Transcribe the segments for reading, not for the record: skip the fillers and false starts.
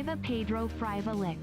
Friva Pedro Friva Lick.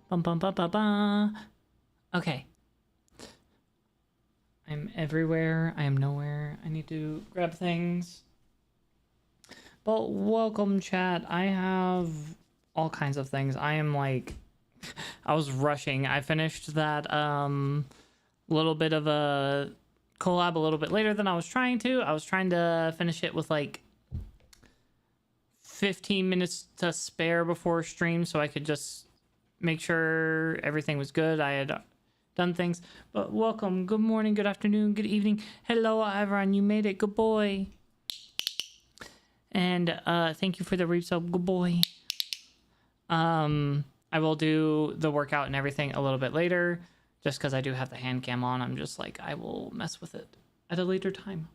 Bum, bum, ba, ba, ba. Okay. I'm everywhere. I am nowhere. I need to grab things. But welcome, chat. I have all kinds of things. I am like... I was rushing. I finished that little bit of a collab a little bit later than I was trying to. I was trying to finish it with like 15 minutes to spare before stream so I could just make sure everything was good. I had done things. But welcome. Good morning, good afternoon, good evening. Hello, everyone. You made it. Good boy. And thank you for the resub. Good boy. I will do the workout and everything a little bit later. Just because I do have the hand cam on, I'm just like, I will mess with it at a later time.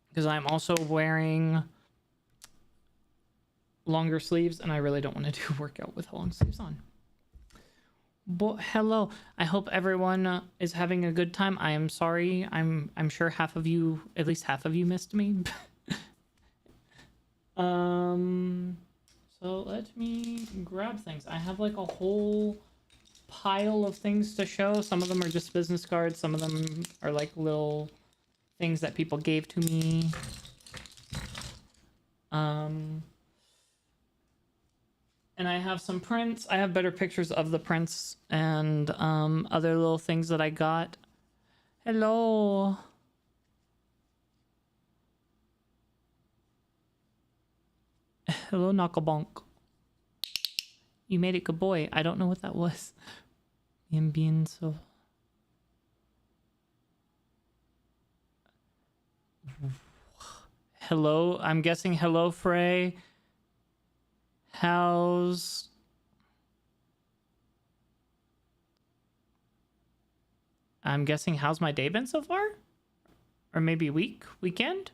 Because I'm also wearing longer sleeves, and I really don't want to do a workout with long sleeves on. But hello, I hope everyone is having a good time. I am sorry. I'm sure half of you, at least half of you, missed me. So let me grab things. I have like a whole pile of things to show. Some of them are just business cards. Some of them are like little things that people gave to me. And I have some prints. I have better pictures of the prints and other little things that I got. Hello. Hello, Knucklebonk. You made it, good boy. I don't know what that was. Bien so. Hello, I'm guessing hello, Frey. How's... I'm guessing how's my day been so far? Or maybe weekend?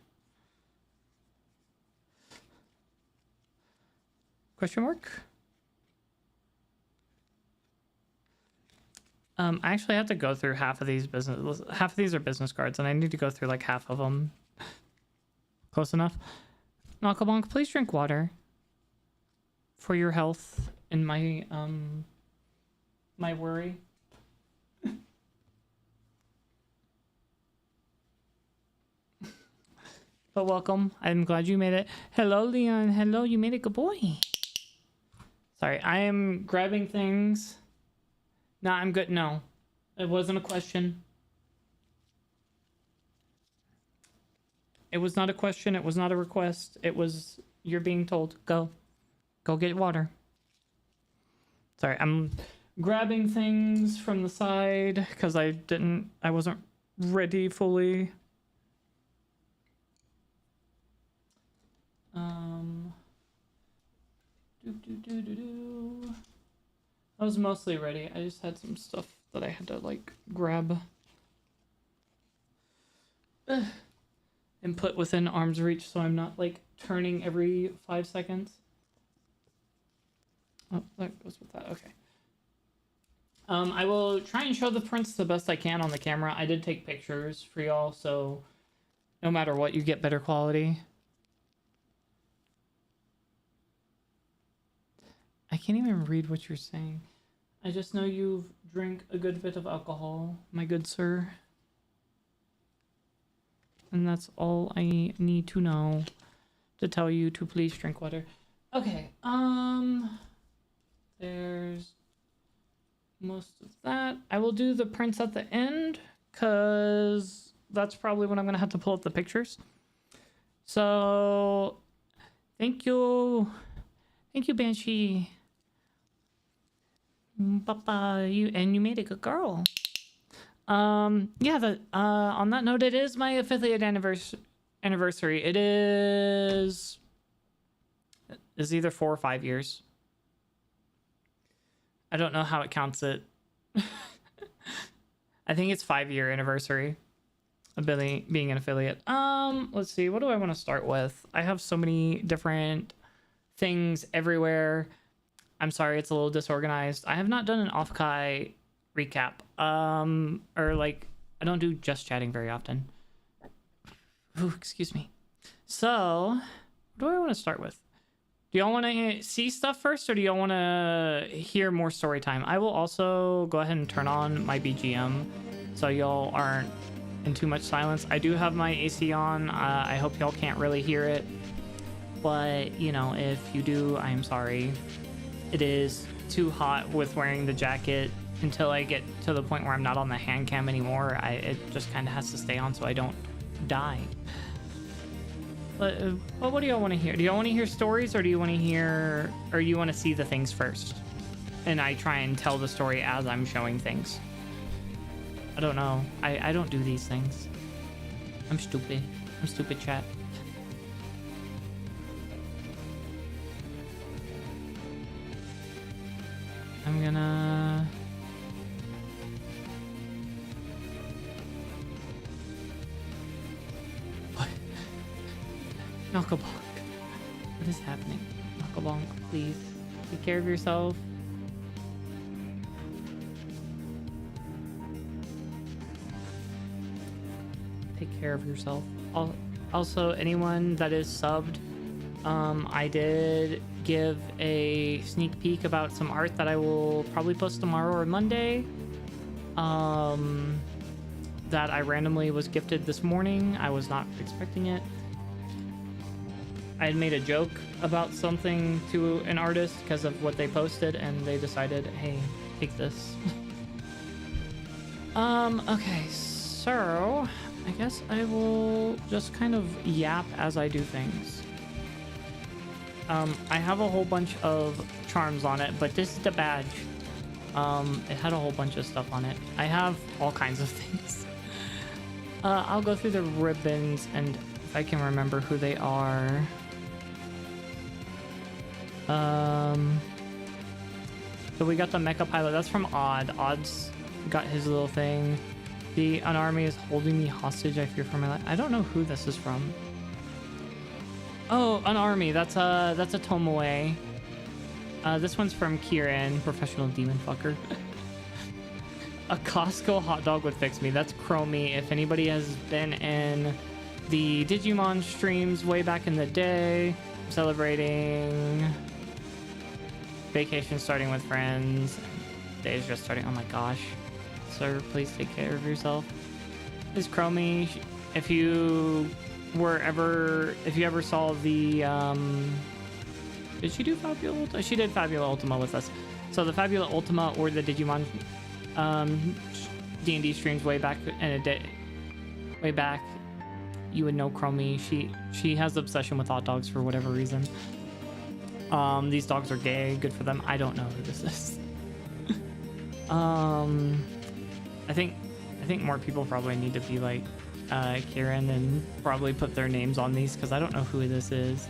Question mark? I actually have to go through half of these are business cards, and I need to go through like half of them. Close enough. Knucklebonk, please drink water for your health and my my worry. But welcome. I'm glad you made it. Hello, Leon. Hello, you made it, good boy. Sorry, I am grabbing things. Nah, I'm good. No, it wasn't a question. It was not a question. It was not a request. It was, you're being told, go get water. Sorry, I'm grabbing things from the side because I wasn't ready fully. I was mostly ready. I just had some stuff that I had to like grab and put within arm's reach so I'm not like turning every 5 seconds. Oh, that goes with that. Okay. I will try and show the prints the best I can on the camera. I did take pictures for y'all, so no matter what, you get better quality. I can't even read what you're saying. I just know you've drank a good bit of alcohol, my good sir. And that's all I need to know to tell you to please drink water. Okay, there's most of that. I will do the prints at the end, because that's probably when I'm going to have to pull up the pictures. So, thank you. Thank you, Banshee. Papa, you made a good girl. Yeah, on that note, it is my affiliate anniversary. It is either 4 or 5 years. I don't know how it counts it. I think it's 5-year anniversary of being an affiliate. Let's see, what do I want to start with? I have so many different things everywhere. I'm sorry, it's a little disorganized. I have not done an Offkai recap. Or like, I don't do just chatting very often. Ooh, excuse me. So, what do I want to start with? Do y'all want to see stuff first, or do y'all want to hear more story time? I will also go ahead and turn on my BGM so y'all aren't in too much silence. I do have my AC on. I hope y'all can't really hear it. But, you know, if you do, I'm sorry. It is too hot with wearing the jacket until I get to the point where I'm not on the hand cam anymore. It just kind of has to stay on so I don't die. But well, what do y'all want to hear? Do y'all want to hear stories, or do you want to hear, or you want to see the things first? And I try and tell the story as I'm showing things. I don't know. I don't do these things. I'm stupid. I'm stupid, chat. I'm gonna... What? Knucklebonk. What is happening? Knucklebonk, please. Take care of yourself. Take care of yourself. Also, anyone that is subbed, I did give a sneak peek about some art that I will probably post tomorrow or Monday. that I randomly was gifted this morning. I was not expecting it. I had made a joke about something to an artist because of what they posted, and they decided, hey, take this. Okay, so I guess I will just kind of yap as I do things. I have a whole bunch of charms on it, but this is the badge. It had a whole bunch of stuff on it. I have all kinds of things. I'll go through the ribbons, and if I can remember who they are. So we got the mecha pilot. That's from Odd. Odd's got his little thing. An army is holding me hostage. I fear for my life. I don't know who this is from. Oh, an army. That's a Tomoe. This one's from Kieran, professional demon fucker. A Costco hot dog would fix me. That's Chromie. If anybody has been in the Digimon streams way back in the day, celebrating vacation starting with friends, days just starting. Oh my gosh, sir, please take care of yourself. This is Chromie. If you ever saw the did she do Fabula Ultima? She did Fabula Ultima with us. So the Fabula Ultima or the Digimon D&D streams way back in a day, way back, you would know Chromie. She has obsession with hot dogs for whatever reason. These dogs are gay. Good for them. I don't know who this is. I think more people probably need to be like Kieran and probably put their names on these because I don't know who this is.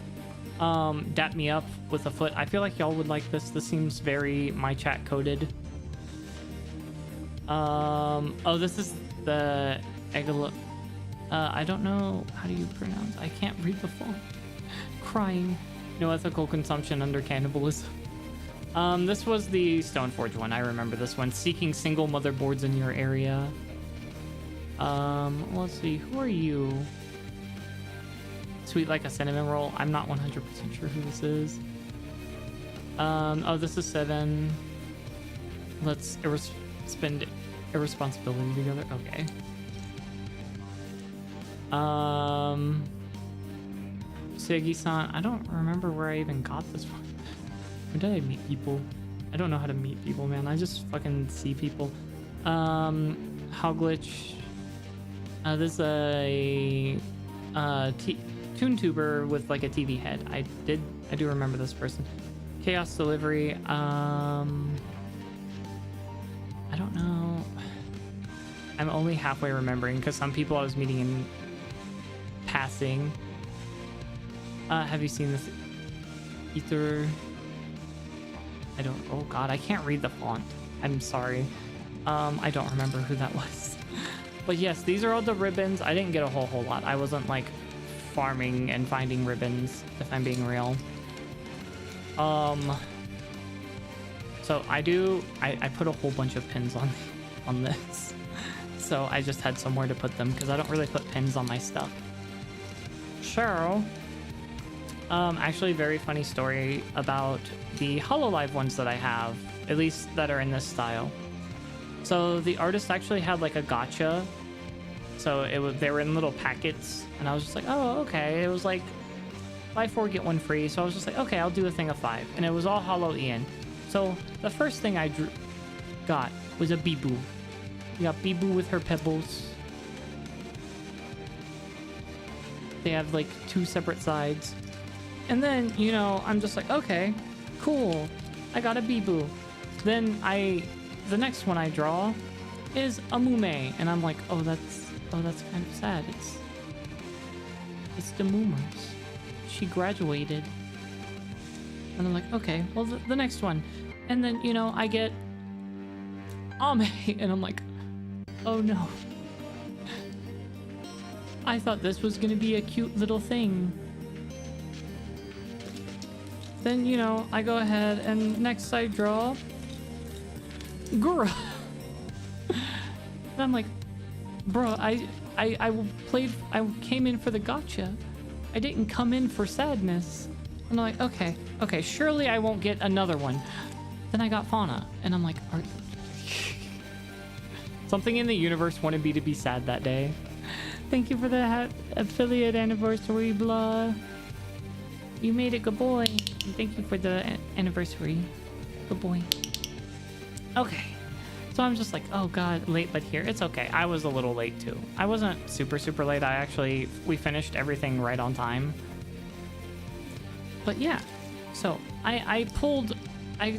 Dap me up with a foot. I feel like y'all would like this. This seems very my chat coded. Oh, this is the Egala. I don't know how do you pronounce. I can't read the font. Crying. No ethical consumption under cannibalism. This was the Stoneforge one. I remember this one. Seeking single motherboards in your area. Let's see. Who are you? Sweet like a cinnamon roll. I'm not 100% sure who this is. Oh, this is 7. Let's spend irresponsibility together. Okay. Segi-san. I don't remember where I even got this one. Where did I meet people? I don't know how to meet people, man. I just fucking see people. How glitch. This is a Toon Tuber with like a TV head. I do remember this person. Chaos Delivery. I don't know. I'm only halfway remembering because some people I was meeting in passing. Have you seen this? Ether. I don't. Oh god, I can't read the font. I'm sorry. I don't remember who that was. But yes, these are all the ribbons. I didn't get a whole lot. I wasn't like farming and finding ribbons, if I'm being real. So I put a whole bunch of pins on this. So I just had somewhere to put them because I don't really put pins on my stuff. So, actually very funny story about the HoloLive ones that I have, at least that are in this style. So the artist actually had like a gacha. So they were in little packets, and I was just like, oh, okay. It was like buy 4 get 1 free. So I was just like, okay, I'll do a thing of 5, and it was all Hollow Ian. So the first thing I got was a Bibu. You got Bibu with her pebbles. They have like 2 separate sides, and then I'm just like, okay, cool. I got a Bibu. Then the next one I draw is a Mume, and I'm like, oh, that's kind of sad. It's the Moomers. She graduated. And I'm like, okay, well, the next one. And then, I get Ame, and I'm like, oh no. I thought this was gonna be a cute little thing. Then, I go ahead and next I draw Gura. And I'm like, bro, I came in for the gotcha. I didn't come in for sadness. And I'm like, okay, surely I won't get another one. Then I got Fauna, and I'm like, Something in the universe wanted me to be sad that day. Thank you for the affiliate anniversary, blah. You made it, good boy. And thank you for the anniversary. Good boy. Okay. So I'm just like, oh god, late but here. It's okay. I was a little late too. I wasn't super late. We finished everything right on time. But yeah. So I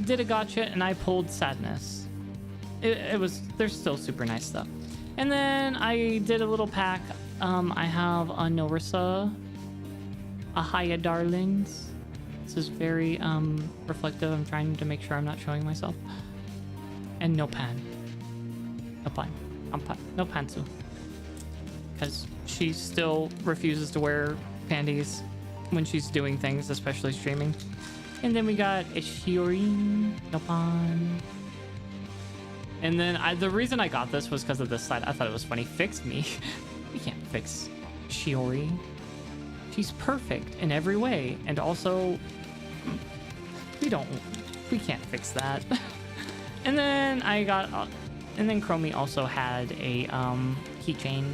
did a gotcha and I pulled sadness. There's still super nice stuff. And then I did a little pack. I have a Norissa, a Haya Darlings. This is very reflective. I'm trying to make sure I'm not showing myself. And no pan. No pantsu. Because she still refuses to wear panties when she's doing things, especially streaming. And then we got a Shiori, no pan. And then the reason I got this was because of this side. I thought it was funny. Fix me. We can't fix Shiori. She's perfect in every way. And also, we can't fix that. And then and then Chromie also had a keychain.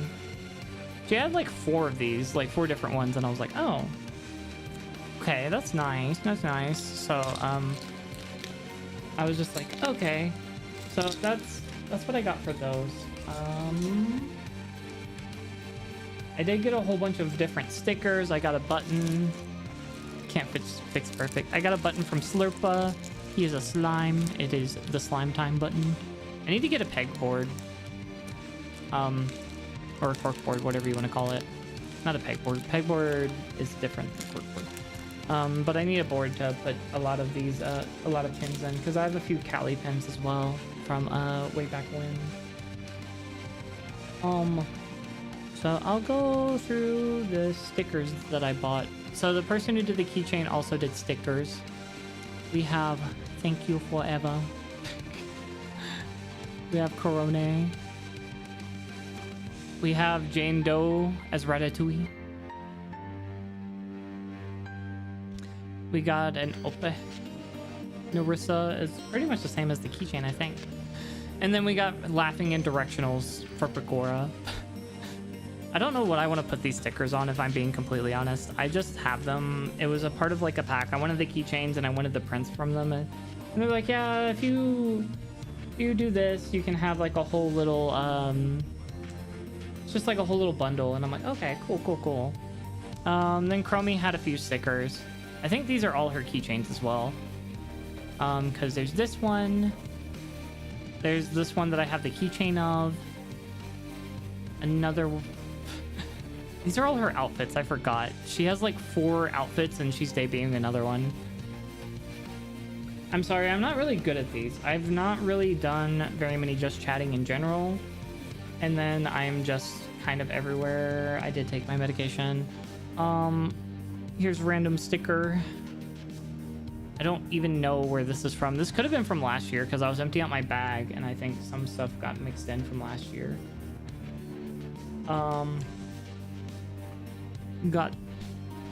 She had like 4 of these, like 4 different ones. And I was like, oh, okay, that's nice. That's nice. So, I was just like, okay. So that's what I got for those. I did get a whole bunch of different stickers. I got a button. Can't fix perfect. I got a button from Slurpa. He is a slime. It is the slime time button. I need to get a pegboard. Or a corkboard, whatever you want to call it. Not a pegboard. Pegboard is different than corkboard. But I need a board to put a lot of these, a lot of pins in, because I have a few Cali pins as well from way back when. So I'll go through the stickers that I bought. So the person who did the keychain also did stickers. We have Thank You Forever. We have Corone. We have Jane Doe as Ratatouille. We got an Ope. Narissa is pretty much the same as the keychain, I think. And then we got Laughing in Directionals for Pecora. I don't know what I want to put these stickers on, if I'm being completely honest. I just have them. It was a part of like a pack. I wanted the keychains and I wanted the prints from them. And they're like, yeah, if you do this, you can have like a whole little, it's just like a whole little bundle. And I'm like, okay, cool. Then Chromie had a few stickers. I think these are all her keychains as well. Because there's this one. There's this one that I have the keychain of. Another. These are all her outfits. I forgot. She has like 4 outfits and she's debuting another one. I'm sorry, I'm not really good at these. I've not really done very many just chatting in general. And then I'm just kind of everywhere. I did take my medication. Here's a random sticker. I don't even know where this is from. This could have been from last year because I was emptying out my bag and I think some stuff got mixed in from last year. Got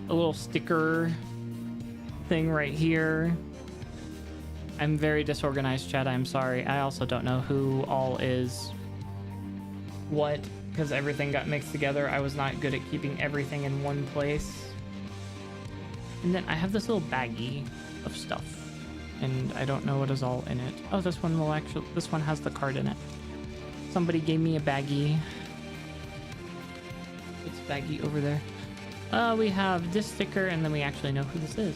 a little sticker thing right here. I'm very disorganized, chat. I'm sorry. I also don't know who all is what because everything got mixed together. I was not good at keeping everything in one place. And then I have this little baggie of stuff and I don't know what is all in it. Oh, this one has the card in it. Somebody gave me a baggie. It's baggie over there. We have this sticker and then we actually know who this is.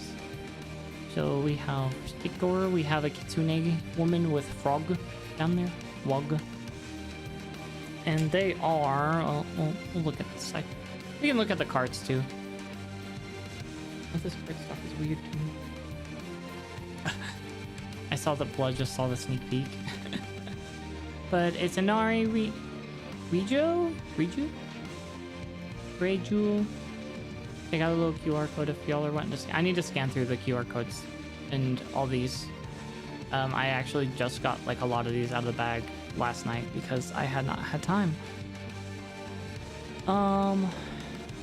So we have sticker, we have a kitsune woman with frog down there, wog. And they are, we'll look at this side. We can look at the cards too. Oh, this card stuff is weird to me. I saw the blood, just saw the sneak peek. But it's Inari Reju? Grey Jewel. I got a little QR code if y'all are wanting to see. I need to scan through the QR codes and all these. I actually just got like a lot of these out of the bag last night because I had not had time. I'll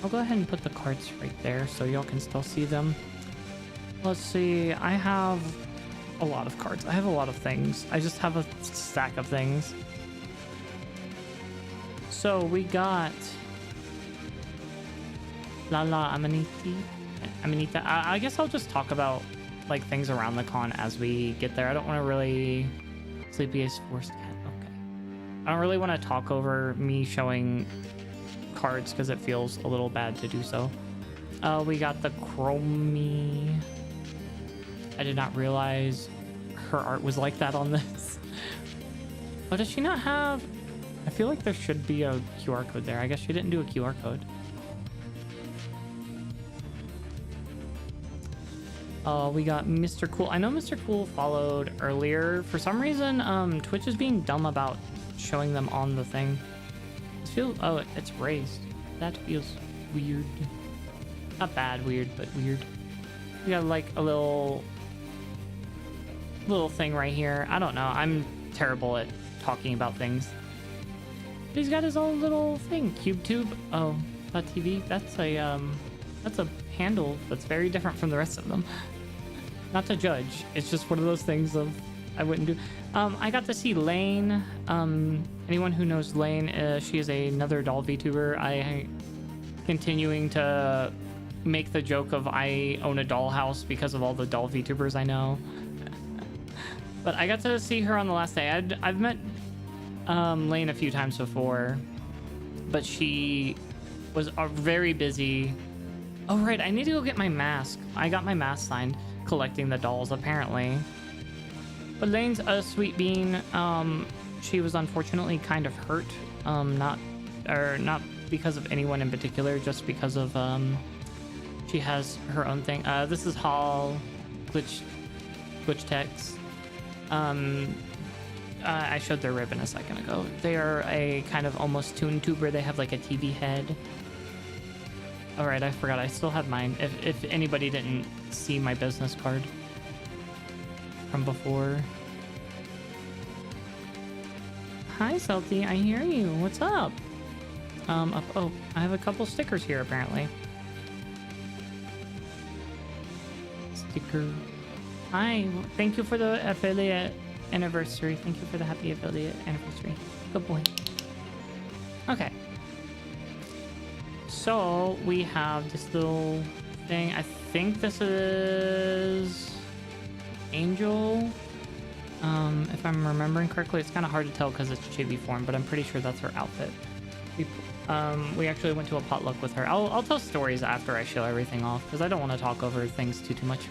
go ahead and put the cards right there so y'all can still see them. Let's see. I have a lot of cards. I have a lot of things. I just have a stack of things. So we got Lala Amanita. I guess I'll just talk about like things around the con as we get there. I don't want to really Sleepy Ace Force Cat. Okay. I don't really want to talk over me showing cards because it feels a little bad to do so. We got the Chromie. I did not realize her art was like that on this. Oh, does she not have... I feel like there should be a QR code there. I guess she didn't do a QR code. We got Mr. Cool. I know Mr. Cool followed earlier. For some reason, Twitch is being dumb about showing them on the thing. It feels... Oh, it's raised. That feels weird. Not bad weird, but weird. We got like a little thing right here. I don't know. I'm terrible at talking about things. But he's got his own little thing. CubeTube. Oh, TV. That's a handle that's very different from the rest of them. Not to judge. It's just one of those things of I wouldn't do. I got to see Lane. Anyone who knows Lane, she is another doll VTuber. I continuing to make the joke of I own a dollhouse because of all the doll VTubers I know. But I got to see her on the last day. I've met Lane a few times before, but she was very busy. Oh right, I need to go get my mask. I got my mask signed collecting the dolls apparently. But Lane's a sweet bean. She was unfortunately kind of hurt. Not because of anyone in particular, just because of she has her own thing. This is Hall Glitch Tex. I showed their ribbon a second ago. They are a kind of almost toon tuber. They have like a TV head. All right, I forgot. I still have mine. If anybody didn't see my business card from before. Hi, Salty. I hear you. What's up? Oh, I have a couple stickers here apparently. Sticker. Hi. Thank you for the affiliate anniversary. Thank you for the happy affiliate anniversary. Good boy. Okay. So we have this little thing. I think this is Angel. If I'm remembering correctly, it's kind of hard to tell because it's chibi form, but I'm pretty sure that's her outfit. We actually went to a potluck with her. I'll tell stories after I show everything off because I don't want to talk over things too much.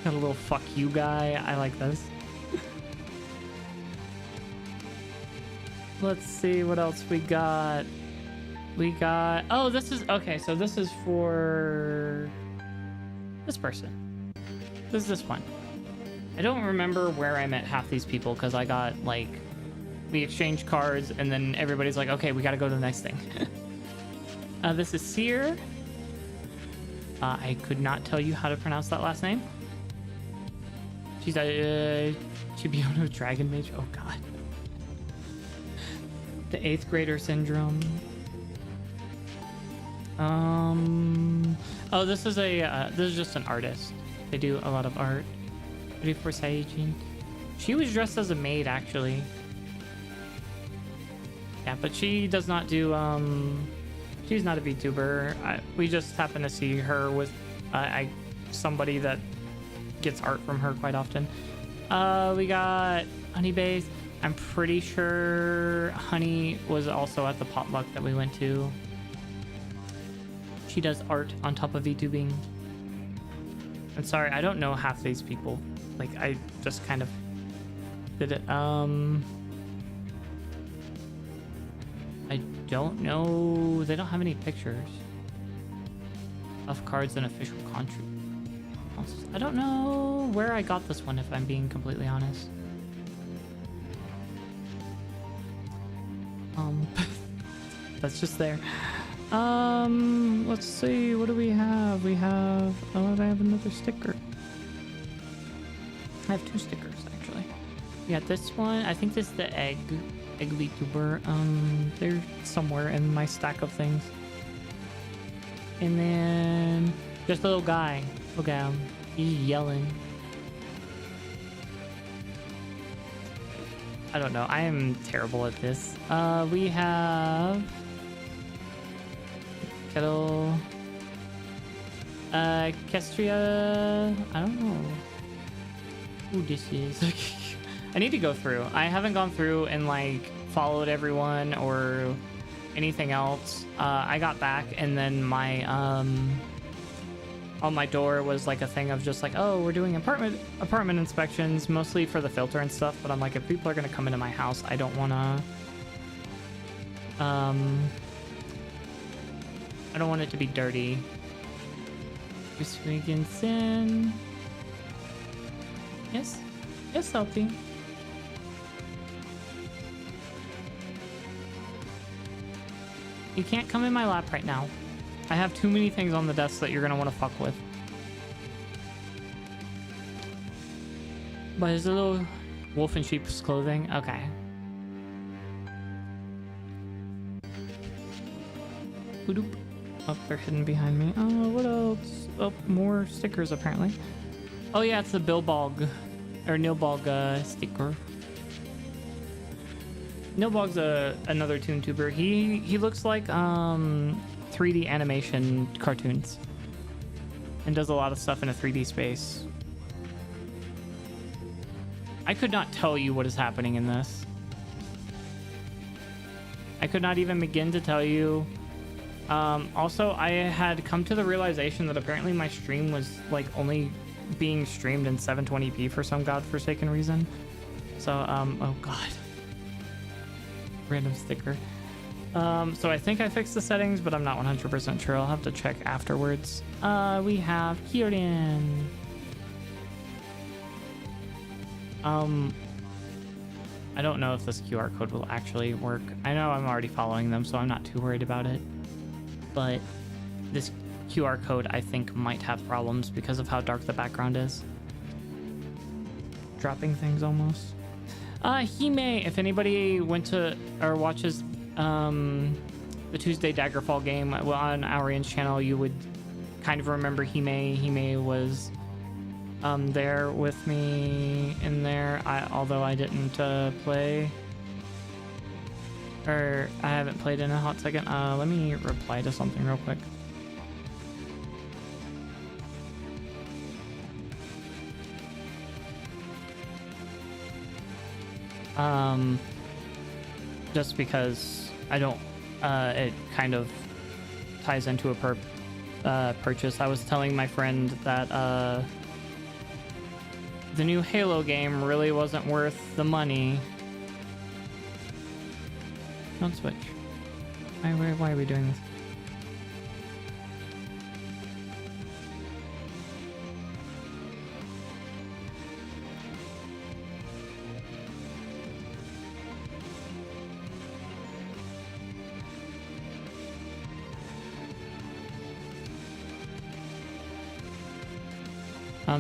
Got a little fuck you guy. I like this. Let's see what else we got. Oh, this is okay. So this is for this person. This is this one. I don't remember where I met half these people because I got like we exchanged cards and then everybody's like, okay, we got to go to the next thing. This is Seer. I could not tell you how to pronounce that last name. She's a Chibiano Dragon Mage. Oh god. The 8th grader syndrome. Oh, this is just an artist. They do a lot of art. Ready for Saijin. She was dressed as a maid actually. Yeah, but she does not do she's not a VTuber. We just happen to see her with somebody that gets art from her quite often. We got Honey Base. I'm pretty sure Honey was also at the potluck that we went to. She does art on top of VTubing. I'm sorry, I don't know half these people. Like, I just kind of did it. I don't know. They don't have any pictures of cards and official country. I don't know where I got this one, if I'm being completely honest. That's just there. Let's see. What do we have? We have. Oh, I have another sticker. I have 2 stickers actually. We got this one. I think this is the egg VTuber. They're somewhere in my stack of things. And then just a little guy. Okay, he's yelling. I don't know. I am terrible at this. We have kettle. Kestria. I don't know who this is. I need to go through. I haven't gone through and like followed everyone or anything else. I got back and then my on my door was like a thing of just like, oh, we're doing apartment inspections, mostly for the filter and stuff. But I'm like, if people are gonna come into my house, I don't wanna I don't want it to be dirty. Swing sin. Yes, Selfie. You can't come in my lap right now. I have too many things on the desk that you're gonna want to fuck with. But is a little wolf in sheep's clothing? Okay. Boop. Oh, they're hidden behind me. Oh, what else? Oh, more stickers apparently. Oh yeah, it's the Billbog or Nilbog sticker. Nilbog's another Toon Tuber. He looks like 3D animation cartoons and does a lot of stuff in a 3D space. I could not tell you what is happening in this. I could not even begin to tell you. Also, I had come to the realization that apparently my stream was like only being streamed in 720p for some godforsaken reason. So, oh god. Random sticker. So I think I fixed the settings, but I'm not 100% sure. I'll have to check afterwards. We have Kieran. I don't know if this QR code will actually work. I know I'm already following them, so I'm not too worried about it. But this QR code, I think, might have problems because of how dark the background is. Dropping things almost. Hime, if anybody went to or watches the Tuesday Daggerfall game on Aurian's channel, you would kind of remember Hime. Hime was there with me in there, although I didn't play. Or I haven't played in a hot second. Let me reply to something real quick. Just because I don't, it kind of ties into a purchase. I was telling my friend that the new Halo game really wasn't worth the money. Don't switch. Why are we doing this?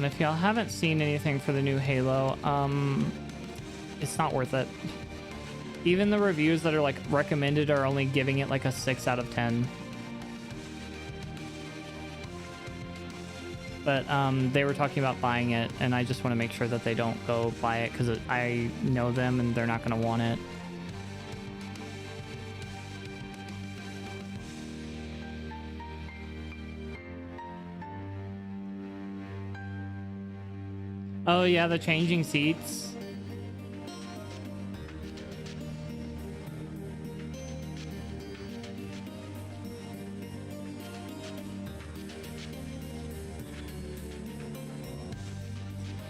If y'all haven't seen anything for the new Halo, it's not worth it. Even the reviews that are like recommended are only giving it like a 6 out of 10. But they were talking about buying it, and I just want to make sure that they don't go buy it because I know them and they're not going to want it. Oh yeah, the changing seats.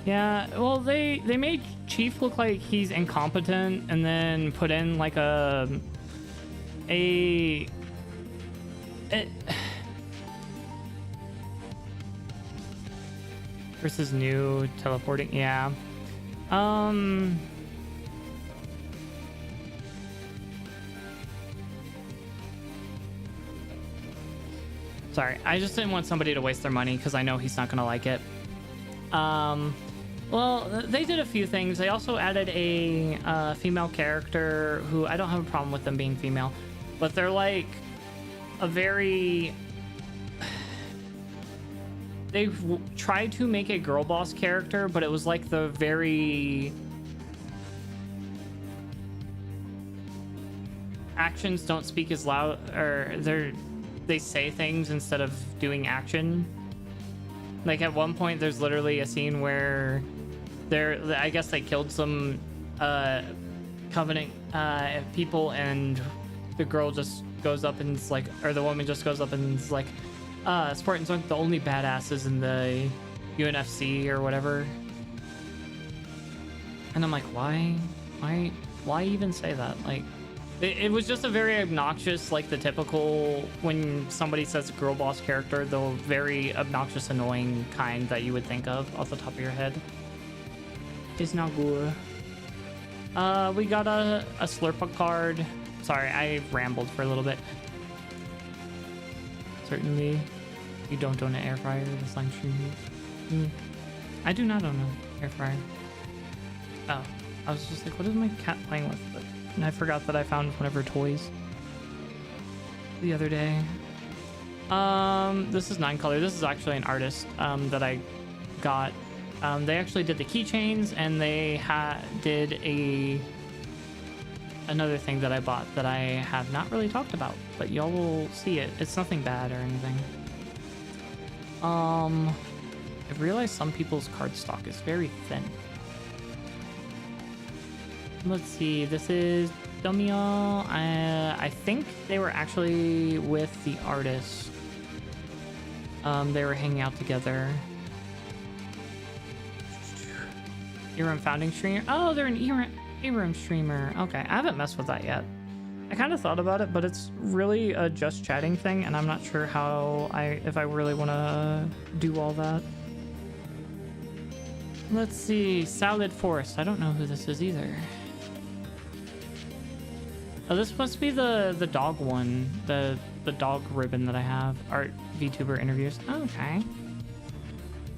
Yeah, well, they made Chief look like he's incompetent, and then put in like versus new teleporting. Yeah. Sorry, I just didn't want somebody to waste their money because I know he's not gonna like it. Well, they did a few things. They also added a female character who I don't have a problem with them being female, but they're like a very... They've tried to make a girl boss character, but it was like the very actions don't speak as loud, or they say things instead of doing action. Like at one point there's literally a scene where I guess they killed some Covenant people, and the girl just goes up and it's like, or the woman just goes up and it's like, Spartans aren't the only badasses in the UNFC or whatever. And I'm like, why even say that? Like, it was just a very obnoxious, like the typical, when somebody says girl boss character, the very obnoxious, annoying kind that you would think of off the top of your head. It's not good. We got a Slurpa card. Sorry, I rambled for a little bit. Certainly, you don't own an air fryer. The slime stream. I do not own an air fryer. Oh, I was just like, what is my cat playing with? But and I forgot that I found one of her toys the other day. This is 9color. This is actually an artist that I got. They actually did the keychains, and they did another thing that I bought that I have not really talked about, but y'all will see it. It's nothing bad or anything. I've realized some people's card stock is very thin. Let's see, this is Dumio. I think they were actually with the artist. They were hanging out together. Eram founding streamer. Oh, they're an Eram streamer. Okay, I haven't messed with that yet. I kind of thought about it, but it's really a just chatting thing, and I'm not sure if I really want to do all that. Let's see, Salad Forest. I don't know who this is either. Oh, this must be the dog one, the dog ribbon that I have. Art VTuber interviews. Okay.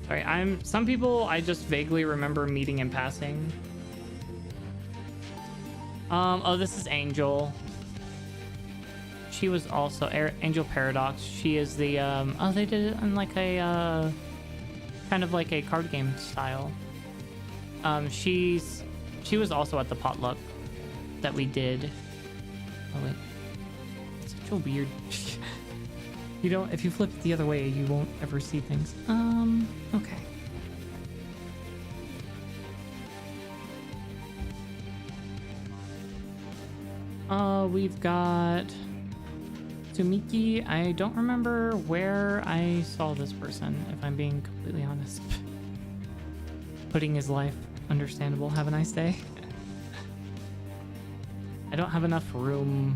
Sorry, some people I just vaguely remember meeting in passing. Oh, this is Angel. She was also Angel Paradox. She is the oh, they did it in like a kind of like a card game style. She was also at the potluck that we did. Oh wait, it's such a weird. You don't. If you flip it the other way, you won't ever see things. Okay. We've got Tsumiki. I don't remember where I saw this person, if I'm being completely honest. Putting his life. Understandable. Have a nice day. I don't have enough room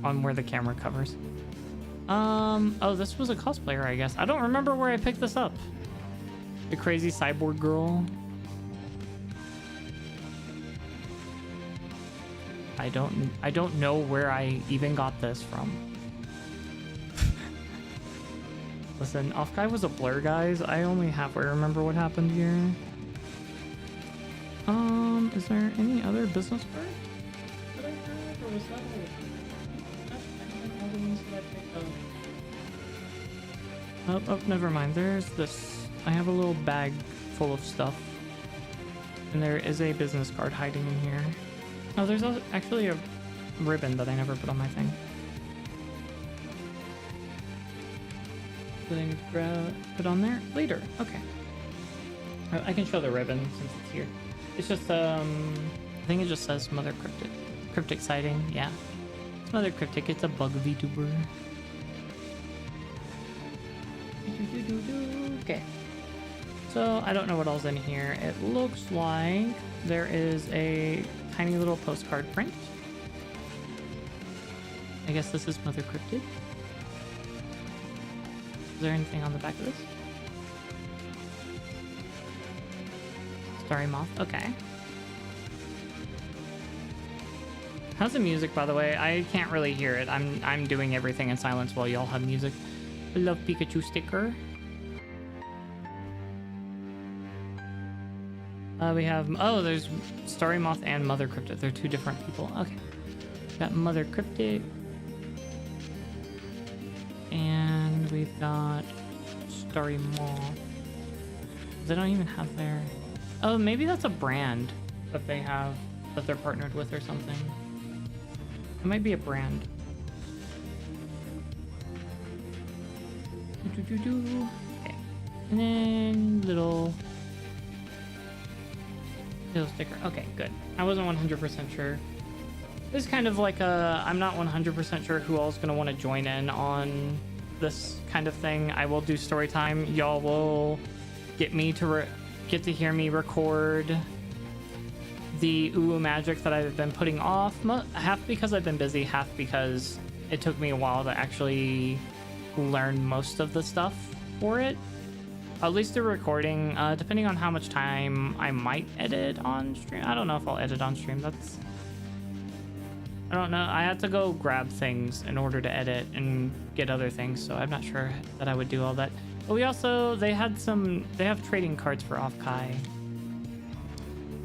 on where the camera covers. Oh, this was a cosplayer, I guess. I don't remember where I picked this up. The crazy cyborg girl. I don't know where I even got this from. Listen, Offkai was a blur, guys. I only halfway remember what happened here. Is there any other business card that I have, or was that all the ones that I picked up? Oh, never mind. There's this. I have a little bag full of stuff, and there is a business card hiding in here. Oh, there's actually a ribbon that I never put on my thing. Put on there later. Okay. I can show the ribbon since it's here. It's just I think it just says Mother Cryptic sighting. Yeah, it's Mother Cryptic. It's a bug VTuber. Okay. So I don't know what all's in here. It looks like there is a tiny little postcard print. I guess this is Mother Cryptid. Is there anything on the back of this? Starry Moth. Okay. How's the music, by the way? I can't really hear it. I'm doing everything in silence while y'all have music. I love Pikachu sticker. We have, oh, there's Starry Moth and Mother Cryptid. They're two different people. Okay. Got Mother Cryptid. And we've got Starry Moth. They don't even have their... Oh, maybe that's a brand that they have, that they're partnered with or something. It might be a brand. Okay. And then little sticker. Okay, good. I wasn't 100% sure. This is kind of like a, I'm not 100% sure who all is going to want to join in on this kind of thing. I will do story time. Y'all will get to hear me record the magic that I've been putting off, half because I've been busy, half because it took me a while to actually learn most of the stuff for it. At least the recording, depending on how much time I might edit on stream. I don't know if I'll edit on stream. I don't know. I had to go grab things in order to edit and get other things, so I'm not sure that I would do all that. But we also, they have trading cards for Offkai.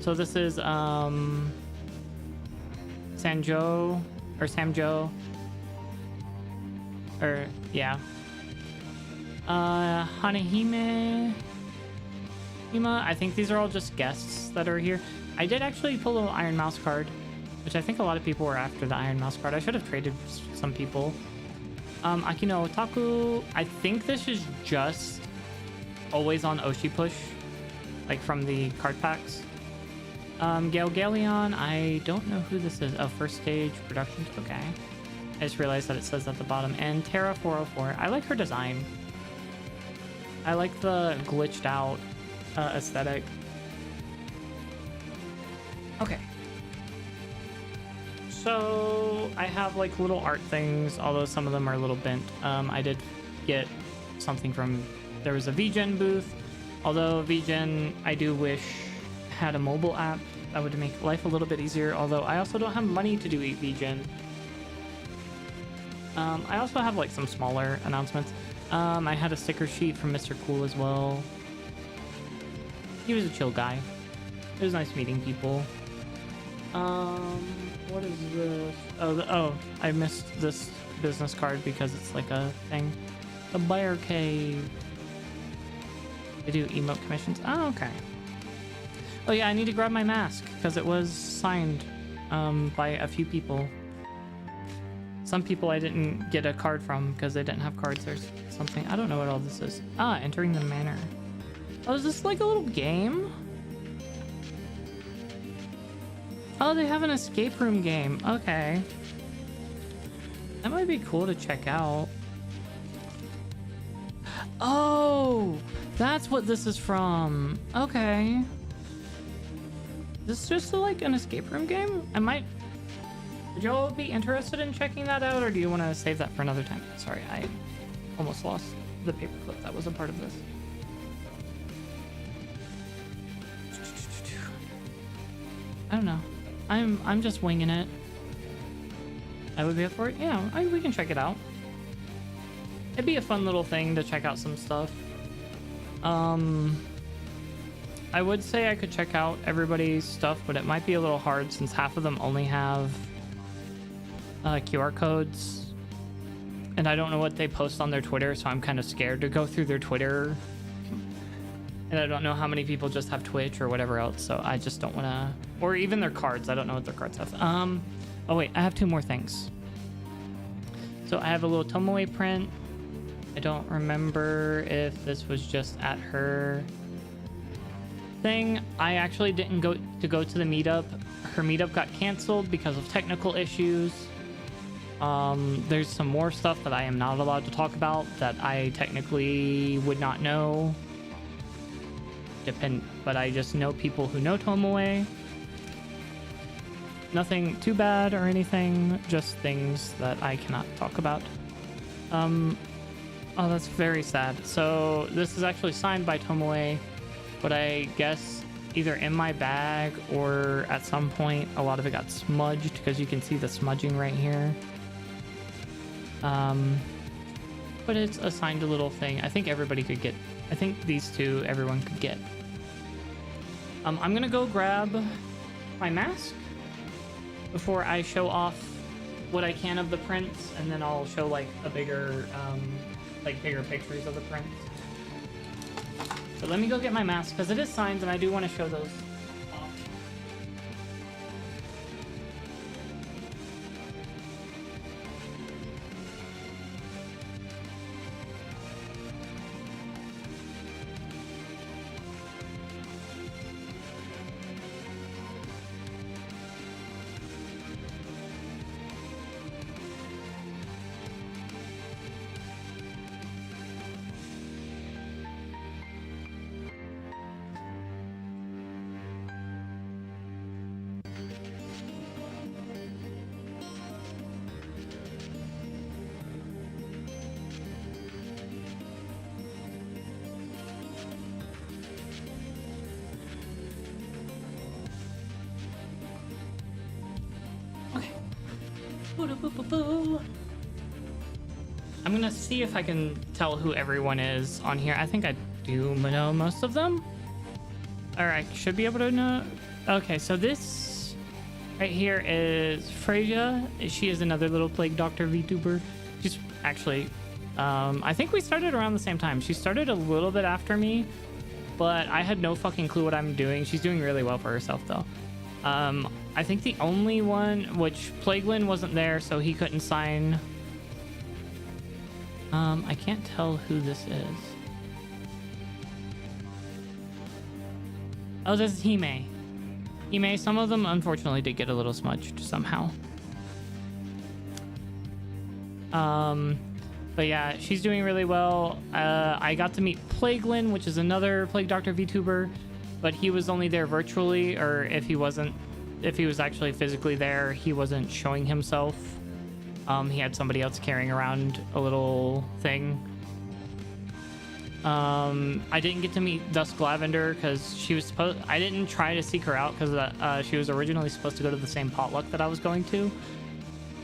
So this is Samjo, or yeah. Hanahime Hima. I think these are all just guests that are here. I did actually pull an Iron Mouse card, which I think a lot of people were after the Iron Mouse card. I should have traded some people. Akino Otaku. I think this is just always on Oshi push, like from the card packs. Galgaleon. I don't know who this is. Oh, first stage productions. Okay. I just realized that it says at the bottom. And Terra 404. I like her design. I like the glitched out aesthetic. Okay. So I have like little art things, although some of them are a little bent. I did get something from, there was a VGen booth, although VGen I do wish had a mobile app that would make life a little bit easier, although I also don't have money to do VGen. I also have like some smaller announcements. I had a sticker sheet from Mr. Cool as well. He was a chill guy. It was nice meeting people. What is this? Oh, I missed this business card because it's like a thing. The Buyer Cave. They do emote commissions. Oh, okay. Oh yeah, I need to grab my mask because it was signed by a few people. Some people I didn't get a card from because they didn't have cards or something. I don't know what all this is. Ah, entering the manor. Oh, is this like a little game? Oh, they have an escape room game. Okay. That might be cool to check out. Oh, that's what this is from. Okay. This is just like an escape room game? Would y'all be interested in checking that out, or do you want to save that for another time? Sorry, I almost lost the paperclip that was a part of this. I don't know. I'm just winging it. I would be up for it. Yeah, we can check it out. It'd be a fun little thing to check out some stuff. I would say I could check out everybody's stuff, but it might be a little hard since half of them only have QR codes, and I don't know what they post on their Twitter, so I'm kind of scared to go through their Twitter, and I don't know how many people just have Twitch or whatever else, so I just don't want to, or even their cards. I don't know what their cards have. Oh wait, I have two more things. So I have a little Tomoe print. I don't remember if this was just at her thing. I actually didn't go to the meetup. Her meetup got canceled because of technical issues. There's some more stuff that I am not allowed to talk about that I technically would not know. But I just know people who know Tomoe. Nothing too bad or anything, just things that I cannot talk about. Oh, that's very sad. So this is actually signed by Tomoe, but I guess either in my bag or at some point a lot of it got smudged, because you can see the smudging right here. But it's a signed little thing. I think everybody could get. I think these two everyone could get. I'm gonna go grab my mask before I show off what I can of the prints, and then I'll show like a bigger bigger pictures of the prints. So let me go get my mask because it is signed, and I do want to show those off. I'm gonna see if I can tell who everyone is on here. I think I do know most of them. All right, should be able to know. Okay, so this right here is Freya. She is another little plague doctor VTuber. She's actually, I think we started around the same time. She started a little bit after me, but I had no fucking clue what I'm doing. She's doing really well for herself though. I think the only one, which Plaguelin wasn't there, so he couldn't sign. I can't tell who this is. Oh, this is Hime. Hime, some of them unfortunately did get a little smudged somehow. But yeah, she's doing really well. I got to meet Plaguelin, which is another Plague Doctor VTuber, but he was only there virtually, or if he was actually physically there, he wasn't showing himself. He had somebody else carrying around a little thing. I didn't get to meet Dusk Lavender because she was supposed. I didn't try to seek her out because she was originally supposed to go to the same potluck that I was going to.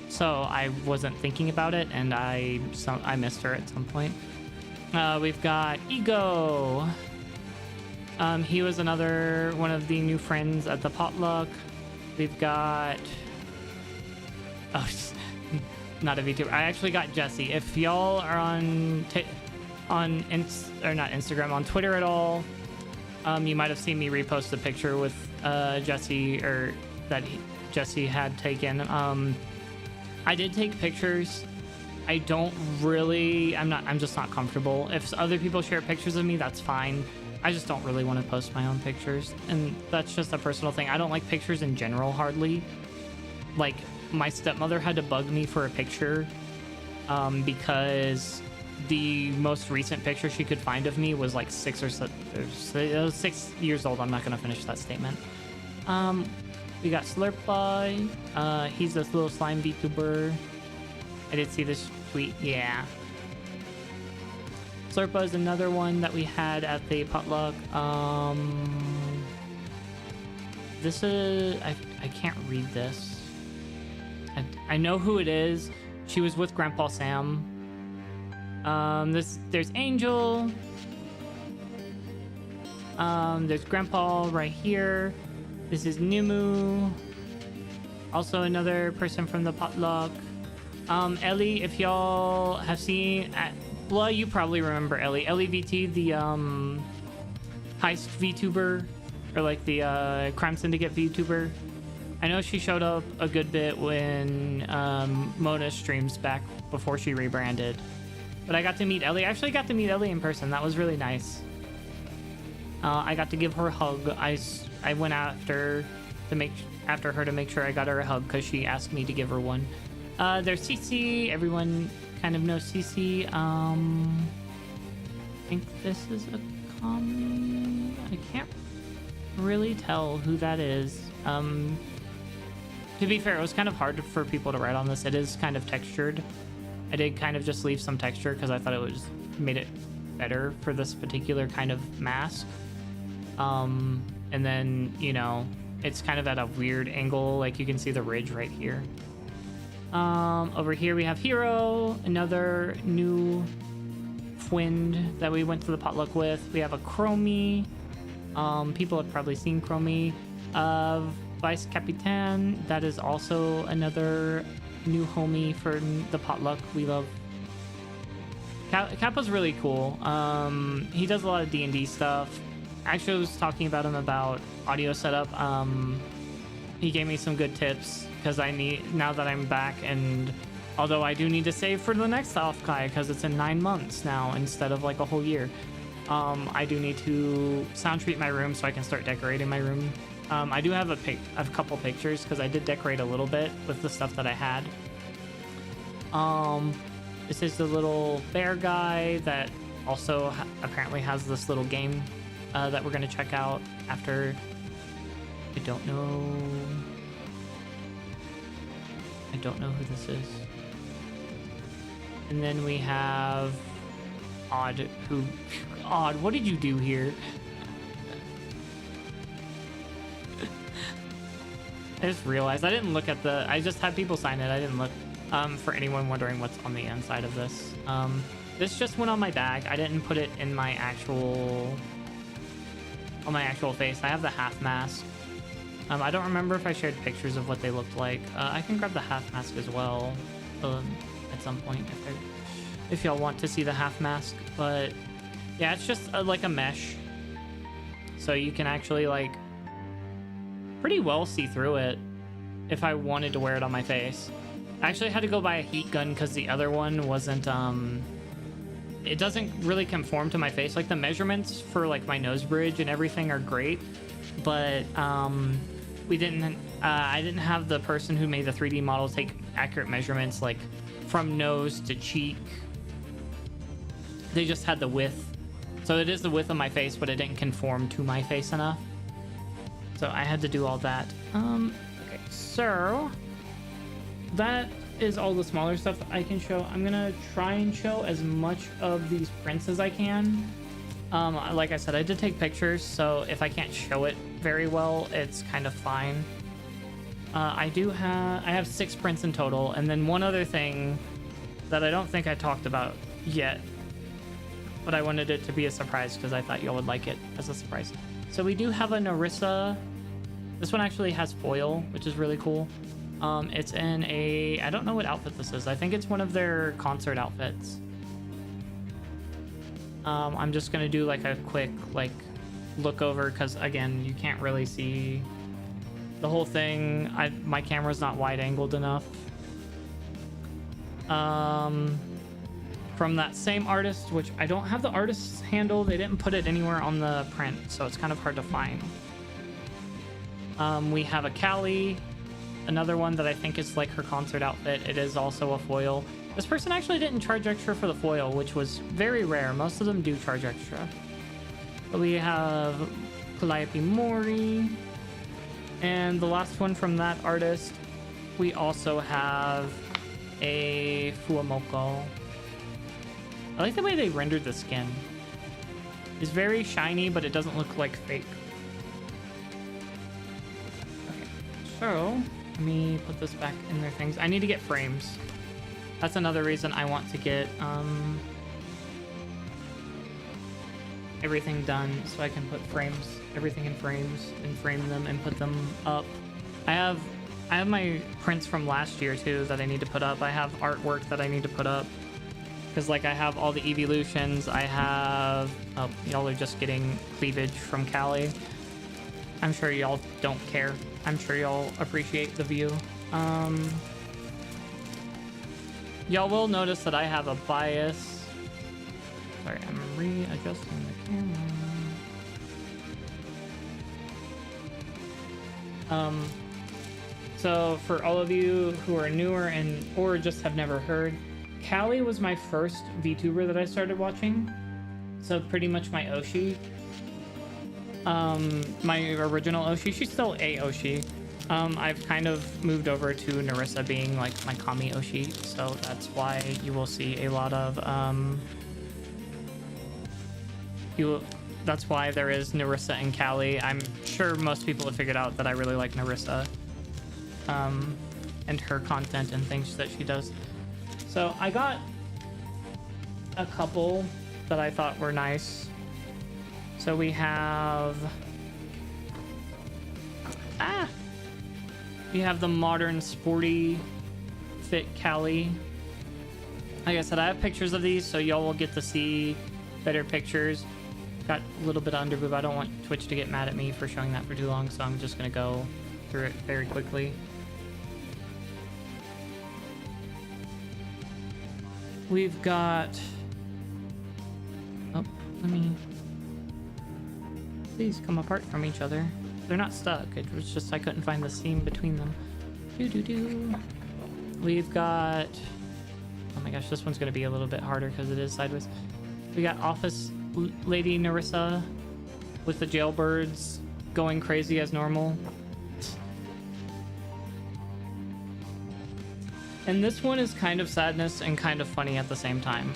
So I wasn't thinking about it, and I missed her at some point. We've got Ego. He was another one of the new friends at the potluck. We've got not a VTuber. I actually got Jesse. If y'all are on Twitter at all, you might have seen me repost a picture with Jesse, or that Jesse had taken. I did take pictures. I'm just not comfortable. If other people share pictures of me, that's fine. I just don't really want to post my own pictures, and that's just a personal thing. I don't like pictures in general, hardly. Like, my stepmother had to bug me for a picture because the most recent picture she could find of me was like 6 years old. I'm not going to finish that statement. We got Slurpy. He's this little slime VTuber. I did see this tweet. Yeah. Slurpa is another one that we had at the potluck. This is... I can't read this. I know who it is. She was with Grandpa Sam. There's Angel. There's Grandpa right here. This is Nimu. Also another person from the potluck. Ellie, if y'all have seen... well, you probably remember Ellie. Ellie VT, the heist VTuber, or like the crime syndicate VTuber. I know she showed up a good bit when Mona streams back before she rebranded. But I got to meet Ellie. I actually got to meet Ellie in person. That was really nice. I got to give her a hug. I went after her to make sure I got her a hug because she asked me to give her one. There's Cece. Everyone kind of knows Cece. I think this is a common. I can't really tell who that is. To be fair, it was kind of hard for people to write on this. It is kind of textured. I did kind of just leave some texture because I thought it made it better for this particular kind of mask. And then, you know, it's kind of at a weird angle. Like you can see the ridge right here. Over here we have Hero, another new friend that we went to the potluck with. We have a Chromie. People have probably seen Chromie. Vice Capitan, that is also another new homie for the potluck. We love Kappa's really cool. He does a lot of D&D stuff. Actually, I was talking about him about audio setup. He gave me some good tips because now that I'm back, and although I do need to save for the next Offkai because it's in 9 months now instead of like a whole year. I do need to sound treat my room so I can start decorating my room. I do have a couple pictures because I did decorate a little bit with the stuff that I had. This is the little bear guy that also apparently has this little game that we're going to check out after. I don't know who this is. And then we have Odd, what did you do here? I just realized I didn't look at the. I just had people sign it. I didn't look. For anyone wondering what's on the inside of this, this just went on my bag. I didn't put it in my actual on my actual face. I have the half mask. I don't remember if I shared pictures of what they looked like. I can grab the half mask as well at some point if y'all want to see the half mask. But yeah, it's just like a mesh, so you can actually like pretty well see through it if I wanted to wear it on my face. I actually had to go buy a heat gun because the other one wasn't it doesn't really conform to my face. Like the measurements for like my nose bridge and everything are great, but we didn't I didn't have the person who made the 3D model take accurate measurements like from nose to cheek. They just had the width, so it is the width of my face, but it didn't conform to my face enough, so I had to do all that. Okay, so that is all the smaller stuff I can show. I'm gonna try and show as much of these prints as I can. Like I said, I did take pictures, so if I can't show it very well, it's kind of fine. I have 6 prints in total, and then one other thing that I don't think I talked about yet, but I wanted it to be a surprise because I thought y'all would like it as a surprise. So we do have a Narissa. This one actually has foil, which is really cool. It's in a, I don't know what outfit this is. I think it's one of their concert outfits. I'm just gonna do like a quick like look over because again, you can't really see the whole thing. My camera's not wide angled enough. From that same artist, which I don't have the artist's handle. They didn't put it anywhere on the print, so it's kind of hard to find. We have a Callie. Another one that I think is like her concert outfit. It is also a foil. This person actually didn't charge extra for the foil, which was very rare. Most of them do charge extra. But we have Calliope Mori. And the last one from that artist, we also have a Fuamoko. I like the way they rendered the skin. It's very shiny, but it doesn't look like fake. Okay, so let me put this back in their things. I need to get frames. That's another reason I want to get everything done, so I can put everything in frames and frame them and put them up. I have my prints from last year too that I need to put up. I have artwork that I need to put up because like I have all the evolutions. I have y'all are just getting cleavage from Callie. I'm sure y'all don't care. I'm sure y'all appreciate the view. Y'all will notice that I have a bias. Sorry, I'm readjusting the camera. So for all of you who are newer or just have never heard, Callie was my first VTuber that I started watching. So pretty much my Oshi. My original Oshi. She's still a Oshi. I've kind of moved over to Narissa being like my Kami Oshi, so that's why you will see a lot of that's why there is Narissa and Callie. I'm sure most people have figured out that I really like Narissa and her content and things that she does. So I got a couple that I thought were nice. So we have we have the modern sporty fit Callie. Like I said, I have pictures of these, so y'all will get to see better pictures. Got a little bit of underboob. I don't want Twitch to get mad at me for showing that for too long, so I'm just gonna go through it very quickly. We've got, oh, let me, please come apart from each other. They're not stuck. It was just I couldn't find the seam between them. We've got, oh my gosh, this one's gonna be a little bit harder because it is sideways. We got Office Lady Narissa with the jailbirds going crazy as normal. And this one is kind of sadness and kind of funny at the same time.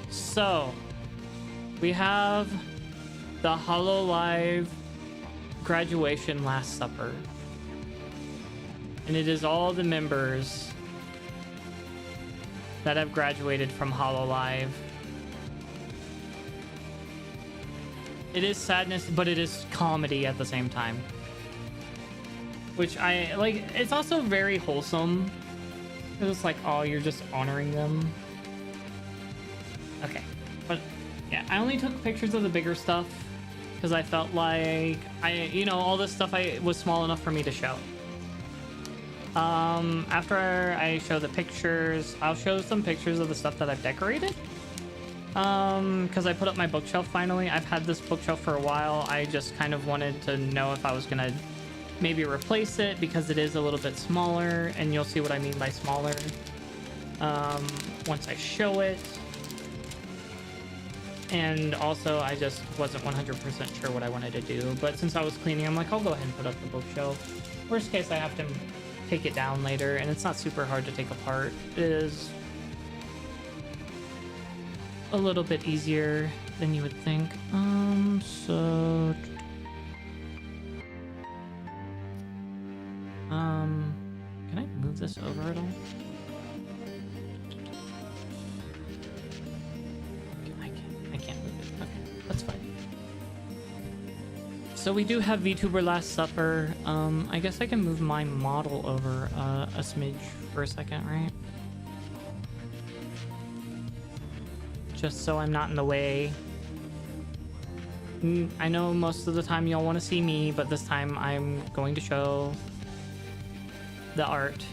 So we have the HoloLive graduation Last Supper. And it is all the members that have graduated from Hololive. It is sadness, but it is comedy at the same time. Which I like. It's also very wholesome. It's like, oh, you're just honoring them. Okay. But yeah, I only took pictures of the bigger stuff because I felt like all this stuff was small enough for me to show. After I show the pictures, I'll show some pictures of the stuff that I've decorated. Because I put up my bookshelf finally. I've had this bookshelf for a while. I just kind of wanted to know if I was gonna maybe replace it because it is a little bit smaller, and you'll see what I mean by smaller once I show it. And also, I just wasn't 100% sure what I wanted to do. But since I was cleaning, I'm like, I'll go ahead and put up the bookshelf. Worst case, I have to take it down later, and it's not super hard to take apart. It is a little bit easier than you would think. So can I move this over at all? I can't move it. Okay, that's fine. So we do have VTuber Last Supper. I guess I can move my model over a smidge for a second, right? Just so I'm not in the way. I know most of the time y'all want to see me, but this time I'm going to show the art.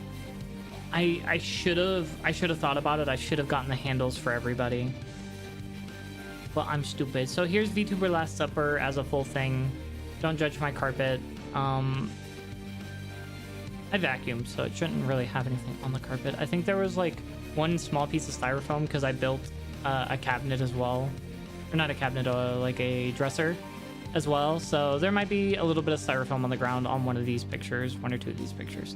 I should have thought about it. I should have gotten the handles for everybody, but I'm stupid. So here's VTuber Last Supper as a full thing. Don't judge my carpet. I vacuumed, so it shouldn't really have anything on the carpet. I think there was like one small piece of styrofoam because I built a cabinet as well, or not a cabinet, like a dresser as well. So there might be a little bit of styrofoam on the ground on one of these pictures, one or two of these pictures.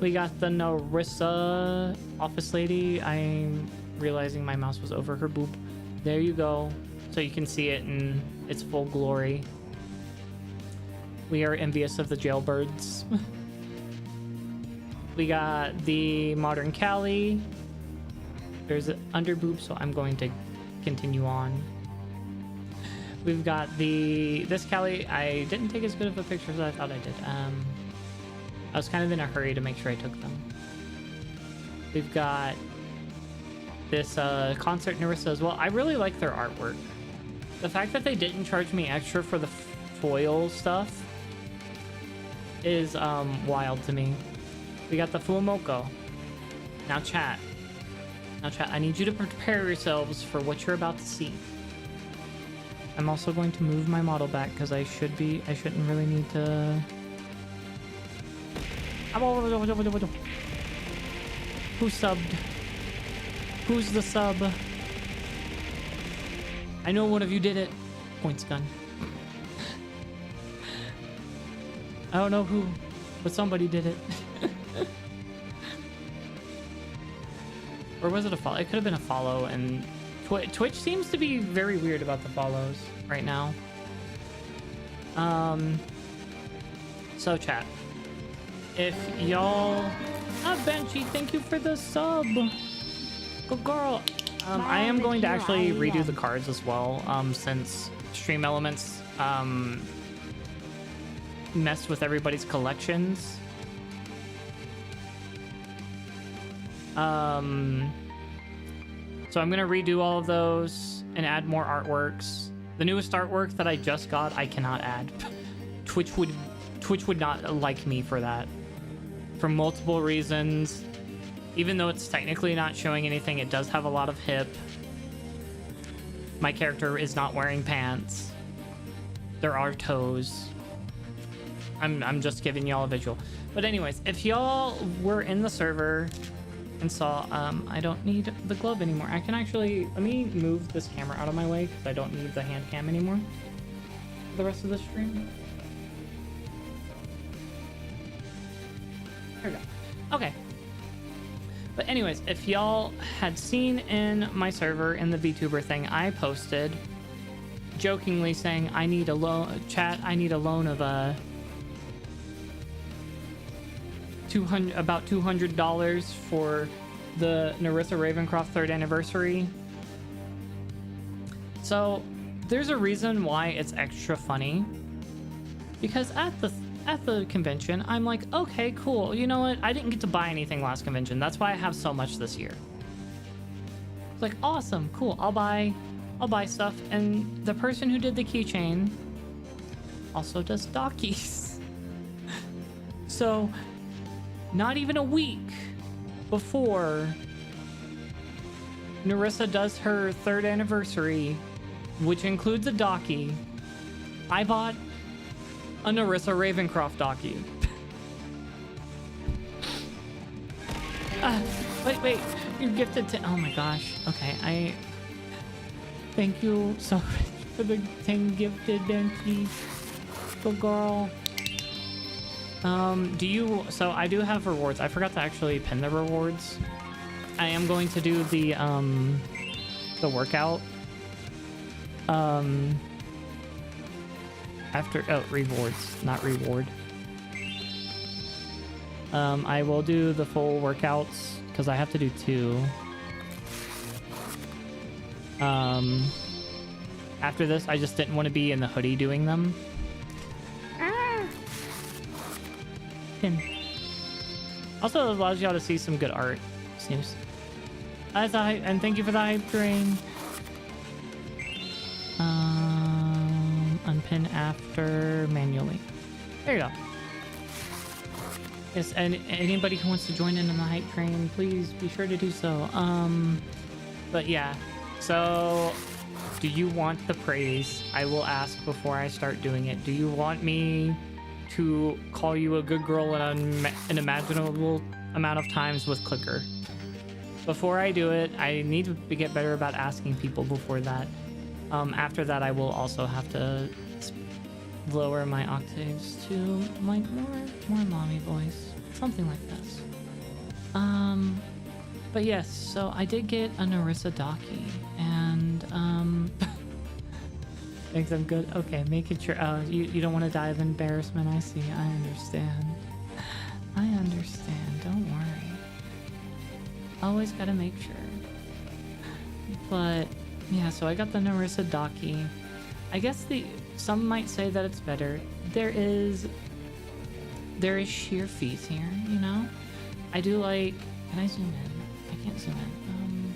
We got the Narissa office lady. I'm realizing my mouse was over her boob. There you go. So you can see it in its full glory. We are envious of the jailbirds. We got the modern Callie. There's an under boob, so I'm going to continue on. We've got this Callie. I didn't take as good of a picture as I thought I did. I was kind of in a hurry to make sure I took them. We've got this concert Narissa as well. I really like their artwork. The fact that they didn't charge me extra for the foil stuff is wild to me. We got the Fuamoko. Now chat, I need you to prepare yourselves for what you're about to see. I'm also going to move my model back because I shouldn't really need to. Who subbed? Who's the sub? I know one of you did it. Points gun. I don't know who, but somebody did it. Or was it a follow? It could have been a follow, and Twitch seems to be very weird about the follows right now. So chat. If y'all... Benchy, thank you for the sub. Good girl. I am going to actually redo the cards as well, since Stream Elements messed with everybody's collections. So I'm gonna redo all of those and add more artworks. The newest artwork that I just got, I cannot add. Twitch would not like me for that, for multiple reasons. Even though it's technically not showing anything, it does have a lot of hip. My character is not wearing pants. There are toes. I'm just giving y'all a visual. But anyways, if y'all were in the server and saw, I don't need the glove anymore. I can actually, let me move this camera out of my way because I don't need the hand cam anymore for the rest of the stream. There we go. Okay. But anyways, if y'all had seen in my server in the VTuber thing, I posted jokingly saying I need a loan, chat, I need a loan of about $200 for the Narissa Ravencroft 3rd anniversary. So there's a reason why it's extra funny, because at the convention I'm like, okay, cool, you know what, I didn't get to buy anything last convention, that's why I have so much this year. It's like, awesome, cool, I'll buy stuff. And the person who did the keychain also does dockies. So not even a week before Narissa does her 3rd anniversary, which includes a docky, I bought a Narissa Ravencroft docky. Wait, you're gifted to, oh my gosh. Okay, thank you so much for the 10 gifted, Benji. Good girl. So I do have rewards. I forgot to actually pin the rewards. I am going to do the workout. After, rewards, not reward. I will do the full workouts because I have to do 2. After this, I just didn't want to be in the hoodie doing them. Also, it allows y'all to see some good art. Seems. And thank you for the hype train. Unpin after manually. There you go. Yes, and anybody who wants to join in on the hype train, please be sure to do so. But yeah. So, do you want the praise? I will ask before I start doing it. Do you want me to call you a good girl an imaginable amount of times with clicker? Before I do it, I need to get better about asking people before that. After that, I will also have to lower my octaves to like more mommy voice, something like this. But yes, so I did get a Narissa docky, and thinks I'm good. Okay, making sure. You don't want to die of embarrassment. I see. I understand. I understand. Don't worry. Always gotta make sure. But yeah, so I got the Narissa docky. I guess some might say that it's better. There is sheer fees here, you know. I do like. Can I zoom in? I can't zoom in.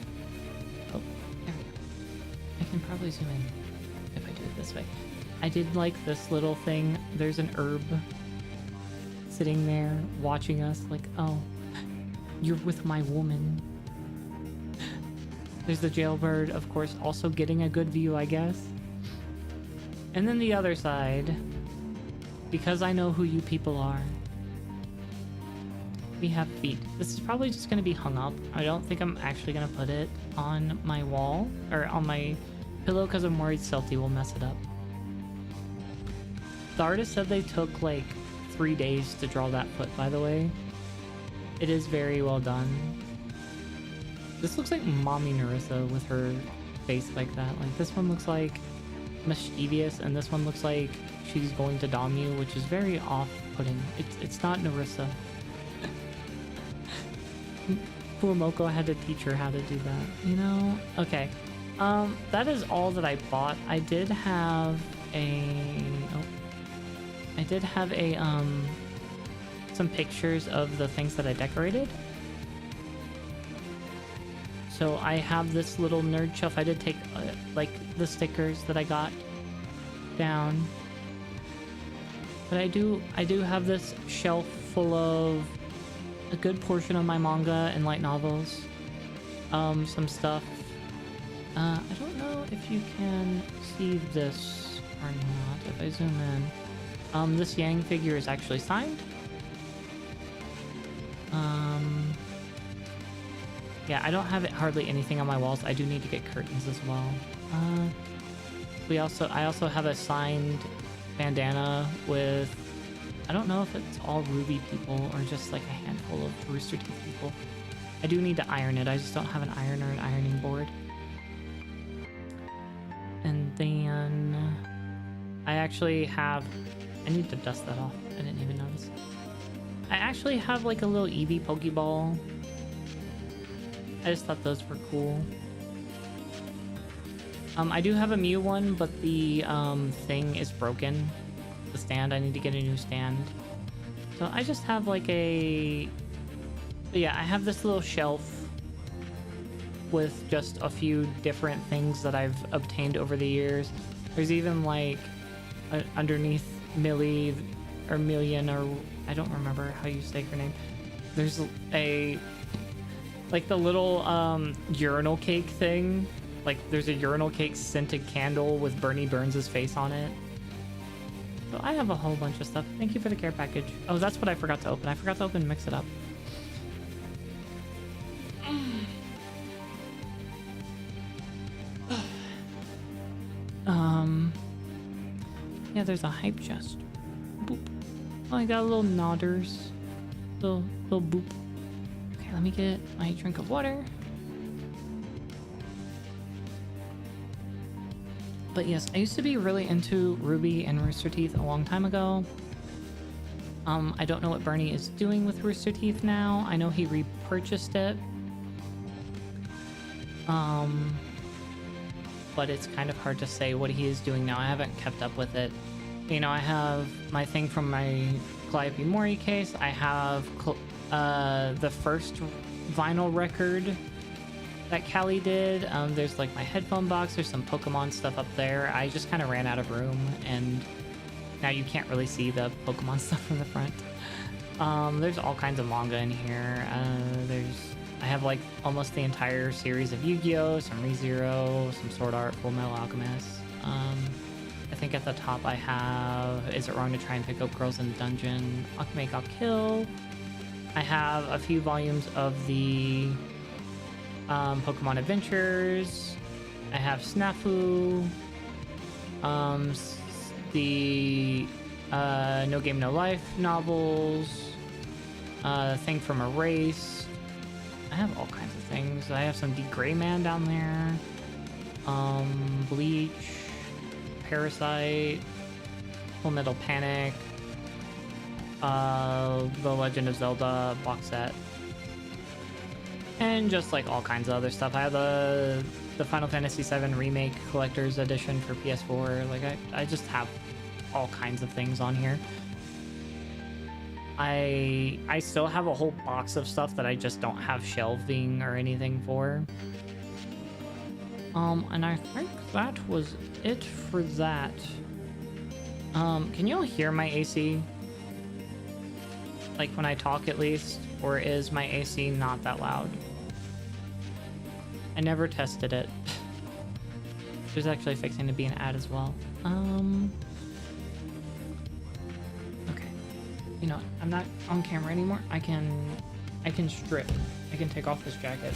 Oh, there we go. I can probably zoom in if I do it this way. I did like this little thing. There's an herb sitting there watching us, like, oh, you're with my woman. There's the jailbird, of course, also getting a good view, I guess. And then the other side, because I know who you people are, we have feet. This is probably just going to be hung up. I don't think I'm actually going to put it on my wall or on my pillow because I'm worried Celty will mess it up. The artist said they took like 3 days to draw that foot, by the way. It is very well done. This looks like Mommy Narissa with her face like that. Like, this one looks like mischievous, and this one looks like she's going to dom you, which is very off-putting. It's not Narissa. Poor Moko had to teach her how to do that, you know? Okay. That is all that I bought. I did have some pictures of the things that I decorated. So I have this little nerd shelf. I did take like the stickers that I got down. But I do have this shelf full of a good portion of my manga and light novels. Some stuff. I don't know if you can see this or not if I zoom in. This Yang figure is actually signed. Yeah, I don't have hardly anything on my walls. I do need to get curtains as well. I also have a signed bandana with, I don't know if it's all Ruby people or just like a handful of Rooster Teeth people. I do need to iron it. I just don't have an iron or an ironing board. And then I actually have, I need to dust that off. I didn't even notice. I actually have like a little Eevee Pokeball. I just thought those were cool. I do have a Mew one, but the thing is broken. The stand, I need to get a new stand. So I just have like a... Yeah, I have this little shelf with just a few different things that I've obtained over the years. There's even like underneath Millie or Million, or I don't remember how you say her name. There's a like the little urinal cake thing. Like there's a urinal cake scented candle with Bernie Burns' face on it. So I have a whole bunch of stuff. Thank you for the care package. Oh, that's what I forgot to open. I forgot to open Mix It Up. Yeah, there's a hype chest. Boop. Oh, I got a little nodders. Little boop. Okay, let me get my drink of water. But yes, I used to be really into Ruby and Rooster Teeth a long time ago. I don't know what Bernie is doing with Rooster Teeth now. I know he repurchased it. But it's kind of hard to say what he is doing now. I haven't kept up with it. You know, I have my thing from my Calliope Mori case. I have the first vinyl record that Callie did. There's like my headphone box. There's some Pokemon stuff up there. I just kind of ran out of room, and now you can't really see the Pokemon stuff from the front. There's all kinds of manga in here. I have like almost the entire series of Yu-Gi-Oh!, some ReZero, some Sword Art, Full Metal Alchemist. I think at the top I have Is It Wrong to Try and Pick Up Girls in the Dungeon, Akame ga Kill. I have a few volumes of the Pokemon Adventures. I have Snafu. The No Game No Life novels. Thing from Erased. I have all kinds of things. I have some D. Gray Man down there. Bleach, Parasite, Full Metal Panic, The Legend of Zelda box set, and just like all kinds of other stuff. I have the Final Fantasy VII Remake Collector's Edition for PS4. Like I just have all kinds of things on here. I still have a whole box of stuff that I just don't have shelving or anything for. And I think that was it for that. Can you all hear my AC? Like when I talk at least? Or is my AC not that loud? I never tested it. There's actually fixing to be an ad as well. Okay. You know what? I'm not on camera anymore. I can strip. I can take off this jacket.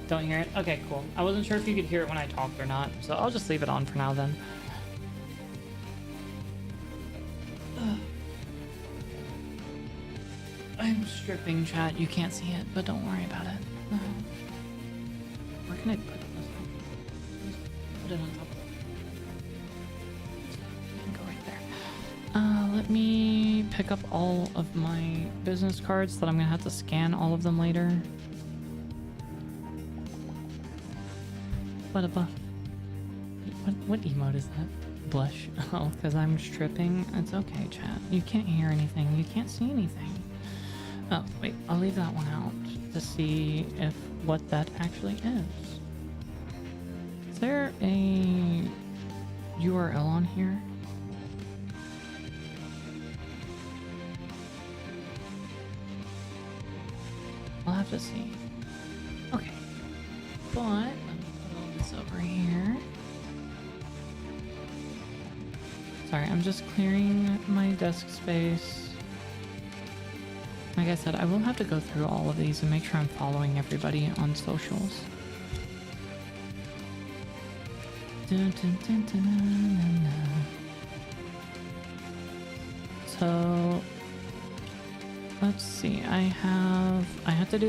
Don't hear it? Okay, cool. I wasn't sure if you could hear it when I talked or not, so I'll just leave it on for now then. I'm stripping, chat. You can't see it, but don't worry about it. Where can I put this? Put it on top of it. I can go right there. Let me pick up all of my business cards that I'm gonna have to scan all of them later. What emote is that? Blush. Oh, because I'm stripping. It's okay, chat. You can't hear anything. You can't see anything. Oh, wait. I'll leave that one out to see if what that actually is. Is there a URL on here? I'll have to see. Okay. But over here. Sorry, I'm just clearing my desk space. Like I said, I will have to go through all of these and make sure I'm following everybody on socials. So let's see. I have to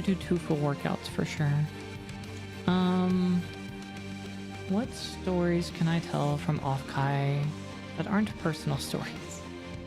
do 2 full workouts for sure. What stories can I tell from Offkai that aren't personal stories?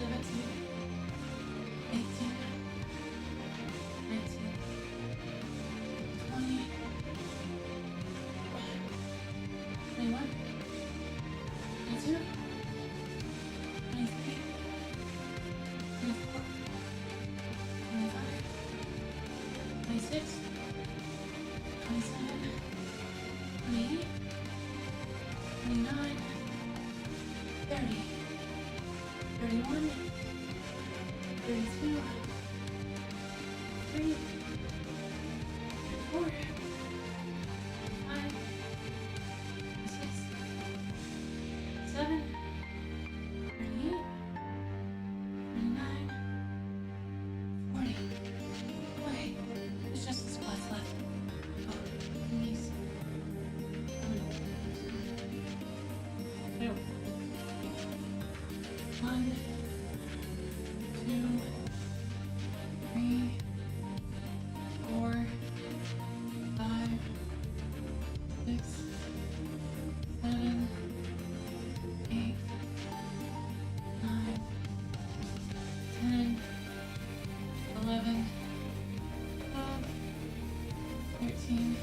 17, 18, 19, 20, 21, 22, 23, 24, 25, 26, 27, 28, 29, 30, 31, 32, 33, 34, 35, 36, 37, 38, 39, 40. Okay, it's just the squats left. Oh, knees. Two. 1, 2, 3, 4, 5, 6, 7, 8, 9, 10, 11, 12, 13,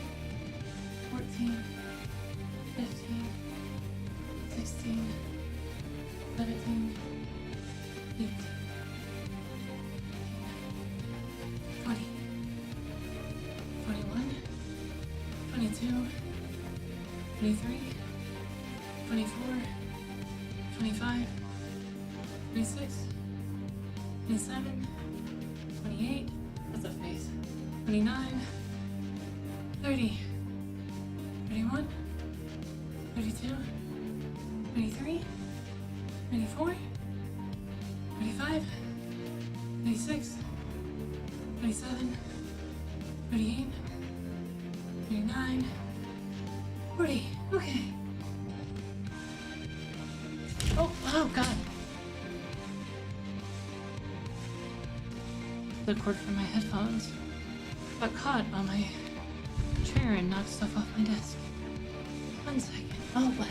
14, 15, 16, 17, 18, 20, 21, 22, 23, 24, 25, 26, 27, 28, that's a face, 29, 30, 31, 32, 23, 24, 25, 26, 27, 38, 39, 40. Okay. Oh god. The cord from my headphones got caught on my chair and knocked stuff off my desk. 1 second. Oh, what?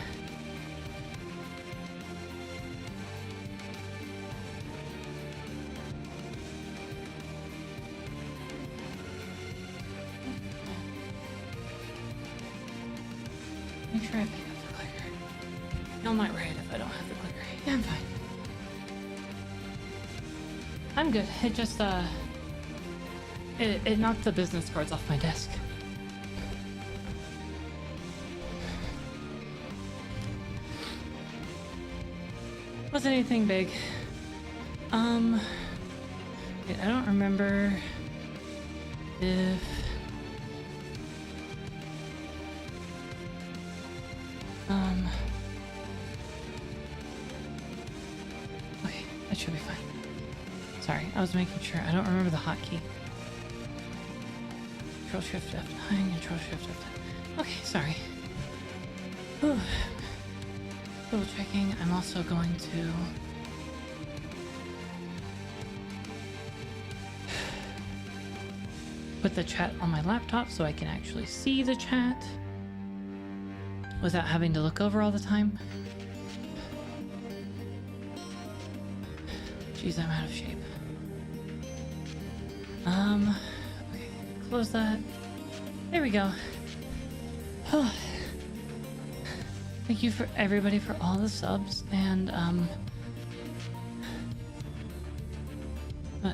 Make sure I pick up the clicker. Y'all might write if I don't have the clicker. Yeah, I'm fine. I'm good. It just, it knocked the business cards off my desk. Wasn't anything big. I don't remember if okay, that should be fine. Sorry, I was making sure. I don't remember the hotkey. Control Shift F9, Control Shift F10. Okay, sorry. Whew. Double checking. I'm also going to put the chat on my laptop so I can actually see the chat without having to look over all the time. Jeez, I'm out of shape. Okay, close that. There we go. Thank you for everybody for all the subs and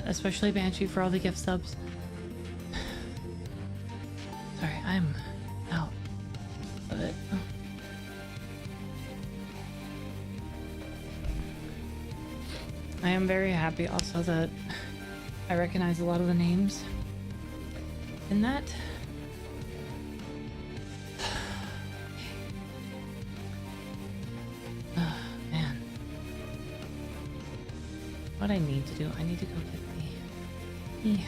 especially Banshee for all the gift subs. Sorry, I'm out of it. Oh. I am very happy also that I recognize a lot of the names in that. Man. What I need to do, I need to go get the...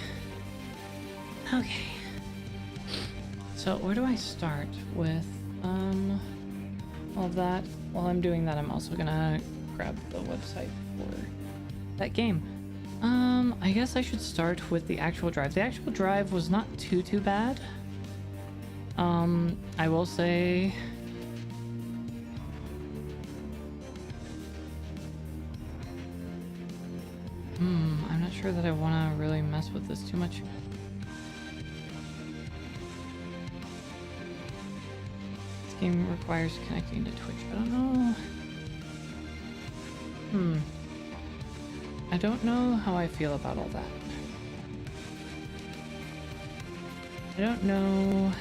Okay. So where do I start with all of that? While I'm doing that, I'm also gonna grab the website for that game. I guess I should start with the actual drive. The actual drive was not too bad. I will say not sure that I want to really mess with this too much. This game requires connecting to Twitch. I don't know. I don't know how I feel about all that. I don't know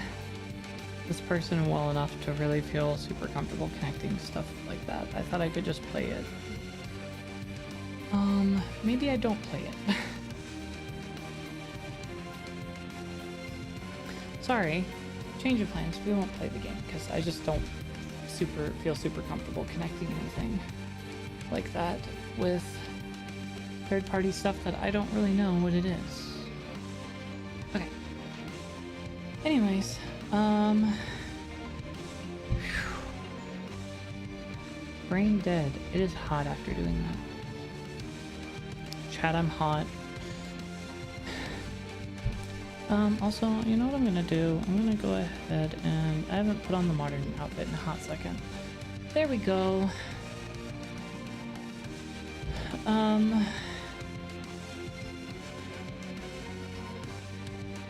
this person well enough to really feel super comfortable connecting stuff like that. I thought I could just play it. Maybe I don't play it. Sorry, change of plans. We won't play the game because I just don't feel super comfortable connecting anything like that with third-party stuff that I don't really know what it is. Okay. Anyways, brain dead. It is hot after doing that. Chat, I'm hot. Also, you know what I'm gonna do? I'm gonna go ahead and I haven't put on the modern outfit in a hot second. There we go.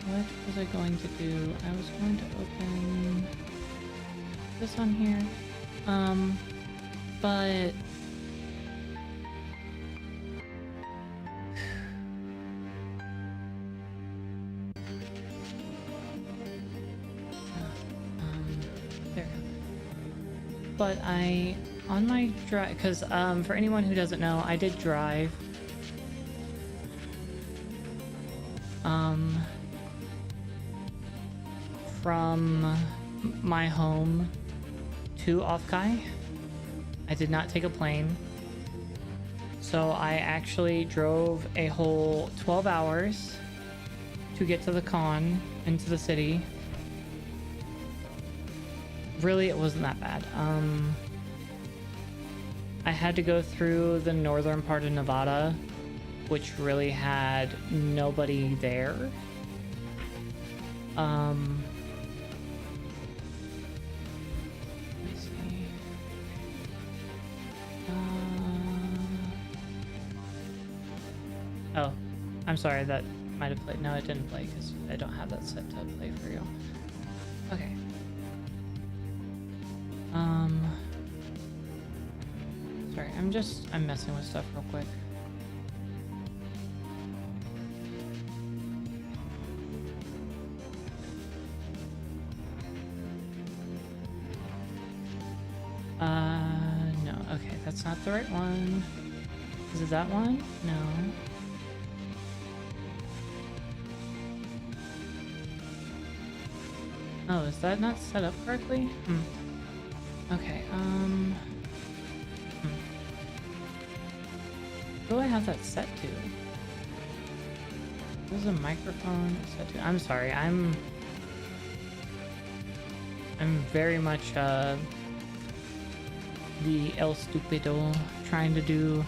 What was I going to do? I was going to open this on here. But there. But on my drive, because for anyone who doesn't know, I did drive from my home to Offkai. I did not take a plane, so I actually drove a whole 12 hours to get to the con into the city. Really, it wasn't that bad. I had to go through the northern part of Nevada, which really had nobody there. Let me see. Oh, I'm sorry, that might have played. No, it didn't play because I don't have that set to play for you. Okay. Sorry, I'm messing with stuff real quick. No, okay, that's not the right one. Is it that one? No. Oh, is that not set up correctly? Okay, What do I have that set to? There's a microphone set to. I'm sorry, I'm very much the El Stupido trying to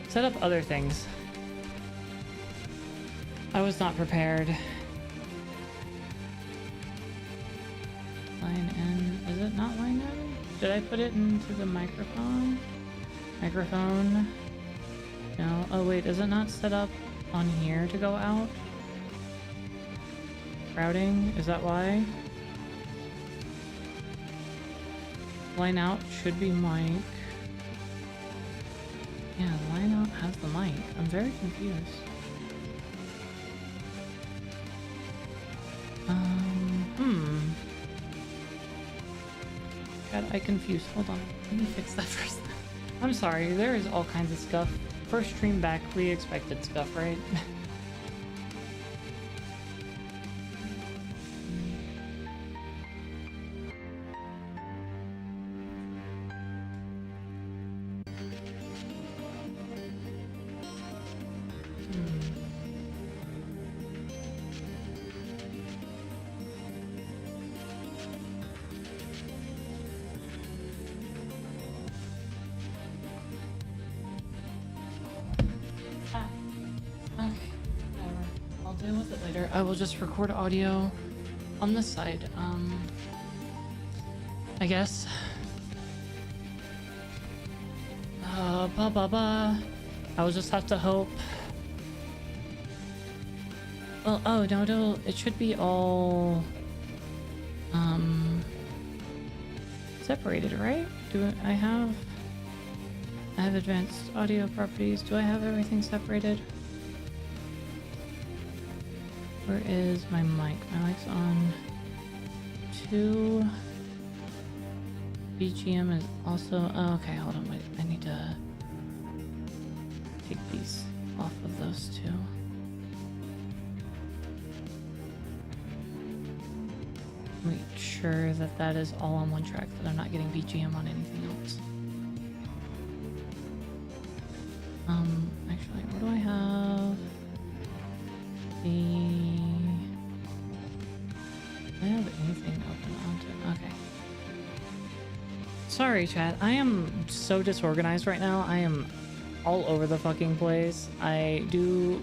set up other things. I was not prepared. Line N, is it not line N? Did I put it into the microphone? Microphone? No. Oh wait, is it not set up on here to go out? Routing? Is that why? Line out should be mic. Yeah, line out has the mic. I'm very confused. God, I confused. Hold on. Let me fix that first. I'm sorry, there is all kinds of stuff. First stream back, we expected stuff, right? I will just record audio on this side, I guess. I will just have to hope Well, oh, no, it should be all, separated, right? I have advanced audio properties. Do I have everything separated? Where is my mic? My mic's on 2. BGM is also... Oh, okay, hold on, wait. I need to take these off of those two. Make sure that that is all on one track, that I'm not getting BGM on anything else. Actually, what do I have? Do I have anything open onto? Okay. Sorry, chat. I am so disorganized right now. I am all over the fucking place. I do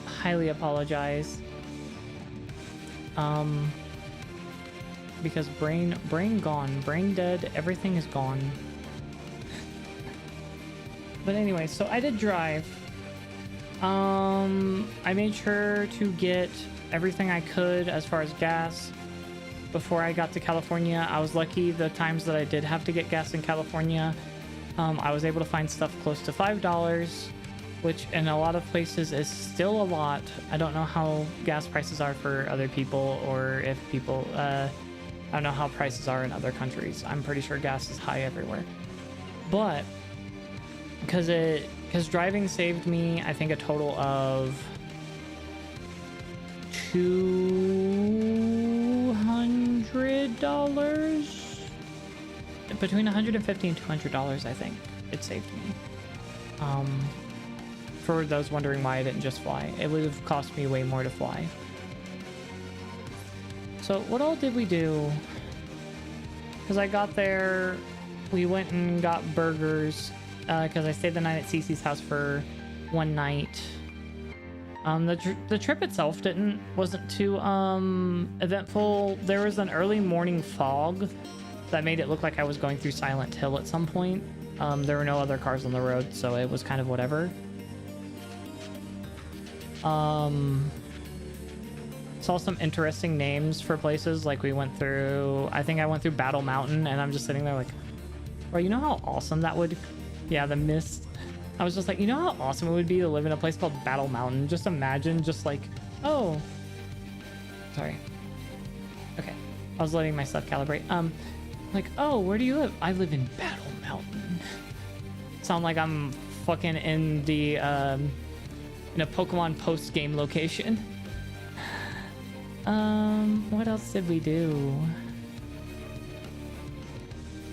highly apologize. Because brain gone, brain dead, everything is gone. But anyway, so I did drive. I made sure to get everything I could as far as gas before I got to California. I was lucky the times that I did have to get gas in California. I was able to find stuff close to $5, which in a lot of places is still a lot. I don't know how gas prices are for other people, or if people, I don't know how prices are in other countries. I'm pretty sure gas is high everywhere. But because driving saved me, I think, a total of $200, between $150 and $200, I think it saved me. For those wondering why I didn't just fly, it would have cost me way more to fly. So what all did we do? Because I got there, we went and got burgers, because I stayed the night at Cece's house for one night. The trip itself wasn't too eventful. There was an early morning fog that made it look like I was going through Silent Hill at some point. There were no other cars on the road, so it was kind of whatever. Saw some interesting names for places. Like we went through, I think I went through Battle Mountain, and I'm just sitting there like, bro, you know how awesome that would... Yeah, the mist. I was just like, you know how awesome it would be to live in a place called Battle Mountain? Just imagine, just like, oh, sorry. Okay, I was letting my stuff calibrate. Like, oh, where do you live? I live in Battle Mountain. Sound like I'm fucking in the in a Pokemon post-game location. What else did we do?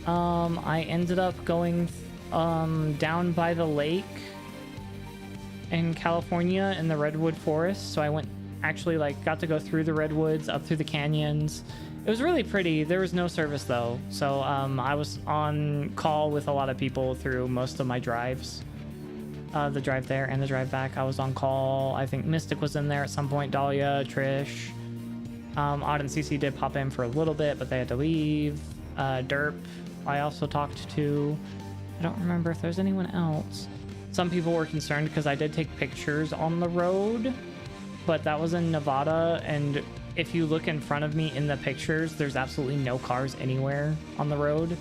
I ended up going down by the lake in California in the redwood forest. So I went, actually, like, got to go through the redwoods, up through the canyons. It was really pretty. There was no service though, so I was on call with a lot of people through most of my drives. The drive there and the drive back, I was on call. I think Mystic was in there at some point, Dahlia, Trish. Odd and CC did pop in for a little bit, but they had to leave. Derp, I also talked to. I don't remember if there's anyone else. Some people were concerned because I did take pictures on the road, but that was in Nevada, and if you look in front of me in the pictures, there's absolutely no cars anywhere on the road,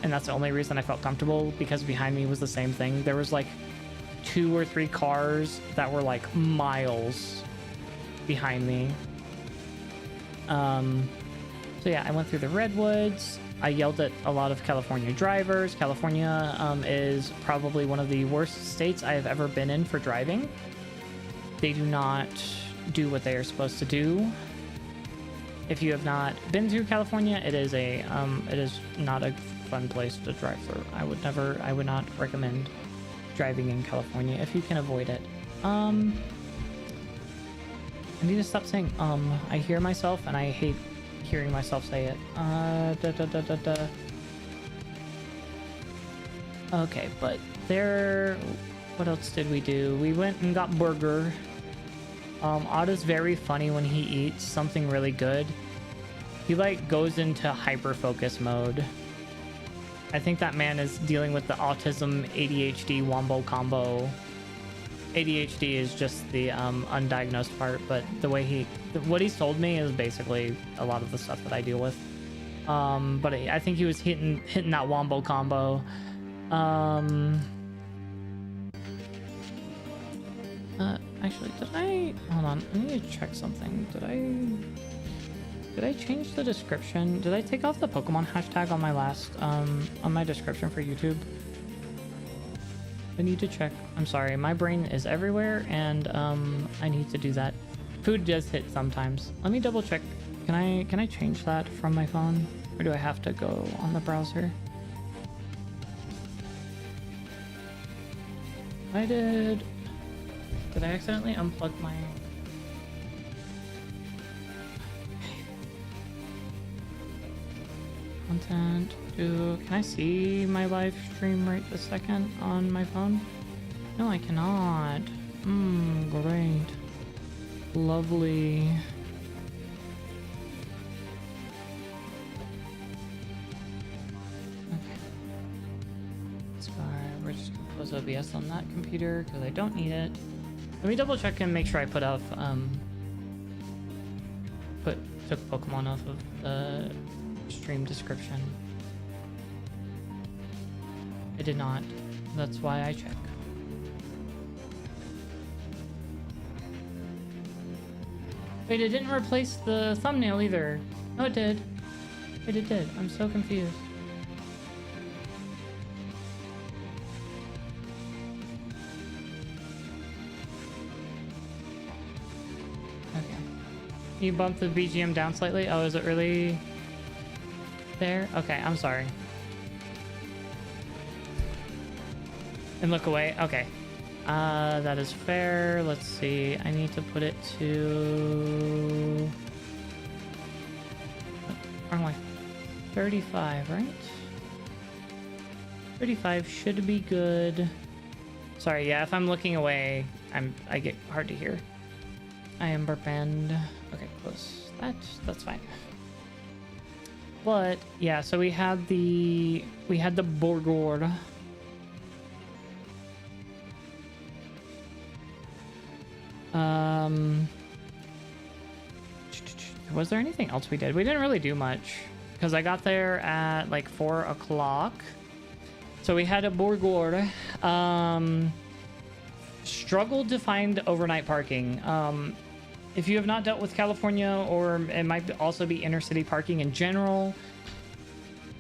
and that's the only reason I felt comfortable, because behind me was the same thing. There was like 2 or 3 cars that were like miles behind me. So yeah, I went through the redwoods. I yelled at a lot of California drivers. California is probably one of the worst states I have ever been in for driving. They do not do what they are supposed to do. If you have not been through California, it is not a fun place to drive through. I would not recommend driving in California if you can avoid it. I need to stop saying I hear myself, and I hate hearing myself say it. Okay, but there, what else did we do? We went and got burger. Otto's very funny when he eats something really good. He like goes into hyper focus mode. I think that man is dealing with the autism ADHD wombo combo. ADHD is just the undiagnosed part, but the way what he's told me is basically a lot of the stuff that I deal with. But I think he was hitting that wombo combo. Actually, hold on, I need to check something. Did I change the description? Did I take off the Pokemon hashtag on my last, on my description for YouTube? I need to check. I'm sorry, my brain is everywhere, and I need to do that. Food does hit sometimes. Let me double check. Can I change that from my phone, or do I have to go on the browser? Did I accidentally unplug my... Content. Can I see my live stream right this second on my phone? No, I cannot. Great. Lovely. Okay. We're just gonna close OBS on that computer because I don't need it. Let me double check and make sure I took Pokemon off of the stream description. I did not. That's why I check. Wait, it didn't replace the thumbnail either. No, it did. Wait, it did. I'm so confused. You bumped the BGM down slightly? Oh, is it really there? Okay, I'm sorry. And look away. Okay. That is fair. Let's see. I need to put it to... Wrong way. 35, right? 35 should be good. Sorry, yeah, if I'm looking away, I get hard to hear. I am burping. Okay, close. That's fine. But yeah, so we had the Borgord. Was there anything else we did? We didn't really do much because I got there at like 4 o'clock. So we had a Borgord. Struggled to find overnight parking. If you have not dealt with California, or it might also be inner city parking in general,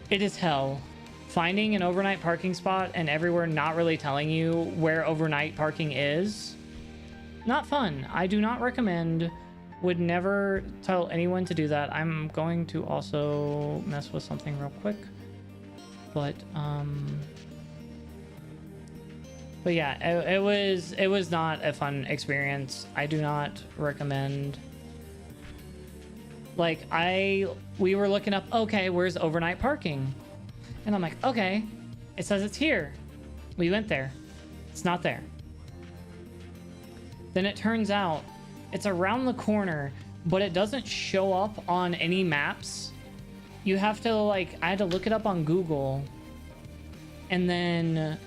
it is hell. Finding an overnight parking spot and everywhere not really telling you where overnight parking is, not fun. I do not recommend, would never tell anyone to do that. I'm going to also mess with something real quick. But yeah, it was not a fun experience. I do not recommend. Like, we were looking up, okay, where's overnight parking? And I'm like, okay, it says it's here. We went there. It's not there. Then it turns out it's around the corner, but it doesn't show up on any maps. You have to, like, I had to look it up on Google, and then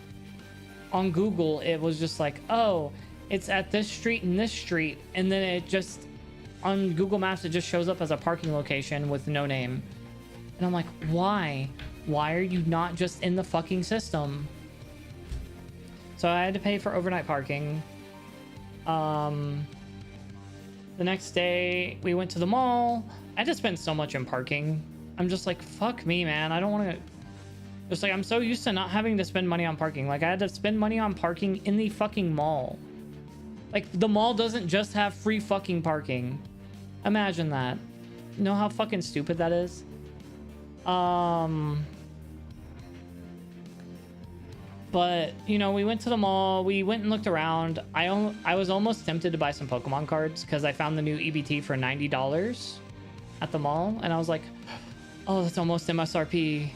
on Google it was just like, oh, it's at this street and this street, and then it just, on Google Maps, it just shows up as a parking location with no name. And I'm like, why are you not just in the fucking system? So I had to pay for overnight parking. The next day we went to the mall. I had to spend so much in parking. I'm just like, fuck me, man. I don't want to. Just like, I'm so used to not having to spend money on parking. Like, I had to spend money on parking in the fucking mall. Like, the mall doesn't just have free fucking parking. Imagine that. You know how fucking stupid that is? But, you know, we went to the mall. We went and looked around. I was almost tempted to buy some Pokemon cards because I found the new EBT for $90 at the mall. And I was like, oh, that's almost MSRP.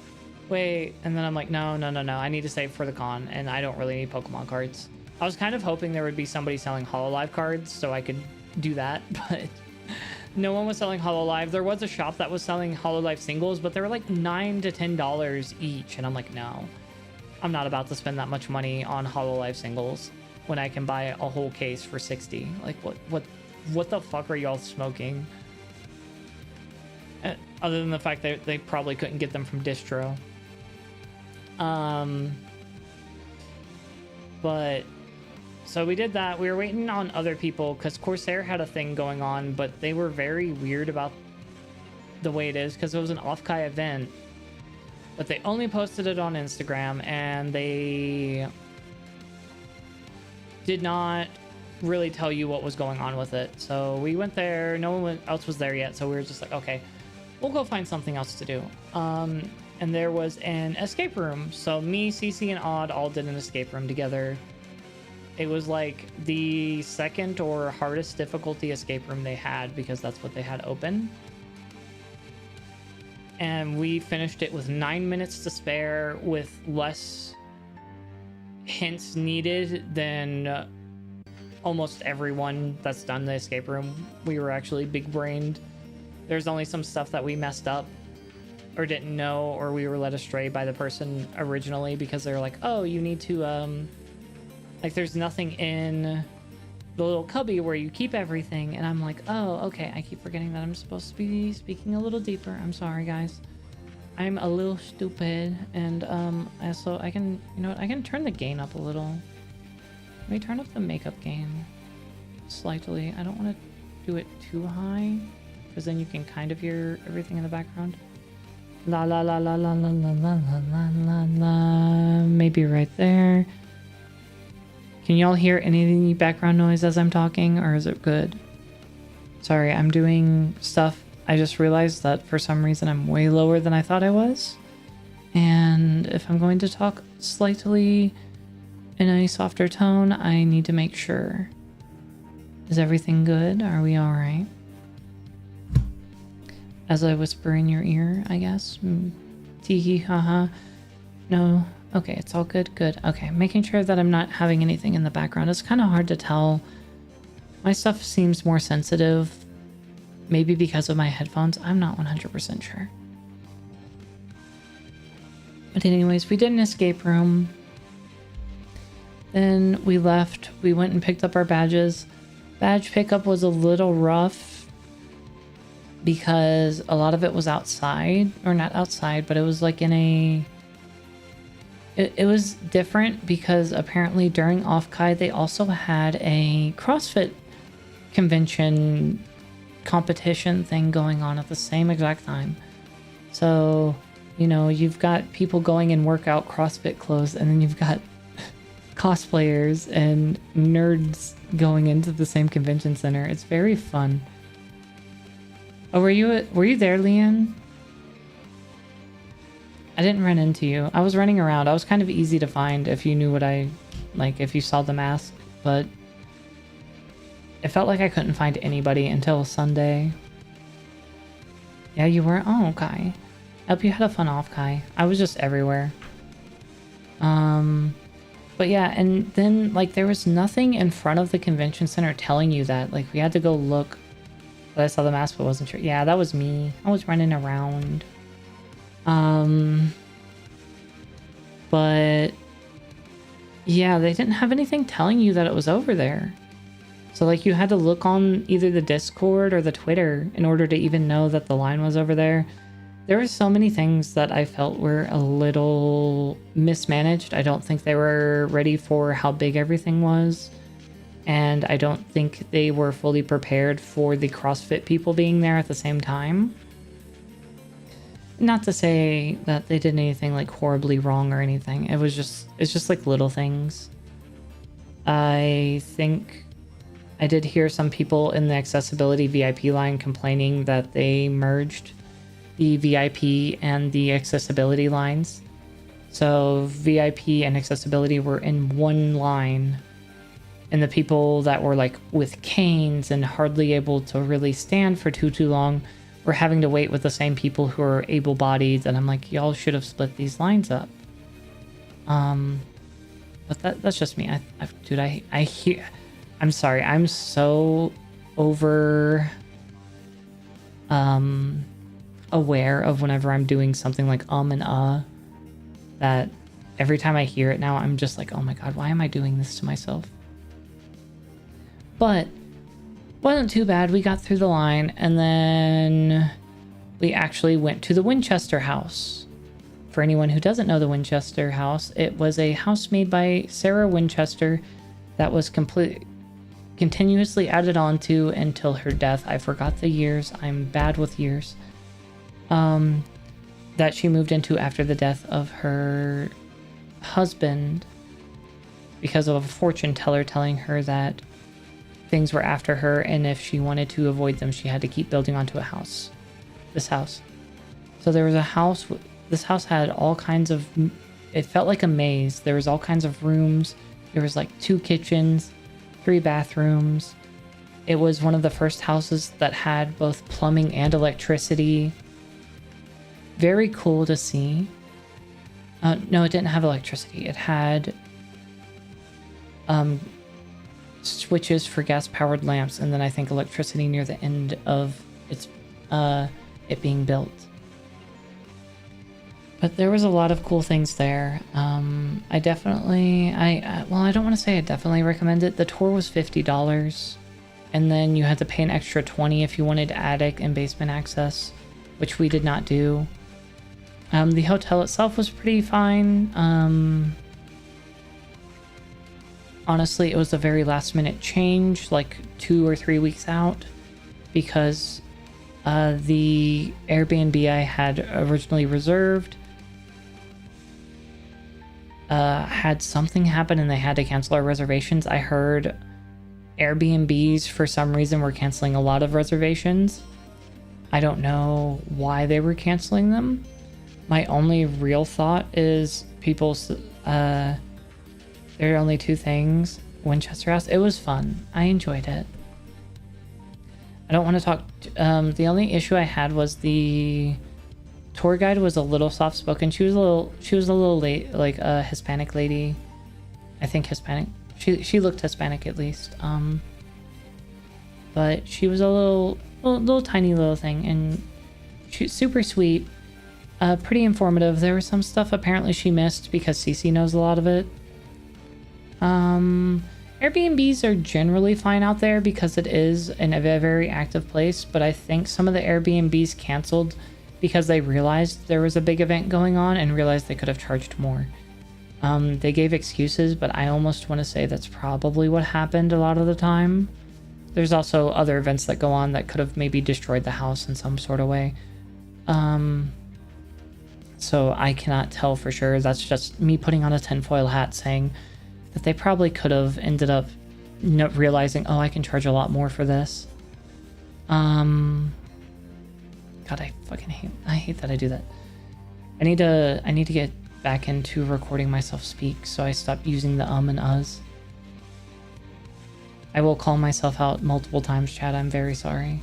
Wait, and then I'm like, no, I need to save for the con, and I don't really need Pokemon cards. I was kind of hoping there would be somebody selling Hololive cards so I could do that, but no one was selling Hololive. There was a shop that was selling Hololive singles, but they were like $9 to $10 each, and I'm like, no, I'm not about to spend that much money on Hololive singles. when I can buy a whole case for 60? Like, what the fuck are y'all smoking? Other than the fact that they probably couldn't get them from distro. But so we did that. We were waiting on other people because Corsair had a thing going on, but they were very weird about the way it is because it was an Offkai event. But they only posted it on Instagram, and they did not really tell you what was going on with it. So we went there. No one else was there yet, so we were just like, okay, we'll go find something else to do. And there was an escape room. So me, Cece, and Odd all did an escape room together. It was like the second or hardest difficulty escape room they had because that's what they had open. And we finished it with 9 minutes to spare with less hints needed than almost everyone that's done the escape room. We were actually big-brained. There's only some stuff that we messed up or didn't know, or we were led astray by the person originally because they're like, oh, you need to, like, there's nothing in the little cubby where you keep everything. And I'm like, oh, okay, I keep forgetting that I'm supposed to be speaking a little deeper. I'm sorry, guys. I'm a little stupid. And also I can, you know what, I can turn the gain up a little. Let me turn up the makeup gain slightly. I don't want to do it too high because then you can kind of hear everything in the background. La la la la la la la la la la la. Maybe right there. Can y'all hear any background noise as I'm talking, or is it good? Sorry, I'm doing stuff. I just realized that for some reason I'm way lower than I thought I was. And if I'm going to talk slightly in a softer tone, I need to make sure. Is everything good? Are we all right? As I whisper in your ear, I guess. Tee hee haha. No. Okay, it's all good. Good. Okay, making sure that I'm not having anything in the background. It's kind of hard to tell. My stuff seems more sensitive. Maybe because of my headphones. I'm not 100% sure. But anyways, we did an escape room. Then we left. We went and picked up our badges. Badge pickup was a little rough because a lot of it was outside, or not outside, but it was like in a... It was different because apparently during Offkai they also had a CrossFit convention competition thing going on at the same exact time. So, you know, you've got people going in workout CrossFit clothes, and then you've got cosplayers and nerds going into the same convention center. It's very fun. Oh, were you there, Leanne? I didn't run into you. I was running around. I was kind of easy to find if you knew what if you saw the mask, but it felt like I couldn't find anybody until Sunday. Yeah, you were? Oh, okay. I hope you had a fun Offkai. I was just everywhere. But yeah, and then, like, there was nothing in front of the convention center telling you that. Like, we had to go look. But I saw the mask, but wasn't sure. Yeah, that was me. I was running around. But yeah, they didn't have anything telling you that it was over there. So, like, you had to look on either the Discord or the Twitter in order to even know that the line was over there. There were so many things that I felt were a little mismanaged. I don't think they were ready for how big everything was. And I don't think they were fully prepared for the CrossFit people being there at the same time. Not to say that they did anything like horribly wrong or anything. It's just like little things. I think I did hear some people in the accessibility VIP line complaining that they merged the VIP and the accessibility lines. So VIP and accessibility were in one line, and the people that were like with canes and hardly able to really stand for too long were having to wait with the same people who are able-bodied. And I'm like, y'all should have split these lines up. But that's just me. Dude, I hear. I'm sorry. I'm so over aware of whenever I'm doing something like and that every time I hear it now, I'm just like, oh my god, why am I doing this to myself? but wasn't too bad. We got through the line, and then we actually went to the Winchester house. For anyone who doesn't know the Winchester house, it was a house made by Sarah Winchester that was continuously added on to until her death. I forgot the years. I'm bad with years. That she moved into after the death of her husband because of a fortune teller telling her that things were after her, and if she wanted to avoid them, she had to keep building onto a house. This house. So there was a house. This house had all kinds of. It felt like a maze. There was all kinds of rooms. There was like 2 kitchens, 3 bathrooms. It was one of the first houses that had both plumbing and electricity. Very cool to see. No, it didn't have electricity. It had switches for gas-powered lamps, and then I think electricity near the end of its it being built. But there was a lot of cool things there. I definitely, well, I don't want to say I definitely recommend it. The tour was $50, and then you had to pay an extra $20 if you wanted attic and basement access, which we did not do. The hotel itself was pretty fine. Honestly, it was a very last minute change, like 2 or 3 weeks out, because the Airbnb I had originally reserved had something happen and they had to cancel our reservations. I heard Airbnbs for some reason were canceling a lot of reservations. I don't know why they were canceling them. My only real thought is there are only 2 things. Winchester House, it was fun. I enjoyed it. I don't want to talk. The only issue I had was the tour guide was a little soft-spoken. She was a little late, like a Hispanic lady. I think Hispanic. She looked Hispanic at least. But she was a little tiny little thing, and she's super sweet. Pretty informative. There was some stuff apparently she missed because Cece knows a lot of it. Airbnbs are generally fine out there because it is a very active place, but I think some of the Airbnbs canceled because they realized there was a big event going on and realized they could have charged more. They gave excuses, but I almost want to say that's probably what happened a lot of the time. There's also other events that go on that could have maybe destroyed the house in some sort of way. So I cannot tell for sure. That's just me putting on a tinfoil hat saying that they probably could have ended up realizing, oh, I can charge a lot more for this. God, I fucking hate that I do that. I need to get back into recording myself speak, so I stopped using the and uhs. I will call myself out multiple times, Chad. I'm very sorry.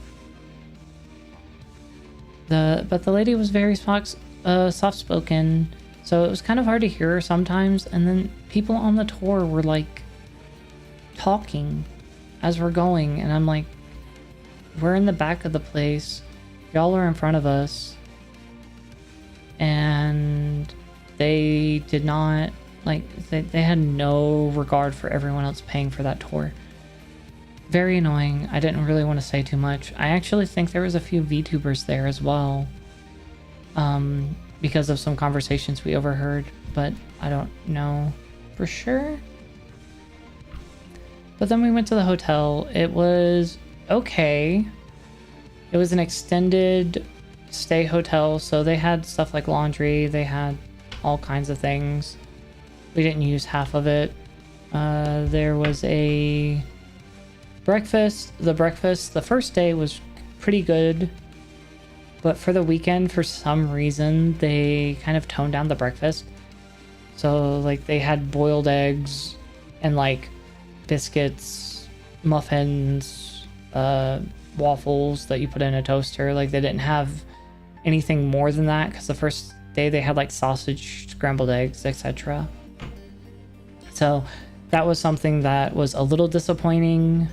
But the lady was very soft-spoken, so it was kind of hard to hear her sometimes. And then people on the tour were like talking as we're going, and I'm like, we're in the back of the place, y'all are in front of us, and they did not they had no regard for everyone else paying for that tour. Very annoying. I didn't really want to say too much. I actually think there was a few VTubers there as well, because of some conversations we overheard, but I don't know for sure. But then we went to the hotel. It was okay. It was an extended stay hotel, so they had stuff like laundry. They had all kinds of things. We didn't use half of it. There was a breakfast. The first day was pretty good, but for the weekend, for some reason, they kind of toned down the breakfast. So like they had boiled eggs and like biscuits, muffins, waffles that you put in a toaster. Like they didn't have anything more than that, because the first day they had like sausage, scrambled eggs, etc. So that was something that was a little disappointing.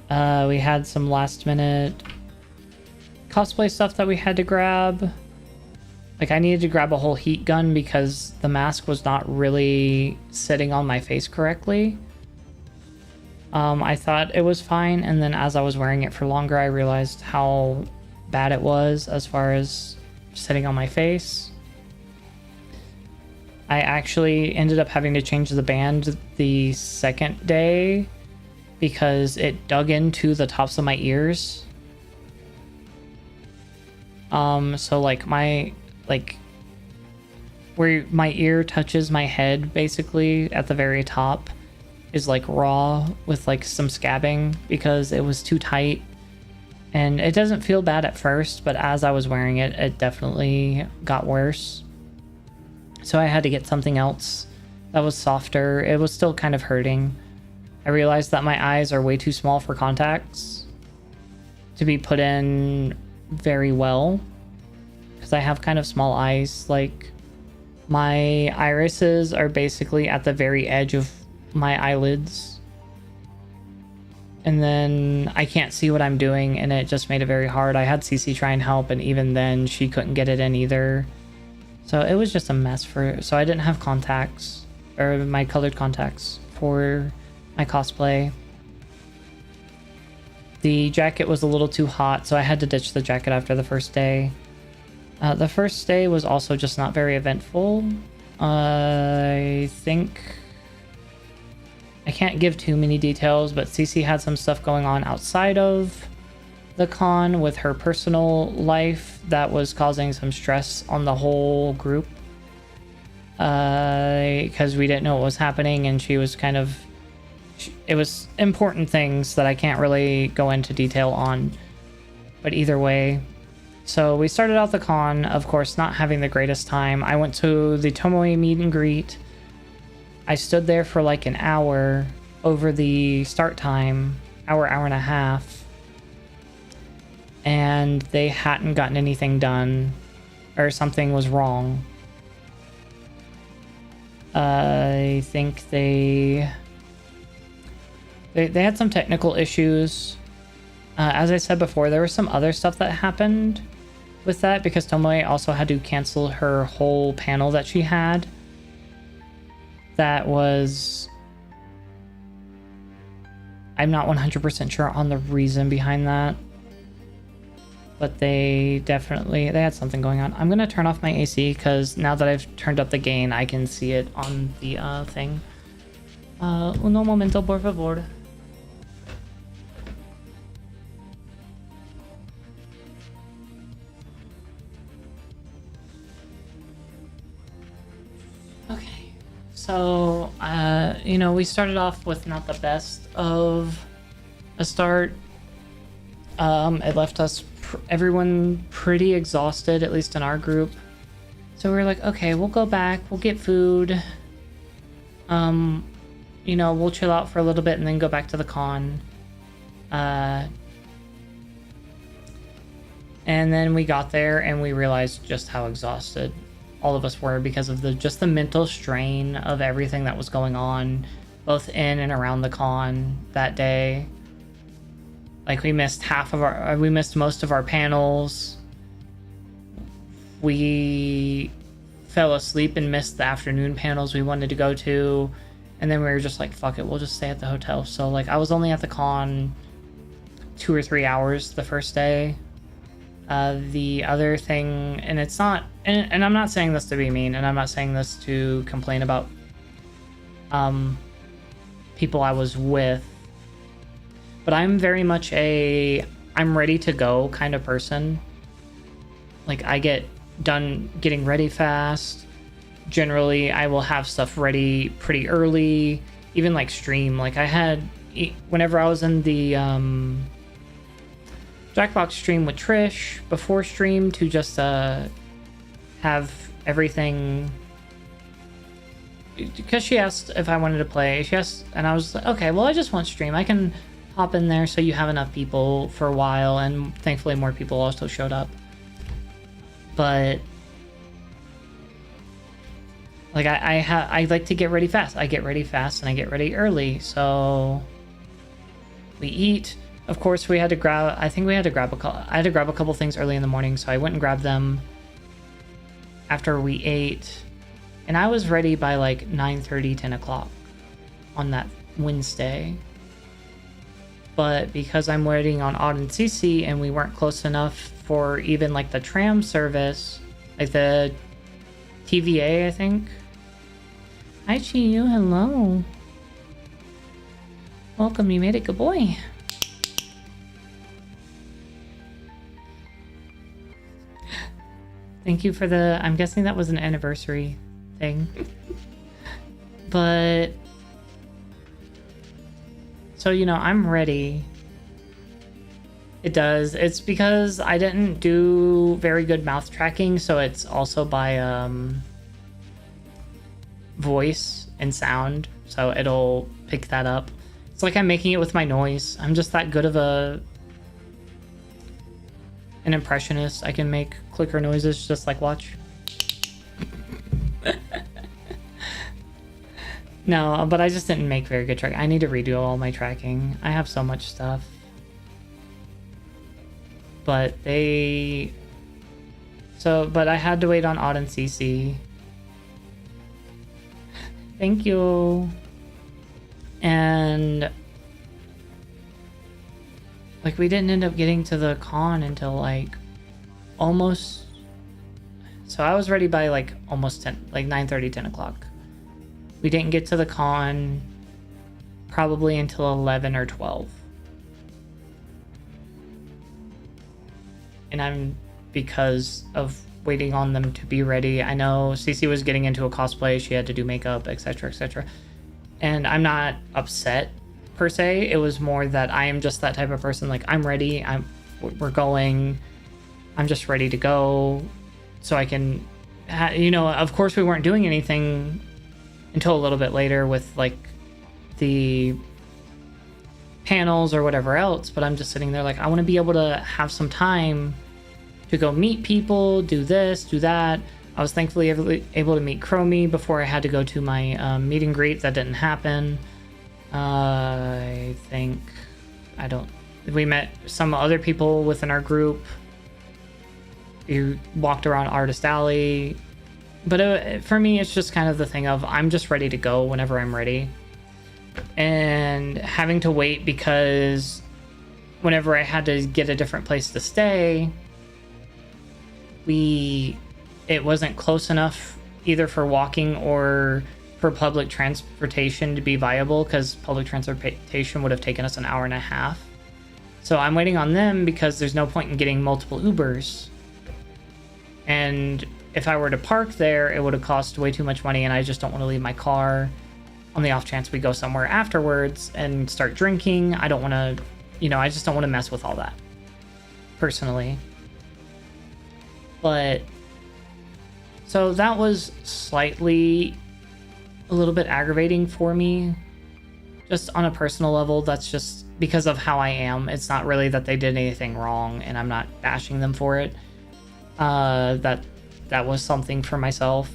We had some last minute cosplay stuff that we had to grab. Like I needed to grab a whole heat gun because the mask was not really sitting on my face correctly. I thought it was fine, and then as I was wearing it for longer, I realized how bad it was as far as sitting on my face. I actually ended up having to change the band the second day because it dug into the tops of my ears. So like where my ear touches my head basically at the very top is like raw with like some scabbing because it was too tight. And it doesn't feel bad at first, but as I was wearing it, it definitely got worse. So I had to get something else that was softer. It was still kind of hurting. I realized that my eyes are way too small for contacts to be put in very well because I have kind of small eyes. Like my irises are basically at the very edge of my eyelids. And then I can't see what I'm doing, and it just made it very hard. I had Cece try and help, and even then she couldn't get it in either. So it was just a mess so I didn't have contacts, or my colored contacts for my cosplay. The jacket was a little too hot, so I had to ditch the jacket after the first day. The first day was also just not very eventful. I think I can't give too many details, but Cece had some stuff going on outside of the con with her personal life that was causing some stress on the whole group. Because we didn't know what was happening, and she was kind of... It was important things that I can't really go into detail on. But either way... So we started out the con, of course, not having the greatest time. I went to the Tomoe meet and greet. I stood there for like an hour over the start time, hour and a half, and they hadn't gotten anything done, or something was wrong. I think they had some technical issues. As I said before, there was some other stuff that happened with that because Tomoe also had to cancel her whole panel that she had. That was... I'm not 100% sure on the reason behind that. But they had something going on. I'm going to turn off my AC because now that I've turned up the gain, I can see it on the thing. Uno momento, por favor. So, you know, we started off with not the best of a start. It left us everyone pretty exhausted, at least in our group. So we were like, okay, we'll go back, we'll get food. You know, we'll chill out for a little bit and then go back to the con. And then we got there and we realized just how exhausted all of us were because of just the mental strain of everything that was going on, both in and around the con that day. Like we missed most of our panels. We fell asleep and missed the afternoon panels we wanted to go to, and then we were just like, fuck it, we'll just stay at the hotel. So like I was only at the con 2 or 3 hours the first day. The other thing, and it's not, and I'm not saying this to be mean, and I'm not saying this to complain about people I was with, but I'm very much I'm ready to go kind of person. Like I get done getting ready fast. Generally, I will have stuff ready pretty early, even like stream. Like I had, whenever I was in the Jackbox stream with Trish before stream, to just have everything, because she asked if I wanted to play. She asked, and I was like, okay, well, I just want stream. I can hop in there so you have enough people for a while, and thankfully more people also showed up. But like I like to get ready fast. I get ready fast and I get ready early. So we eat. Of course, I had to grab a couple things early in the morning, so I went and grabbed them after we ate, and I was ready by like 9:30, 10 o'clock on that Wednesday. but because I'm waiting on Odd and CC and we weren't close enough for even like the tram service, like the TVA, I think. Hi, Chiyu. Hello. Welcome. You made it. Good boy. Thank you for the... I'm guessing that was an anniversary thing. But... So, you know, I'm ready. It does. It's because I didn't do very good mouth tracking, so it's also by voice and sound, so it'll pick that up. It's like I'm making it with my noise. I'm just that good of an impressionist. I can make clicker noises just like watch. No, but I just didn't make very good track. I need to redo all my tracking. I have so much stuff. But but I had to wait on Odd and CC. Thank you. And like we didn't end up getting to the con until like almost, so I was ready by like almost 10, like 9:30, 10 o'clock. We didn't get to the con probably until 11 or 12. And I'm, because of waiting on them to be ready. I know Cece was getting into a cosplay. She had to do makeup, etc., etc. And I'm not upset per se. It was more that I am just that type of person. Like, I'm ready. We're going. I'm just ready to go. So I can, you know, of course we weren't doing anything until a little bit later with like the panels or whatever else. But I'm just sitting there like, I want to be able to have some time to go meet people, do this, do that. I was thankfully able to meet Chromie before I had to go to my meet and greet. That didn't happen. I think, we met some other people within our group. You walked around Artist Alley. But for me, it's just kind of the thing of I'm just ready to go whenever I'm ready. And having to wait because whenever I had to get a different place to stay, it wasn't close enough either for walking or for public transportation to be viable, because public transportation would have taken us an hour and a half. So I'm waiting on them because there's no point in getting multiple Ubers. And if I were to park there, it would have cost way too much money, and I just don't want to leave my car on the off chance we go somewhere afterwards and start drinking. I don't want to, you know, I just don't want to mess with all that personally. But so that was slightly a little bit aggravating for me, just on a personal level. That's just because of how I am. It's not really that they did anything wrong, and I'm not bashing them for it. That was something for myself.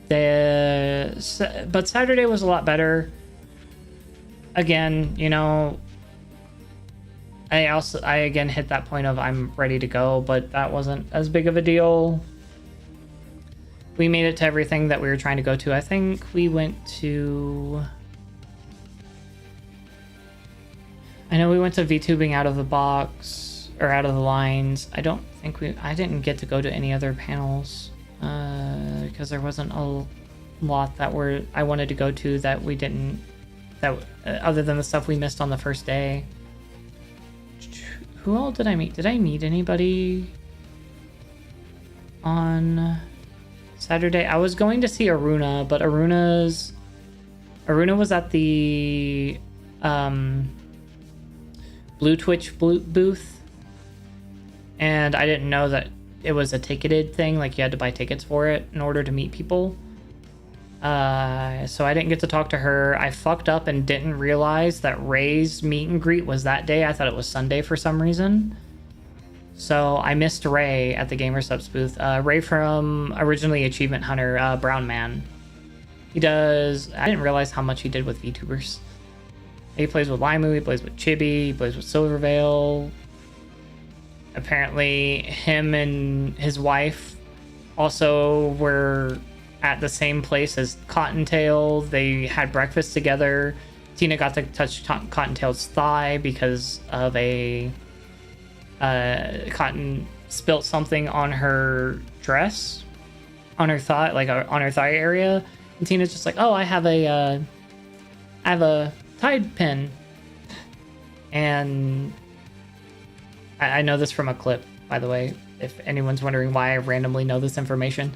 But Saturday was a lot better. Again, you know, I again hit that point of I'm ready to go, but that wasn't as big of a deal. We made it to everything that we were trying to go to. I think we went to... I know we went to VTubing out of the box, or out of the lines. I didn't get to go to any other panels, because there wasn't a lot that I wanted to go to that we didn't, other than the stuff we missed on the first day. Who all did I meet? Did I meet anybody on Saturday? I was going to see Aruna, but Aruna was at the Blue Twitch booth, and I didn't know that it was a ticketed thing, like you had to buy tickets for it in order to meet people. So I didn't get to talk to her. I fucked up and didn't realize that Ray's meet and greet was that day. I thought it was Sunday for some reason. So I missed Ray at the GamerSubs booth. Ray from originally Achievement Hunter, Brown Man. I didn't realize how much he did with VTubers. He plays with Limu, he plays with Chibi, he plays with Silverveil. Apparently him and his wife also were at the same place as Cottontail. They had breakfast together. Tina got to touch Cottontail's thigh because of a Cotton spilt something on her dress, on her thigh, like on her thigh area, and Tina's just like, oh, I have a Tide pin, and I know this from a clip, by the way, if anyone's wondering why I randomly know this information.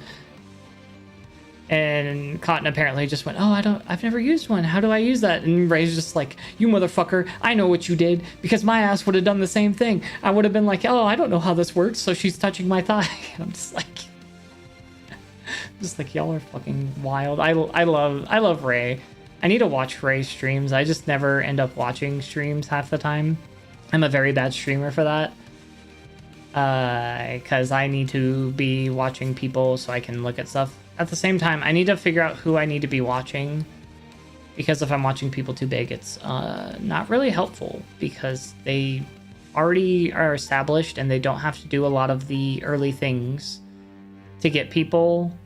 And Cotton apparently just went, oh, I've never used one. How do I use that? And Ray's just like, you motherfucker, I know what you did, because my ass would have done the same thing. I would have been like, oh, I don't know how this works, so she's touching my thigh. I'm just like, y'all are fucking wild. I love Ray. I need to watch Ray's streams. I just never end up watching streams half the time. I'm a very bad streamer for that. Because I need to be watching people so I can look at stuff. At the same time, I need to figure out who I need to be watching, because if I'm watching people too big, it's not really helpful, because they already are established and they don't have to do a lot of the early things to get people.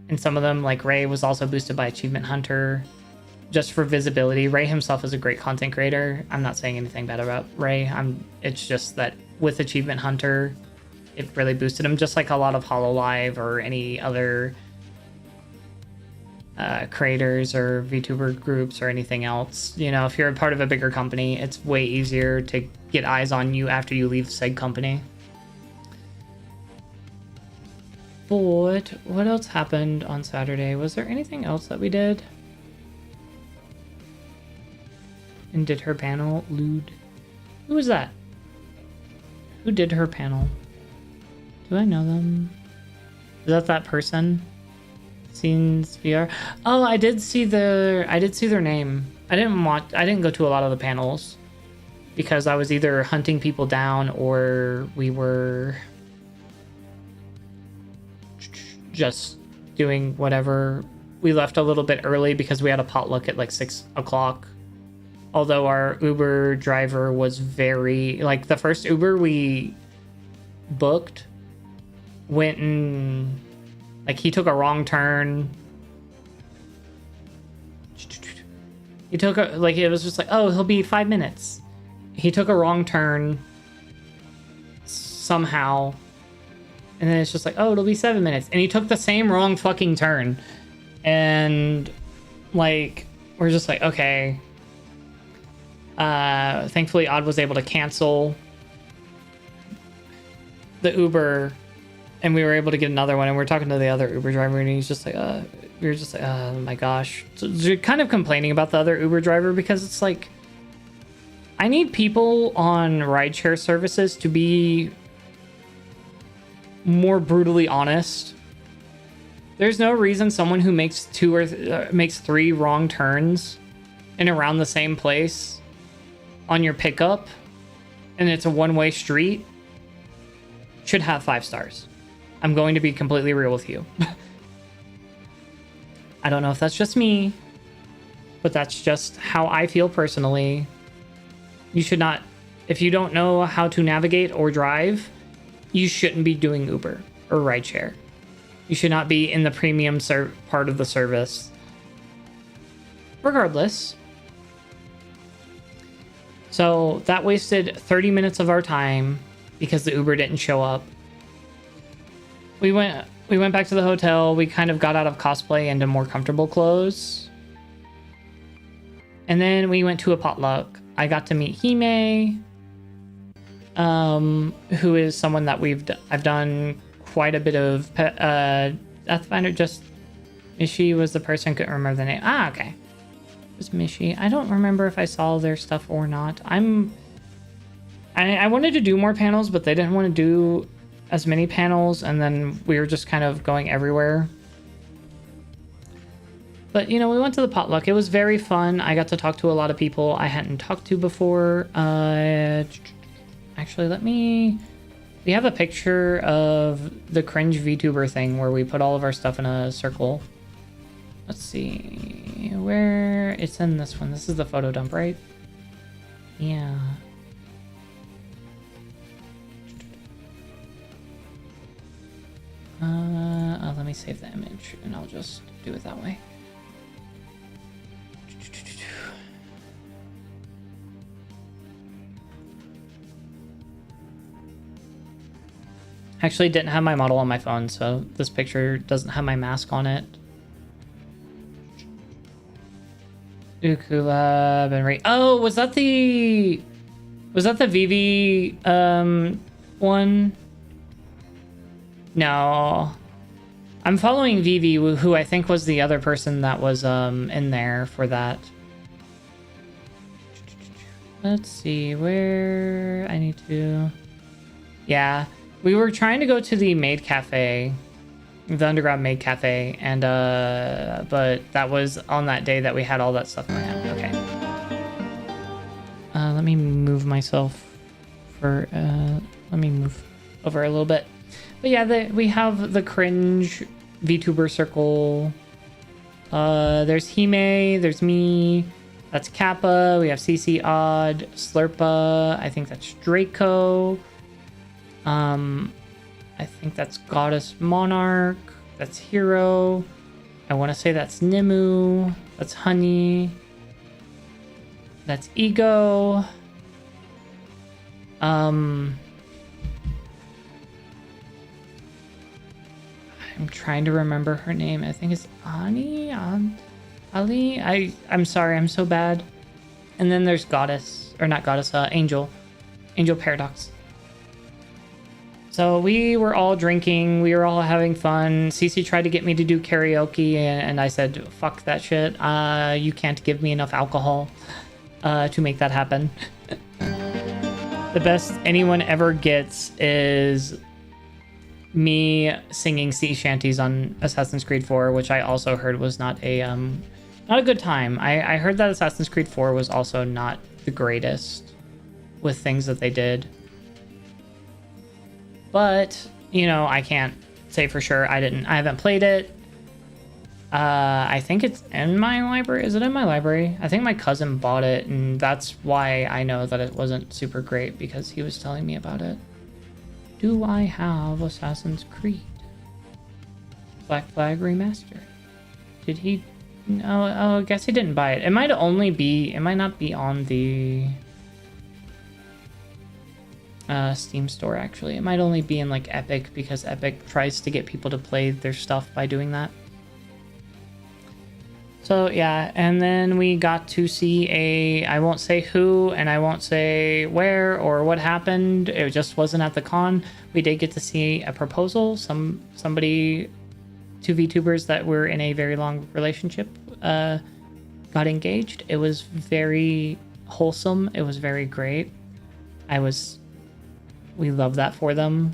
And some of them, like Ray, was also boosted by Achievement Hunter just for visibility. Ray himself is a great content creator. I'm not saying anything bad about Ray. It's just that with Achievement Hunter, it really boosted him, just like a lot of HoloLive or any other creators or VTuber groups or anything else. You know, if you're a part of a bigger company, it's way easier to get eyes on you after you leave said company. But what else happened on Saturday? Was there anything else that we did? And did her panel? Lude. Who was that? Who did her panel? Do I know them? Is that person? Scenes VR. Oh, I did see their name. I didn't go to a lot of the panels because I was either hunting people down or we were just doing whatever. We left a little bit early because we had a potluck at like 6 o'clock. Although our Uber driver was very, like, the first Uber we booked went and, like, he took a wrong turn. He took a, like, it was just like, oh, he'll be 5 minutes. He took a wrong turn somehow. And then it's just like, oh, it'll be 7 minutes. And he took the same wrong fucking turn. And, like, we're just like, okay. Thankfully, Odd was able to cancel the Uber, and we were able to get another one. And we're talking to the other Uber driver, and he's just like, we were just like, oh my gosh. So you're kind of complaining about the other Uber driver because it's like, I need people on rideshare services to be more brutally honest. There's no reason someone who makes makes 3 wrong turns in around the same place on your pickup, and it's a one-way street, should have 5 stars. I'm going to be completely real with you. I don't know if that's just me, but that's just how I feel personally. You should not, if you don't know how to navigate or drive, you shouldn't be doing Uber or rideshare. You should not be in the premium part of the service. Regardless. So that wasted 30 minutes of our time because the Uber didn't show up. We went back to the hotel. We kind of got out of cosplay into more comfortable clothes. And then we went to a potluck. I got to meet Hime, who is someone that I've done quite a bit of Pathfinder. Just Mishi was the person, couldn't remember the name. Ah, okay. It was Mishi. I don't remember if I saw their stuff or not. I wanted to do more panels, but they didn't want to do as many panels, and then we were just kind of going everywhere. But, you know, we went to the potluck. It was very fun. I got to talk to a lot of people I hadn't talked to before. Actually, we have a picture of the cringe VTuber thing where we put all of our stuff in a circle. Let's see where it's in this one. This is the photo dump, right? Yeah. Let me save the image and I'll just do it that way. Actually, didn't have my model on my phone, so this picture doesn't have my mask on it. Ukulab and Ray. Oh, was that the Vivi one? No. I'm following Vivi, who I think was the other person that was in there for that. Let's see where I need to. Yeah, we were trying to go to the maid cafe, the underground maid cafe, and but that was on that day that we had all that stuff in my hand. Okay. Let me move myself for let me move over a little bit. But yeah, we have the cringe VTuber circle. There's Hime, there's me, that's Kappa, we have CC Odd, Slurpa, I think that's Draco. I think that's Goddess Monarch, that's Hero. I want to say that's Nimu, that's Honey, that's Ego. I'm trying to remember her name. I think it's Ani? Ali? I'm sorry, I'm so bad. And then there's Goddess, or not Goddess, Angel. Angel Paradox. So we were all drinking, we were all having fun. Cece tried to get me to do karaoke, and I said, fuck that shit. You can't give me enough alcohol to make that happen. The best anyone ever gets is me singing sea shanties on Assassin's Creed 4, which I also heard was not a good time. I heard that Assassin's Creed 4 was also not the greatest with things that they did. But, you know, I can't say for sure. I haven't played it. I think it's in my library. Is it in my library? I think my cousin bought it, and that's why I know that it wasn't super great, because he was telling me about it. Do I have Assassin's Creed? Black Flag Remastered. Did he? No, I guess he didn't buy it. It might not be on the Steam store, actually. It might only be in like Epic, because Epic tries to get people to play their stuff by doing that. So yeah, and then we got to see I won't say who and I won't say where or what happened. It just wasn't at the con. We did get to see a proposal. Somebody, two VTubers that were in a very long relationship got engaged. It was very wholesome. It was very great. We love that for them.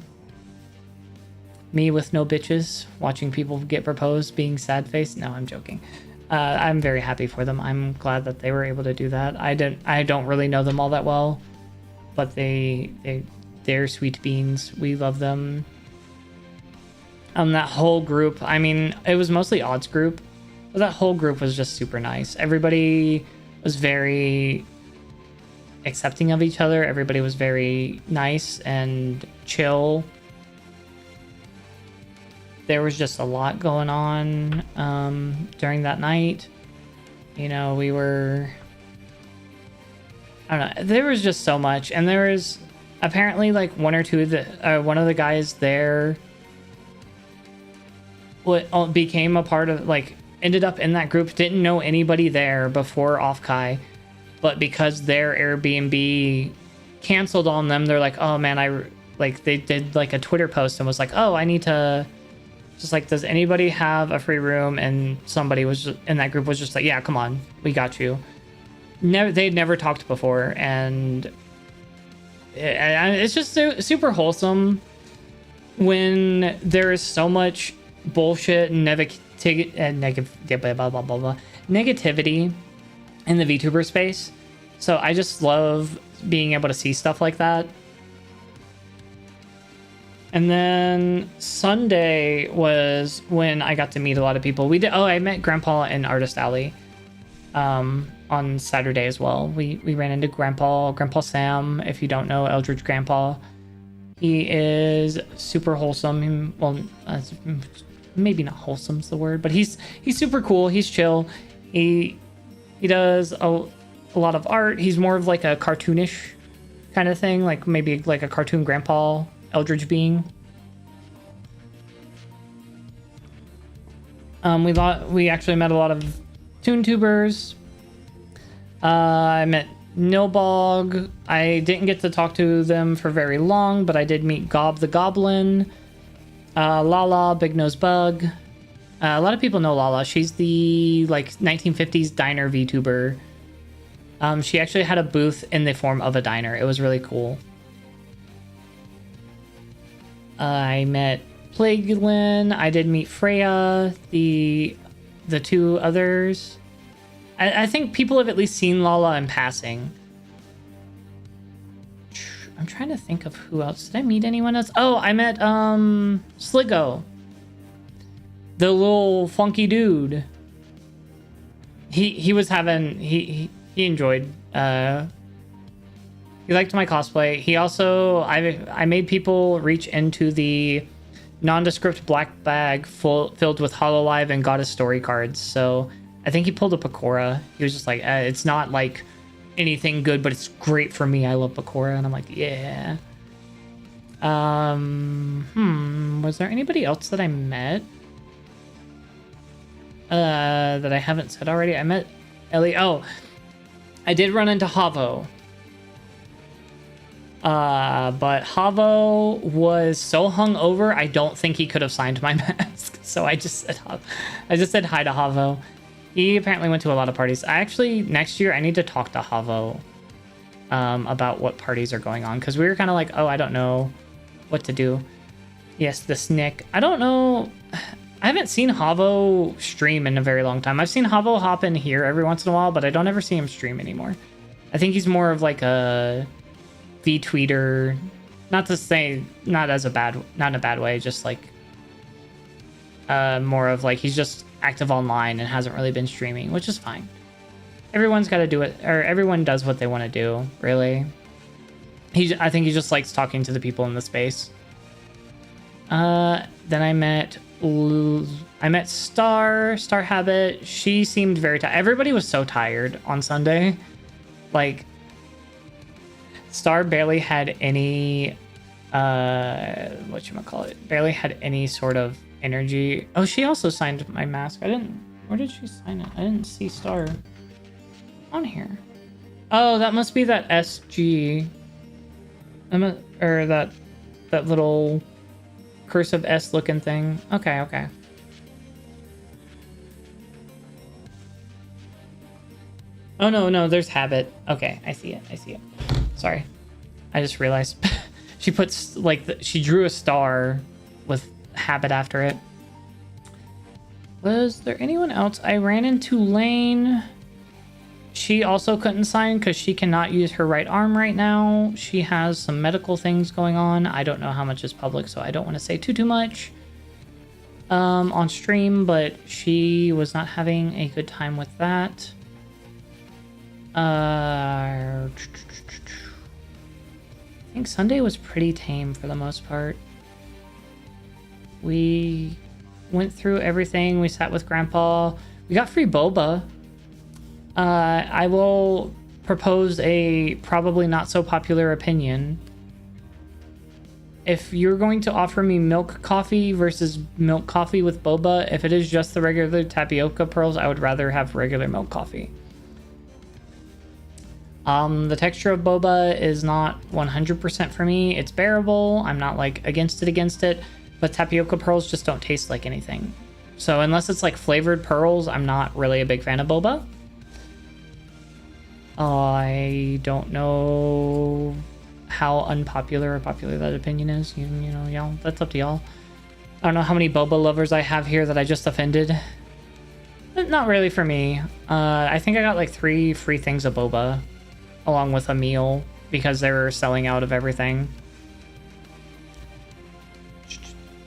Me with no bitches, watching people get proposed, being sad faced. No, I'm joking. I'm very happy for them. I'm glad that they were able to do that. I don't really know them all that well, but they're sweet beans. We love them. That whole group, I mean, it was mostly Odd's group, but that whole group was just super nice. Everybody was very accepting of each other. Everybody was very nice and chill. There was just a lot going on during that night. You know, I don't know, there was just so much, and there was apparently like one of the guys there became a part of, like, ended up in that group, didn't know anybody there before Offkai, but because their Airbnb canceled on them, they're like, oh man, they did like a Twitter post and was like, oh, I need to just like, does anybody have a free room? And somebody was in that group was just like, yeah, come on, we got you. They'd never talked before, and it's just super wholesome when there is so much bullshit and negativity in the VTuber space. So I just love being able to see stuff like that. And then Sunday was when I got to meet a lot of people. I met Grandpa in Artist Alley on Saturday as well. We ran into Grandpa Sam. If you don't know Eldridge Grandpa, he is super wholesome. Well, maybe not wholesome's the word, but he's super cool. He's chill. He does a lot of art. He's more of like a cartoonish kind of thing, like maybe like a cartoon grandpa Eldridge being. We actually met a lot of Toon Tubers. I met Nilbog. I didn't get to talk to them for very long, but I did meet Gob the Goblin, Lala, Big Nose Bug. A lot of people know Lala. She's the like 1950s diner VTuber. She actually had a booth in the form of a diner. It was really cool. I met Plaguelin. I did meet Freya, the two others. I think people have at least seen Lala in passing. I'm trying to think of who else. Did I meet anyone else? Oh, I met Sligo. The little funky dude. He was having he enjoyed he liked my cosplay. He also I made people reach into the nondescript black bag filled with Hololive and Goddess story cards. So I think he pulled a Pecora. He was just like, it's not like anything good, but it's great for me. I love Pecora. And I'm like, yeah. Was there anybody else that I met? That I haven't said already? I met Ellie. Oh, I did run into Havo. But Havo was so hungover, I don't think he could have signed my mask. So I just said hi to Havo. He apparently went to a lot of parties. Next year I need to talk to Havo about what parties are going on, because we were kind of like, oh, I don't know what to do. Yes, the Snick. I don't know. I haven't seen Havo stream in a very long time. I've seen Havo hop in here every once in a while, but I don't ever see him stream anymore. I think he's more of like a V-tweeter. Not to say, not in a bad way, just like more of like he's just active online and hasn't really been streaming, which is fine. Everyone's got to do it, or everyone does what they want to do, really. I think he just likes talking to the people in the space. Then I met Star Habit. She seemed very tired. Everybody was so tired on Sunday. Like, Star barely had any barely had any sort of energy. Oh, she also signed my mask. Where did she sign it? I didn't see Star on here. Oh, that must be that SG. Or that little cursive S looking thing. Okay. Oh, no, there's Habit. Okay, I see it. Sorry. I just realized. She puts, like, she drew a star with Habit after it. Was there anyone else? I ran into Lane. She also couldn't sign because she cannot use her right arm right now. She has some medical things going on. I don't know how much is public, so I don't want to say too much on stream, but she was not having a good time with that. I think Sunday was pretty tame for the most part. We went through everything. We sat with Grandpa. We got free boba. I will propose a probably not so popular opinion. If you're going to offer me milk coffee versus milk coffee with boba, if it is just the regular tapioca pearls, I would rather have regular milk coffee. The texture of boba is not 100% for me. It's bearable. I'm not like against it, but tapioca pearls just don't taste like anything. So unless it's like flavored pearls, I'm not really a big fan of boba. I don't know how unpopular or popular that opinion is. You know, y'all, that's up to y'all. I don't know how many boba lovers I have here that I just offended. But not really for me. I think I got like 3 free things of boba along with a meal because they were selling out of everything.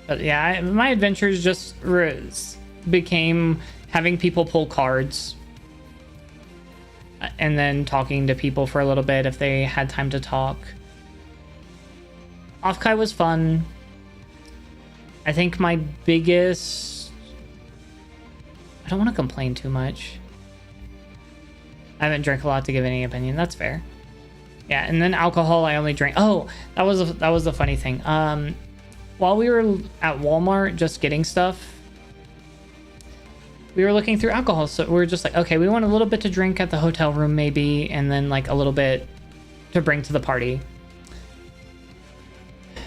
But yeah, my adventures just became having people pull cards and then talking to people for a little bit if they had time to talk. Offkai was fun. I think my biggest... I don't want to complain too much. I haven't drank a lot to give any opinion. That's fair. Yeah, and then alcohol, I only drank... Oh, that was the funny thing. While we were at Walmart just getting stuff, we were looking through alcohol, so we were just like, okay, we want a little bit to drink at the hotel room maybe, and then like a little bit to bring to the party.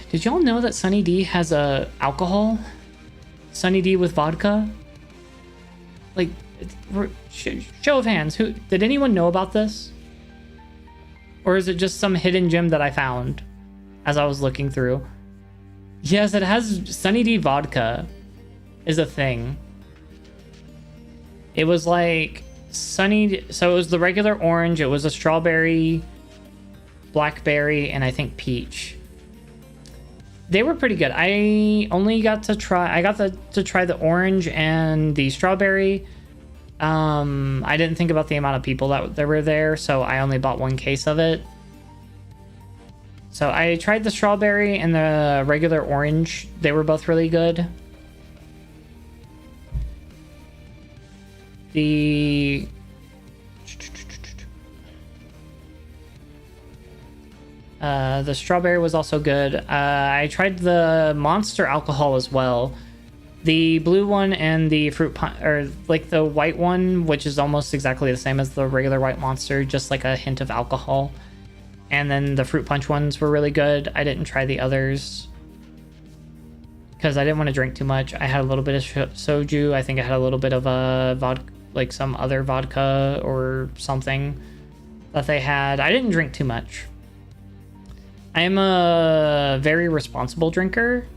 Did y'all know that Sunny D has a alcohol? Sunny D with vodka? Like, show of hands, who did anyone know about this? Or is it just some hidden gem that I found as I was looking through? Yes, it has Sunny D vodka is a thing. It was like Sunny, so it was the regular orange, it was a strawberry, blackberry, and I think peach. They were pretty good. I got to try the orange and the strawberry. I didn't think about the amount of people that were there, so I only bought one case of it. So I tried the strawberry and the regular orange. They were both really good. The strawberry was also good. I tried the Monster alcohol as well. The blue one and the fruit punch, or like the white one, which is almost exactly the same as the regular white Monster, just like a hint of alcohol. And then the fruit punch ones were really good. I didn't try the others because I didn't want to drink too much. I had a little bit of soju. I think I had a little bit of a vodka, like some other vodka or something that they had. I didn't drink too much. I am a very responsible drinker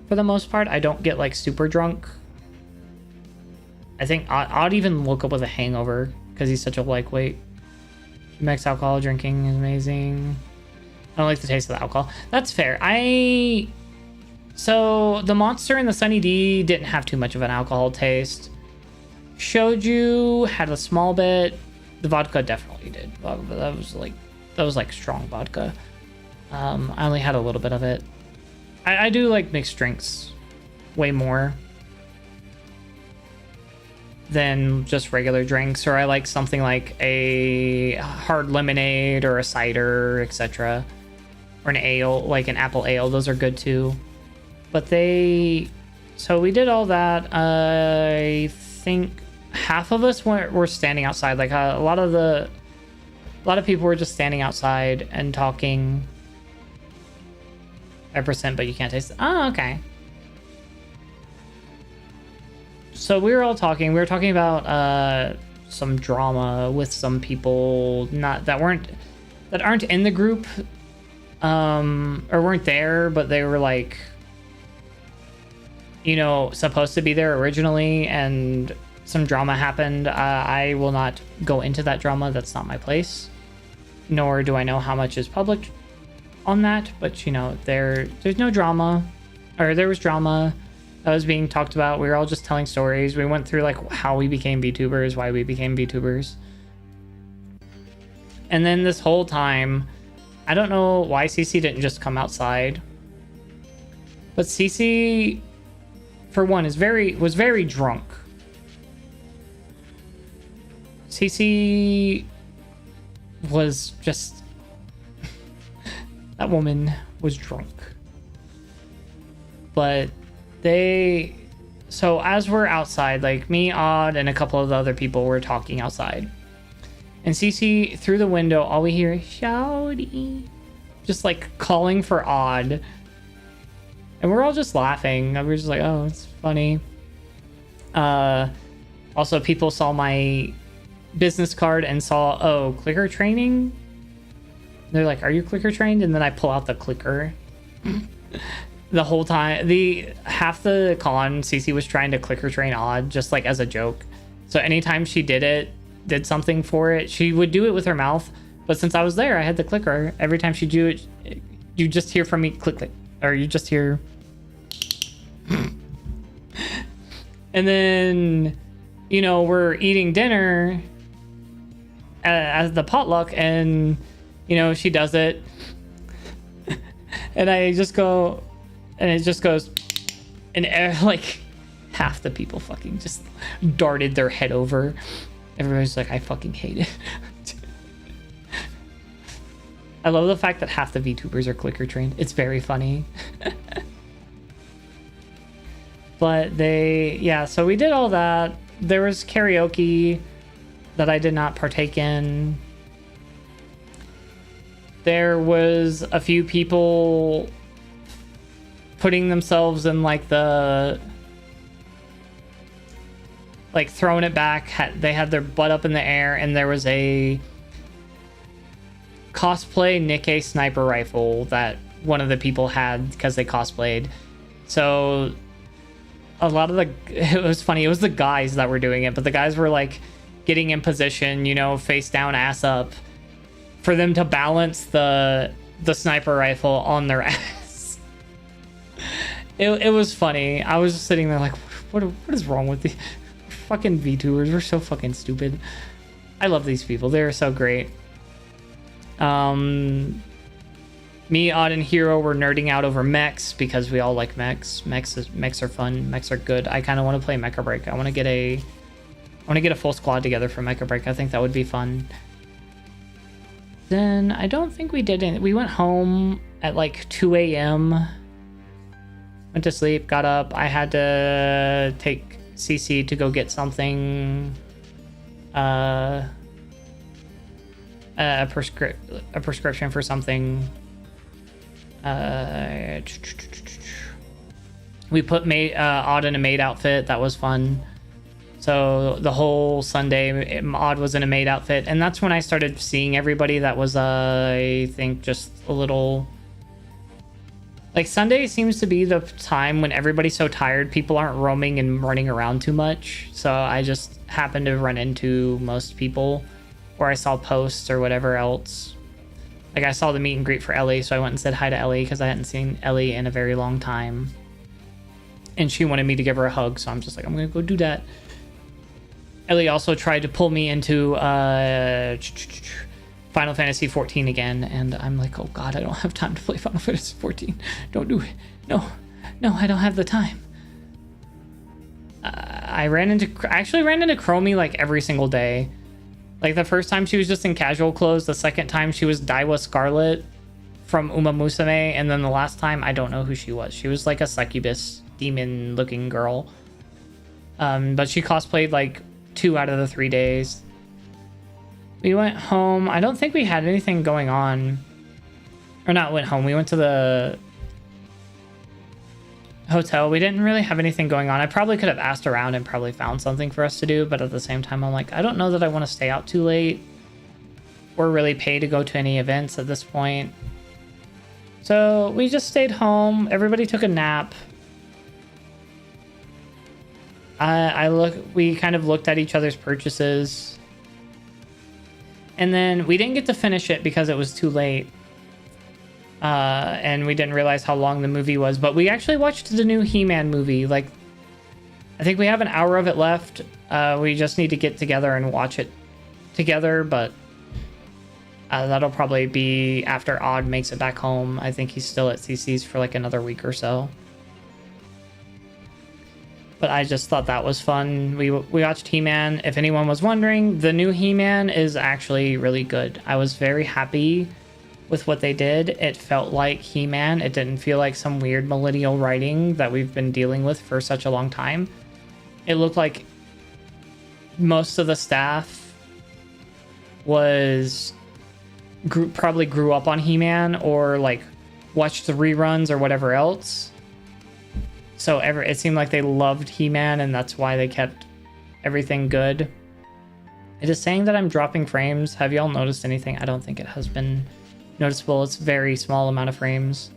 for the most part. I don't get like super drunk. I think Odd even woke up with a hangover because he's such a lightweight. Max alcohol drinking is amazing. I don't like the taste of the alcohol. That's fair. So the Monster and the Sunny D didn't have too much of an alcohol taste. Shoju had a small bit. The vodka definitely did. That was like strong vodka. I only had a little bit of it. I do like mixed drinks way more than just regular drinks, or I like something like a hard lemonade or a cider, etc., or an ale, like an apple ale. Those are good too. But so we did all that. I think half of us were standing outside. Like a lot of people were just standing outside and talking. 5%, but you can't taste it. Oh, okay. So we were all talking. We were talking about some drama with some people that aren't in the group, or weren't there, but they were like, supposed to be there originally, and some drama happened. I will not go into that drama. That's not my place. Nor do I know how much is public on that, but there's no drama, or there was drama that was being talked about. We were all just telling stories. We went through like how we became VTubers, why we became VTubers. And then this whole time, I don't know why CC didn't just come outside. But CC, for one, was very drunk. CC was just... that woman was drunk. But so as we're outside, like me, Odd, and a couple of the other people were talking outside. And Cece, through the window, all we hear is shouty, just like calling for Odd. And we're all just laughing. And we're just like, oh, it's funny. Also, people saw my business card and saw, oh, clicker training. They're like, are you clicker trained? And then I pull out the clicker. The whole time, half the con, Cece was trying to clicker train Odd, just like as a joke. So anytime she did something for it, she would do it with her mouth. But since I was there, I had the clicker. Every time she do it, you just hear from me click, click, or you just hear. And then, we're eating dinner as the potluck, and she does it, and I just go. And it just goes, and like half the people fucking just darted their head over. Everybody's like, I fucking hate it. I love the fact that half the VTubers are clicker trained. It's very funny. But so we did all that. there was karaoke that I did not partake in. There was a few people putting themselves in like the like throwing it back. They had their butt up in the air, and there was a cosplay Nikkei sniper rifle that one of the people had because they cosplayed. So a lot of it was funny. It was the guys that were doing it, but the guys were like getting in position, you know, face down, ass up, for them to balance the sniper rifle on their ass. It was funny. I was just sitting there like, what is wrong with the fucking VTubers? We're so fucking stupid. I love these people. They're so great. Me, Odd, and Hero were nerding out over mechs because we all like mechs. Mechs are fun. Mechs are good. I kind of want to play Mecha Break. I want to get a full squad together for Mecha Break. I think that would be fun. Then I don't think we did anything. We went home at like 2 a.m. Went to sleep, got up. I had to take CC to go get something. A prescription for something. We put Odd in a maid outfit. That was fun. So the whole Sunday, Odd was in a maid outfit, and that's when I started seeing everybody that was, I think, just a little... Like, Sunday seems to be the time when everybody's so tired, people aren't roaming and running around too much. So I just happened to run into most people, or I saw posts or whatever else. Like, I saw the meet and greet for Ellie, so I went and said hi to Ellie because I hadn't seen Ellie in a very long time. And she wanted me to give her a hug, so I'm just like, I'm going to go do that. Ellie also tried to pull me into Final Fantasy 14 again, and I'm like, oh god, I don't have time to play Final Fantasy 14. Don't do it. No, I don't have the time. I actually ran into Chromie like every single day. Like, the first time she was just in casual clothes, the second time she was Daiwa Scarlet from Uma Musume, and then the last time, I don't know who she was. She was like a succubus demon looking girl. But she cosplayed like 2 out of the 3 days. We went home. I don't think we had anything going on. Or not went home. We went to the hotel. We didn't really have anything going on. I probably could have asked around and probably found something for us to do, but at the same time, I'm like, I don't know that I want to stay out too late or really pay to go to any events at this point. So we just stayed home. Everybody took a nap. We kind of looked at each other's purchases. And then we didn't get to finish it because it was too late. And we didn't realize how long the movie was. But we actually watched the new He-Man movie. Like, I think we have an hour of it left. We just need to get together and watch it together. But that'll probably be after Odd makes it back home. I think he's still at CC's for like another week or so. But I just thought that was fun. We watched He-Man. If anyone was wondering, the new He-Man is actually really good. I was very happy with what they did. It felt like He-Man. It didn't feel like some weird millennial writing that we've been dealing with for such a long time. It looked like most of the staff probably grew up on He-Man or like watched the reruns or whatever else. So it seemed like they loved He-Man, and that's why they kept everything good. It is saying that I'm dropping frames. Have y'all noticed anything? I don't think it has been noticeable. It's very small amount of frames.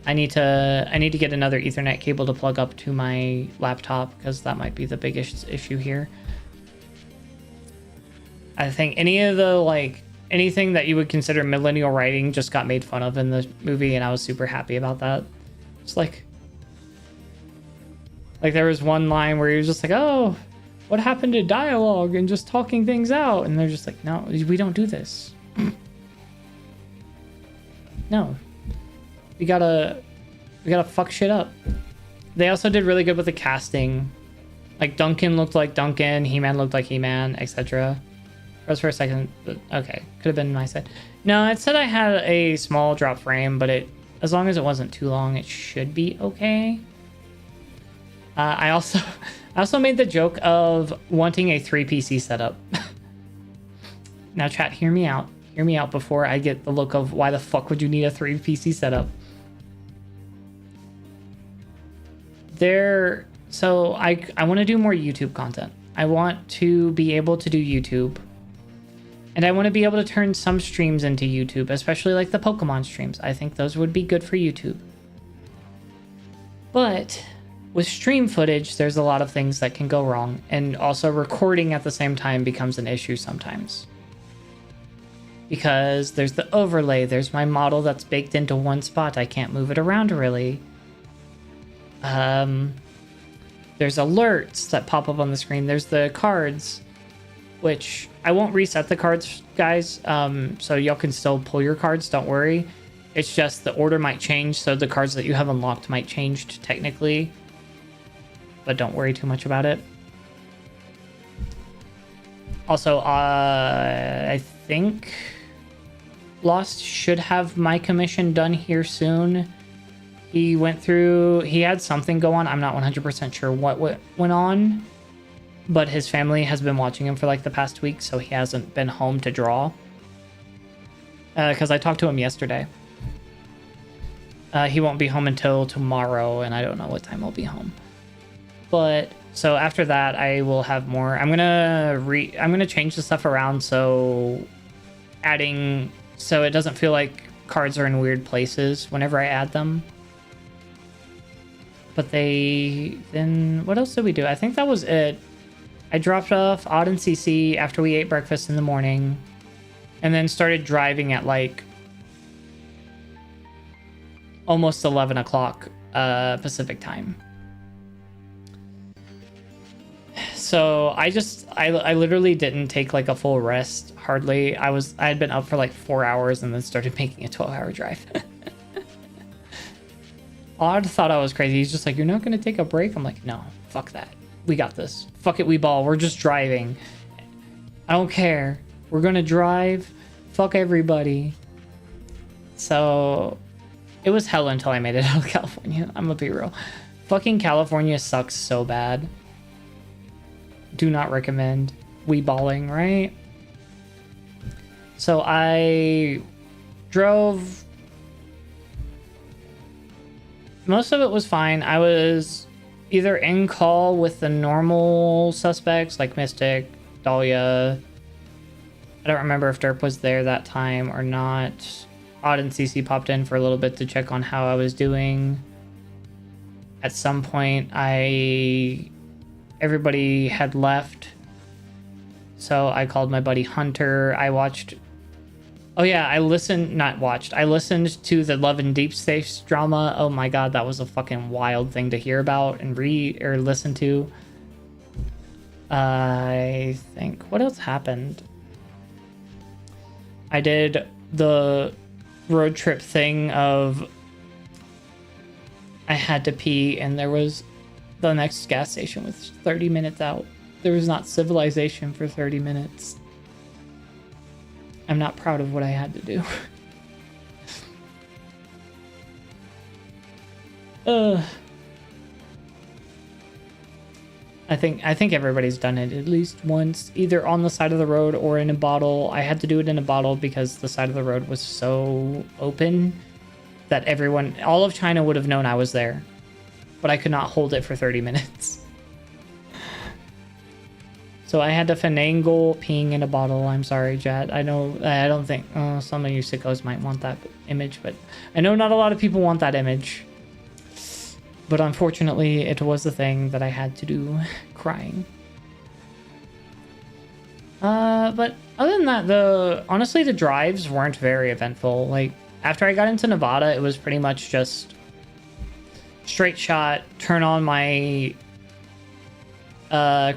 I need to get another Ethernet cable to plug up to my laptop because that might be the biggest issue here. I think anything that you would consider millennial writing just got made fun of in the movie, and I was super happy about that. It's like there was one line where he was just like, oh, what happened to dialogue and just talking things out? And they're just like, no, we don't do this. No. We gotta fuck shit up. They also did really good with the casting. Like, Duncan looked like Duncan, He-Man looked like He-Man, etc. Froze for a second, but okay. Could have been my side. No, it said I had a small drop frame, but as long as it wasn't too long, it should be okay. I I also made the joke of wanting a 3 PC setup. Now, chat, hear me out. Hear me out before I get the look of why the fuck would you need a 3 PC setup? So I want to do more YouTube content. I want to be able to do YouTube. And I want to be able to turn some streams into YouTube, especially like the Pokemon streams. I think those would be good for YouTube. But with stream footage, there's a lot of things that can go wrong. And also recording at the same time becomes an issue sometimes. Because there's the overlay. There's my model that's baked into one spot. I can't move it around really. There's alerts that pop up on the screen. There's the cards, which I won't reset the cards, guys. So y'all can still pull your cards. Don't worry. It's just the order might change. So the cards that you have unlocked might change technically. But don't worry too much about it. Also, I think Lost should have my commission done here soon. He went through, he had something go on. I'm not 100% sure what went on, but his family has been watching him for like the past week, so he hasn't been home to draw. Because I talked to him yesterday. He won't be home until tomorrow, and I don't know what time he'll be home. But so after that, I will have more. I'm gonna change the stuff around so it doesn't feel like cards are in weird places whenever I add them. But then what else did we do? I think that was it. I dropped off Odd and CC after we ate breakfast in the morning, and then started driving at like almost 11 o'clock Pacific time. So I literally didn't take like a full rest hardly. I had been up for like 4 hours and then started making a 12-hour drive. Odd thought I was crazy. He's just like, you're not gonna take a break? I'm like, no, fuck that. We got this. Fuck it, we ball. We're just driving. I don't care. We're gonna drive. Fuck everybody. So it was hell until I made it out of California. I'm gonna be real. Fucking California sucks so bad. Do not recommend weeballing, right? So I drove. Most of it was fine. I was either in call with the normal suspects like Mystic, Dahlia. I don't remember if Derp was there that time or not. Odd and CC popped in for a little bit to check on how I was doing. At some point, everybody had left. So I called my buddy Hunter. I listened to the Love and Deep Space drama. Oh my god, that was a fucking wild thing to hear about and listen to. I think, what else happened? I did the road trip thing of I had to pee and there was the next gas station was 30 minutes out. There was not civilization for 30 minutes. I'm not proud of what I had to do. I think everybody's done it at least once, either on the side of the road or in a bottle. I had to do it in a bottle because the side of the road was so open that all of China would have known I was there, but I could not hold it for 30 minutes. So I had to finagle peeing in a bottle. I'm sorry, Jet. I don't think some of you sickos might want that image, but I know not a lot of people want that image. But unfortunately, it was the thing that I had to do, crying. But other than that, honestly, the drives weren't very eventful. Like, after I got into Nevada, it was pretty much just straight shot, turn on my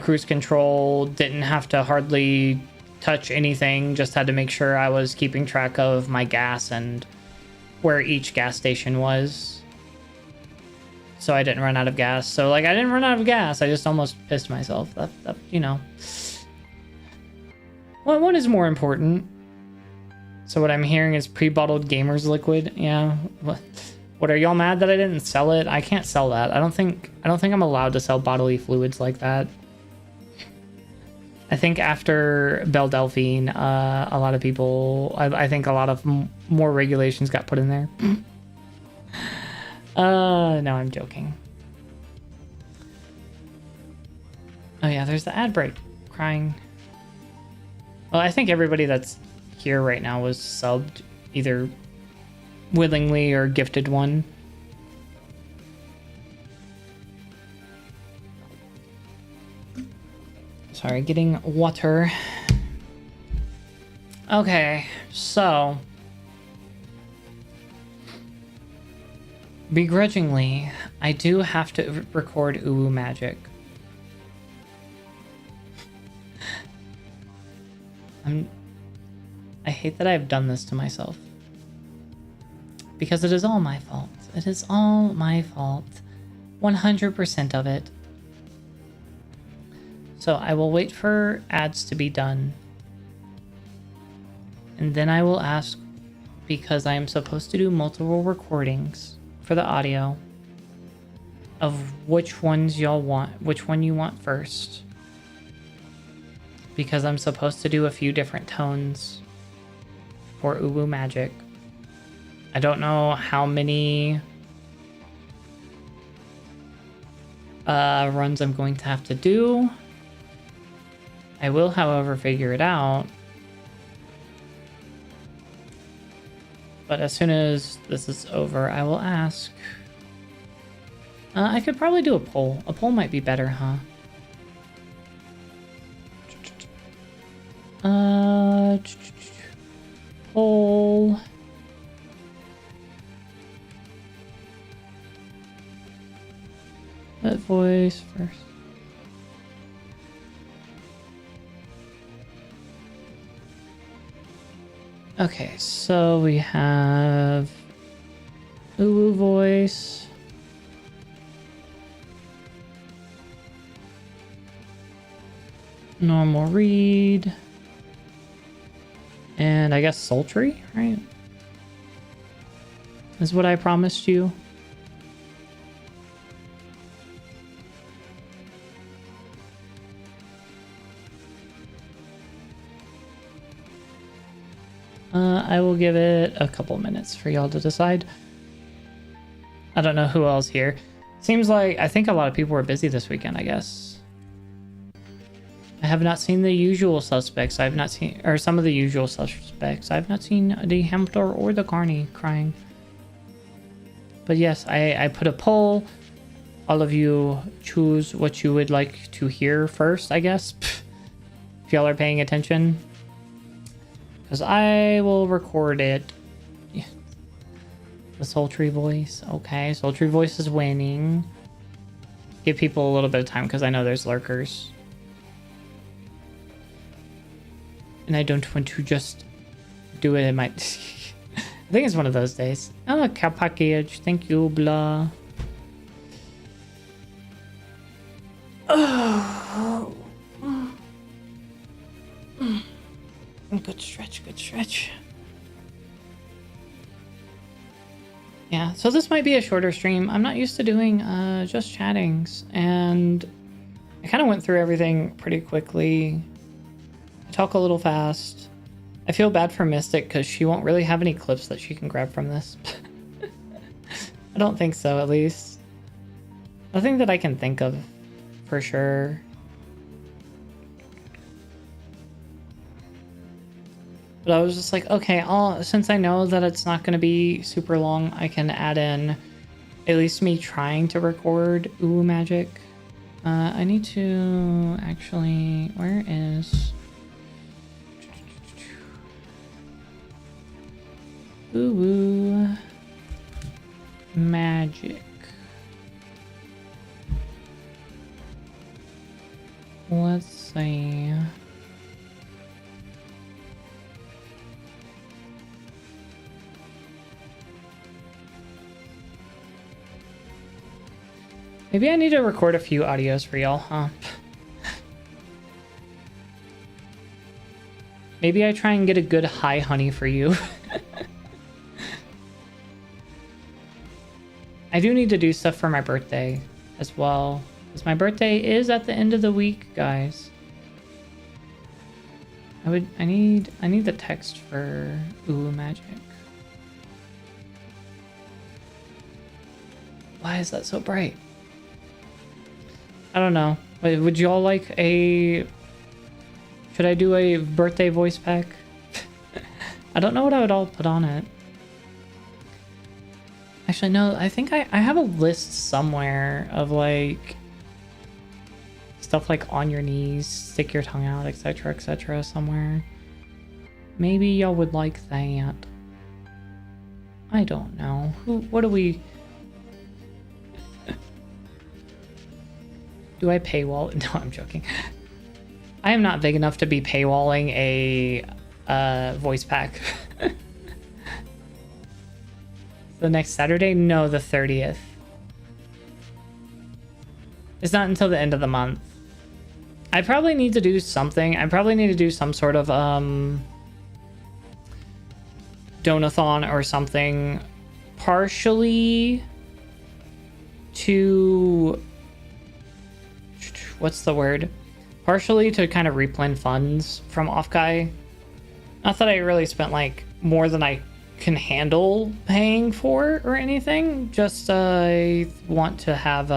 cruise control, didn't have to hardly touch anything, just had to make sure I was keeping track of my gas and where each gas station was. So I didn't run out of gas. So, like, I didn't run out of gas. I just almost pissed myself. That you know. Well, one is more important. So what I'm hearing is pre-bottled gamer's liquid. Yeah. What, are y'all mad that I didn't sell it? I can't sell that. I don't think I'm allowed to sell bodily fluids like that. I think after Belle Delphine, a lot of people, I think a lot of more regulations got put in there. No, I'm joking. Oh yeah, there's the ad break. Crying. Well, I think everybody that's here right now was subbed, either willingly or gifted one. Sorry, getting water. Okay, so begrudgingly, I do have to record Uwu Magic. I hate that I've done this to myself. Because it is all my fault. It is all my fault. 100% of it. So I will wait for ads to be done. And then I will ask, because I am supposed to do multiple recordings for the audio, of which ones y'all want, which one you want first. Because I'm supposed to do a few different tones for Uwu Magic. I don't know how many runs I'm going to have to do. I will, however, figure it out. But as soon as this is over, I will ask. I could probably do a poll. A poll might be better, huh? Poll. That voice first. Okay, so we have Uwu voice. Normal read. And I guess sultry, right? Is what I promised you. I will give it a couple minutes for y'all to decide. I don't know who else here. Seems like, I think a lot of people were busy this weekend, I guess. I have not seen the usual suspects. I've not seen, or some of the usual suspects. I've not seen the Hamtor or the Carney crying. But yes, I put a poll. All of you choose what you would like to hear first, I guess. If y'all are paying attention. Because I will record it. Yeah. The sultry voice. Okay, sultry voice is winning. Give people a little bit of time because I know there's lurkers. And I don't want to just do it in my... I think it's one of those days. Oh, cow package. Thank you, blah. Oh. Good stretch, good stretch. Yeah, so this might be a shorter stream. I'm not used to doing just chattings, and I kind of went through everything pretty quickly. I talk a little fast. I feel bad for Mystic because she won't really have any clips that she can grab from this. I don't think so, at least. Nothing that I can think of for sure. But I was just like, okay, since I know that it's not going to be super long, I can add in at least me trying to record Uwu Magic. I need to actually... Where is... Uwu Magic. Let's see... Maybe I need to record a few audios for y'all, huh? Maybe I try and get a good high honey for you. I do need to do stuff for my birthday as well. Because my birthday is at the end of the week, guys. I need the text for Ooh Magic. Why is that so bright? I don't know. Would you all like a... Should I do a birthday voice pack? I don't know what I would all put on it. Actually, no, I think I have a list somewhere of like stuff like on your knees, stick your tongue out, etc., somewhere. Maybe y'all would like that. I don't know. What do we... Do I paywall? No, I'm joking. I am not big enough to be paywalling a voice pack. The next Saturday? No, the 30th. It's not until the end of the month. I probably need to do something. I probably need to do some sort of donathon or something, partially to... What's the word? Partially to kind of replenish funds from Offkai. Not that I really spent like more than I can handle paying for or anything. Just I want to have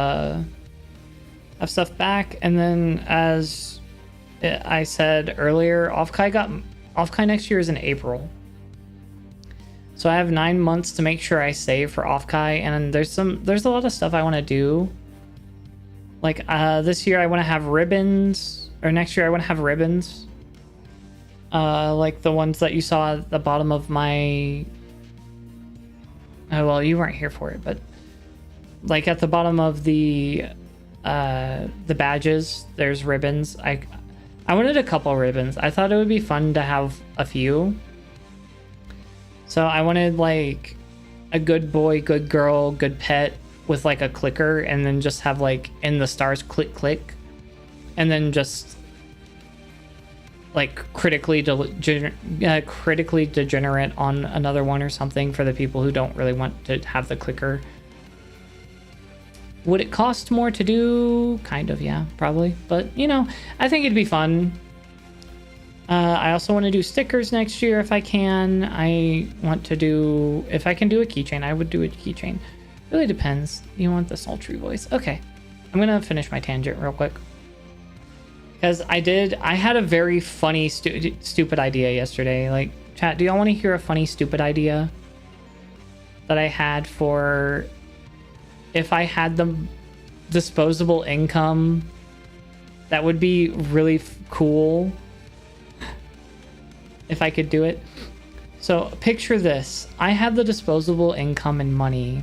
stuff back. And then, as I said earlier, Offkai next year is in April. So I have 9 months to make sure I save for Offkai, and there's a lot of stuff I want to do. Like this year I want to have ribbons, or next year I want to have ribbons. Like the ones that you saw at the bottom of my... Oh, well, you weren't here for it, but like at the bottom of the badges, there's ribbons. I wanted a couple ribbons. I thought it would be fun to have a few. So I wanted like a good boy, good girl, good pet with like a clicker, and then just have like in the stars click click, and then just like critically degenerate on another one or something for the people who don't really want to have the clicker. Would it cost more to do? Kind of, yeah, probably. But, you know, I think it'd be fun. I also want to do stickers next year if I can. I want to do... If I can do a keychain, I would do a keychain. Really depends. You want the sultry voice. Okay. I'm going to finish my tangent real quick. Because I had a very funny, stupid idea yesterday. Like, chat, do y'all want to hear a funny, stupid idea that I had for... If I had the disposable income, that would be really cool if I could do it. So picture this. I have the disposable income and money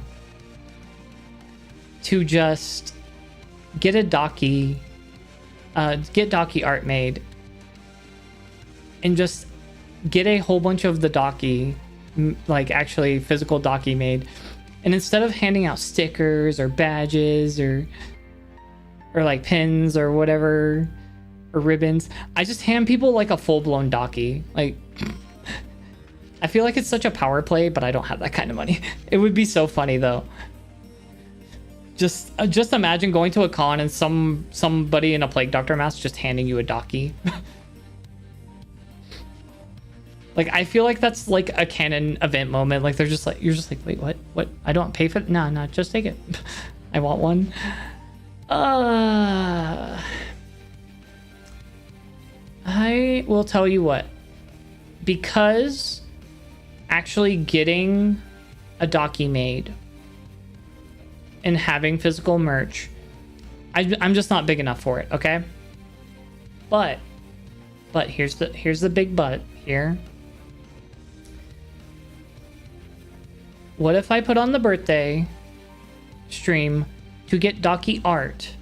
to just get a Docky, get Docky art made, and just get a whole bunch of the Docky, like actually physical Docky made. And instead of handing out stickers or badges or like pins or whatever, or ribbons, I just hand people like a full-blown Docky. Like, I feel like it's such a power play, but I don't have that kind of money. It would be so funny though. Just imagine going to a con and somebody in a Plague Doctor mask just handing you a Docky. Like, I feel like that's like a canon event moment. Like, they're just like, you're just like, wait, what? I don't pay for it? Nah, just take it. I want one. I will tell you what. Because actually getting a Docky made and having physical merch, I'm just not big enough for it, okay? But here's the big but here. What if I put on the birthday stream to get Docky art,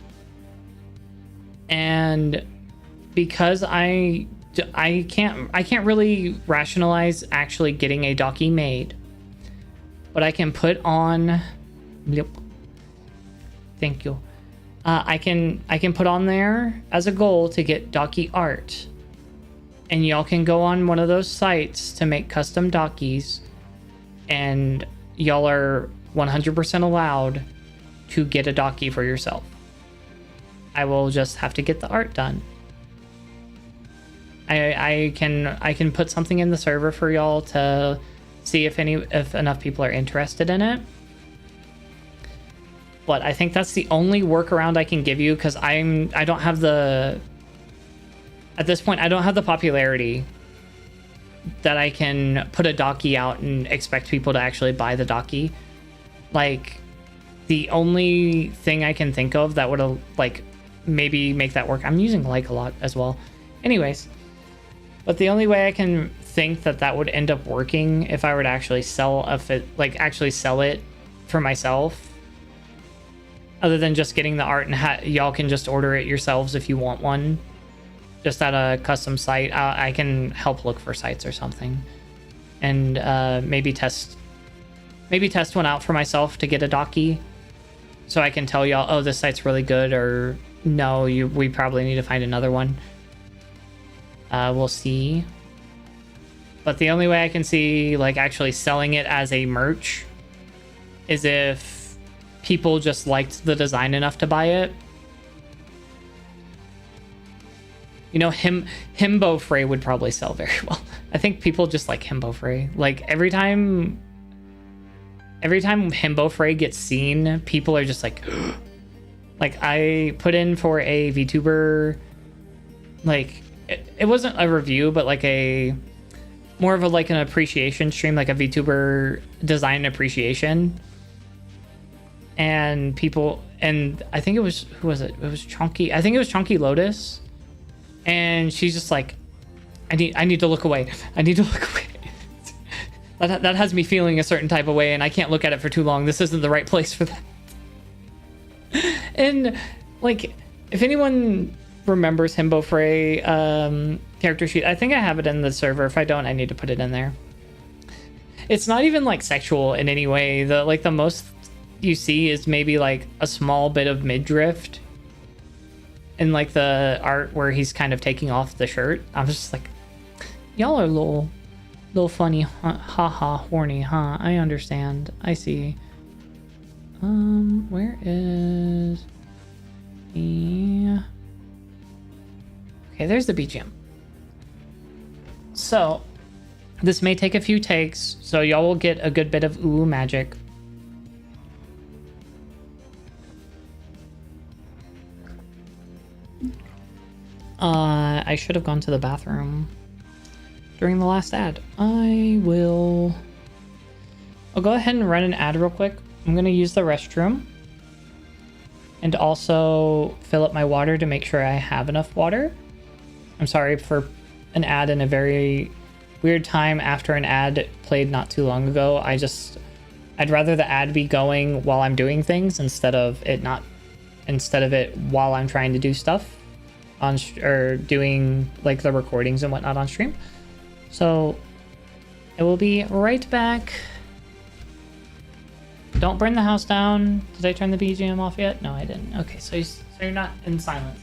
and because I can't really rationalize actually getting a Docky made, but I can put on, yep, thank you, I can put on there as a goal to get Docky art, and y'all can go on one of those sites to make custom Dockies, and y'all are 100% allowed to get a docky for yourself. I will just have to get the art done. I can put something in the server for y'all to see if enough people are interested in it. But I think that's the only workaround I can give you, because I don't have the, at this point I don't have the popularity that I can put a docky out and expect people to actually buy the docky. Like, the only thing I can think of that would like maybe make that work, I'm using like a lot as well. Anyways, but the only way I can think that would end up working if I were to actually sell actually sell it for myself, other than just getting the art and y'all can just order it yourselves if you want one, just at a custom site. I can help look for sites or something, and maybe test one out for myself to get a docky, so I can tell y'all, oh, this site's really good, or no, we probably need to find another one. We'll see. But the only way I can see like actually selling it as a merch is if people just liked the design enough to buy it. You know, Himbo Frey would probably sell very well. I think people just like Himbo Frey. Like, every time Himbo Frey gets seen, people are just like like, I put in for a VTuber, like, it wasn't a review, but like more of a like an appreciation stream, like a VTuber design appreciation. And people, and I think it was, who was it? It was Chunky. I think it was Chunky Lotus. And she's just like, I need to look away. I need to look away. That has me feeling a certain type of way, and I can't look at it for too long. This isn't the right place for that. And like, if anyone remembers Himbo Frey character sheet, I think I have it in the server. If I don't, I need to put it in there. It's not even like sexual in any way. The most you see is maybe like a small bit of midriff in like the art where he's kind of taking off the shirt. I'm just like, y'all are a little funny, haha, horny, huh? I understand. I see. Where is the... Okay, there's the BGM. So this may take a few takes, so y'all will get a good bit of ooh magic. I should have gone to the bathroom during the last ad. I'll go ahead and run an ad real quick. I'm going to use the restroom and also fill up my water to make sure I have enough water. I'm sorry for an ad in a very weird time after an ad played not too long ago. I'd rather the ad be going while I'm doing things instead of it while I'm trying to do stuff or doing like the recordings and whatnot on stream. So I will be right back. Don't burn the house down. Did I turn the BGM off yet? No, I didn't. Okay, so you're not in silence.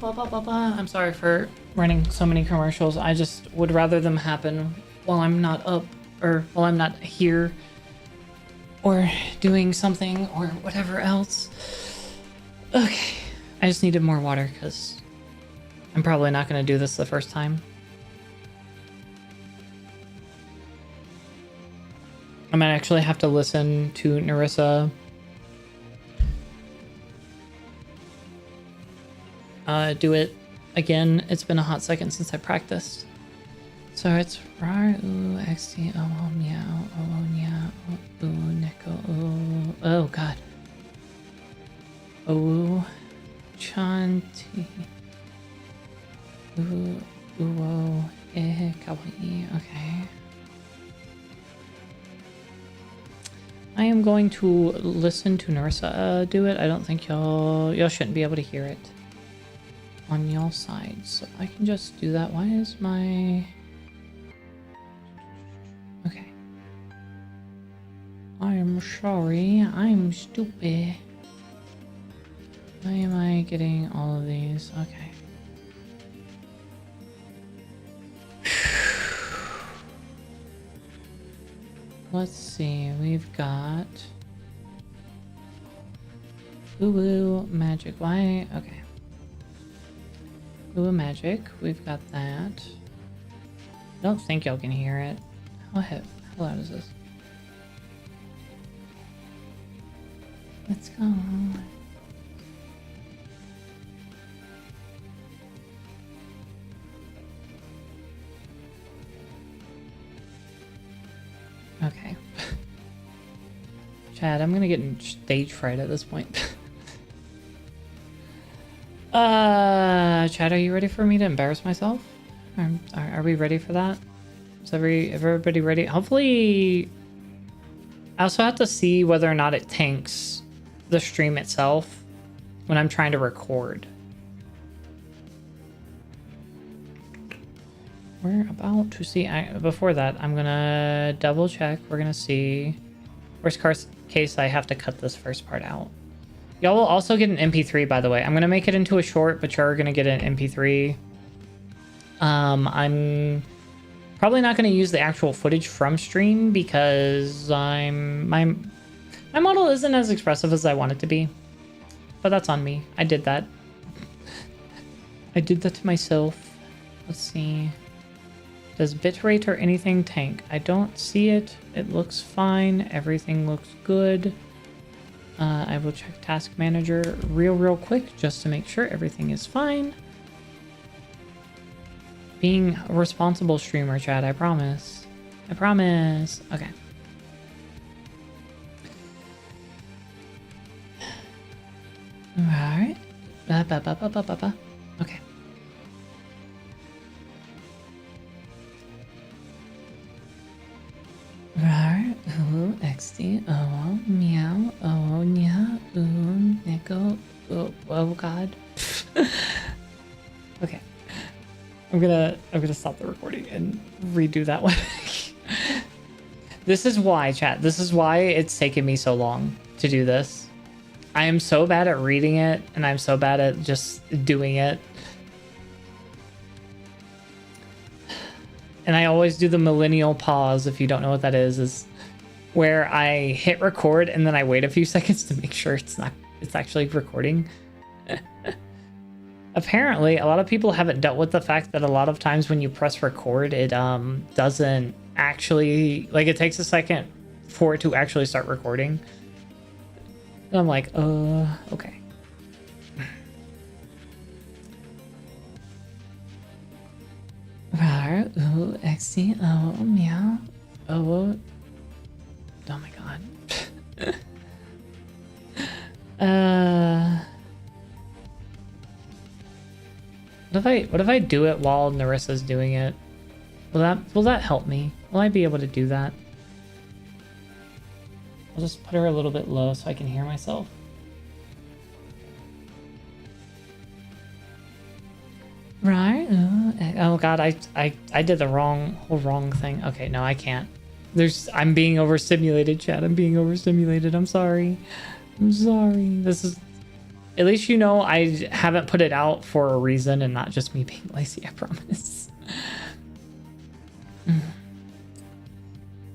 I'm sorry for running so many commercials. I just would rather them happen while I'm not up or while I'm not here or doing something or whatever else. Okay. I just needed more water because I'm probably not going to do this the first time. I might actually have to listen to Narissa do it again. It's been a hot second since I practiced. So it's rar oo xt meow neko oh god chanti uo kawaii. Okay. I am going to listen to Narissa do it. I don't think y'all shouldn't be able to hear it on y'all side, so I can just do that. Why is my... Okay. I am sorry. I'm stupid. Why am I getting all of these? Okay. Let's see. We've got... Ooh, magic. Why? Okay. Ooh, magic. We've got that. I don't think y'all can hear it. How loud is this? Let's go. Okay. Chad, I'm gonna get in stage fright at this point. Chad, are you ready for me to embarrass myself? Are we ready for that? Is everybody ready? Hopefully... I also have to see whether or not it tanks the stream itself when I'm trying to record. We're about to see... before that, I'm gonna double check. We're gonna see... Worst case, I have to cut this first part out. Y'all will also get an MP3, by the way. I'm gonna make it into a short, but you're gonna get an MP3. I'm probably not gonna use the actual footage from stream because my model isn't as expressive as I want it to be. But that's on me. I did that. I did that to myself. Let's see. Does bitrate or anything tank? I don't see it. It looks fine. Everything looks good. I will check Task Manager real quick just to make sure everything is fine. Being a responsible streamer, Chad, I promise. I promise. Okay. Alright. Okay. Rar, oo, XD, oh, meow, oh, nya, neko, oh god. Okay. I'm gonna stop the recording and redo that one. This is why, chat. This is why it's taken me so long to do this. I am so bad at reading it, and I'm so bad at just doing it. And I always do the millennial pause, if you don't know what that is where I hit record and then I wait a few seconds to make sure it's actually recording. Apparently, a lot of people haven't dealt with the fact that a lot of times when you press record, it doesn't actually, like, it takes a second for it to actually start recording. And I'm like, okay. Rar, ooh, XC, oh, meow, oh my god. What if I do it while Narissa's doing it? Will that help me? Will I be able to do that? I'll just put her a little bit low so I can hear myself. Right. Oh god, I did the wrong thing. Okay, no, I can't. I'm being overstimulated, chat. I'm being overstimulated. I'm sorry. I'm sorry. At least you know I haven't put it out for a reason and not just me being lazy, I promise.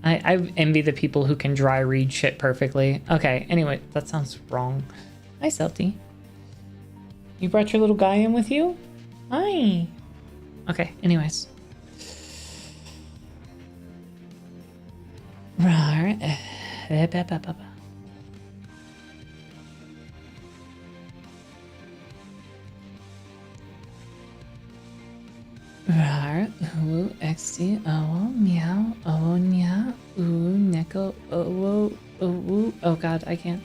I envy the people who can dry read shit perfectly. Okay, anyway, that sounds wrong. Hi, Celty. You brought your little guy in with you? Hi. Okay, anyways. Rar. Rar, XD, meow, nya, neko, oh god, I can't.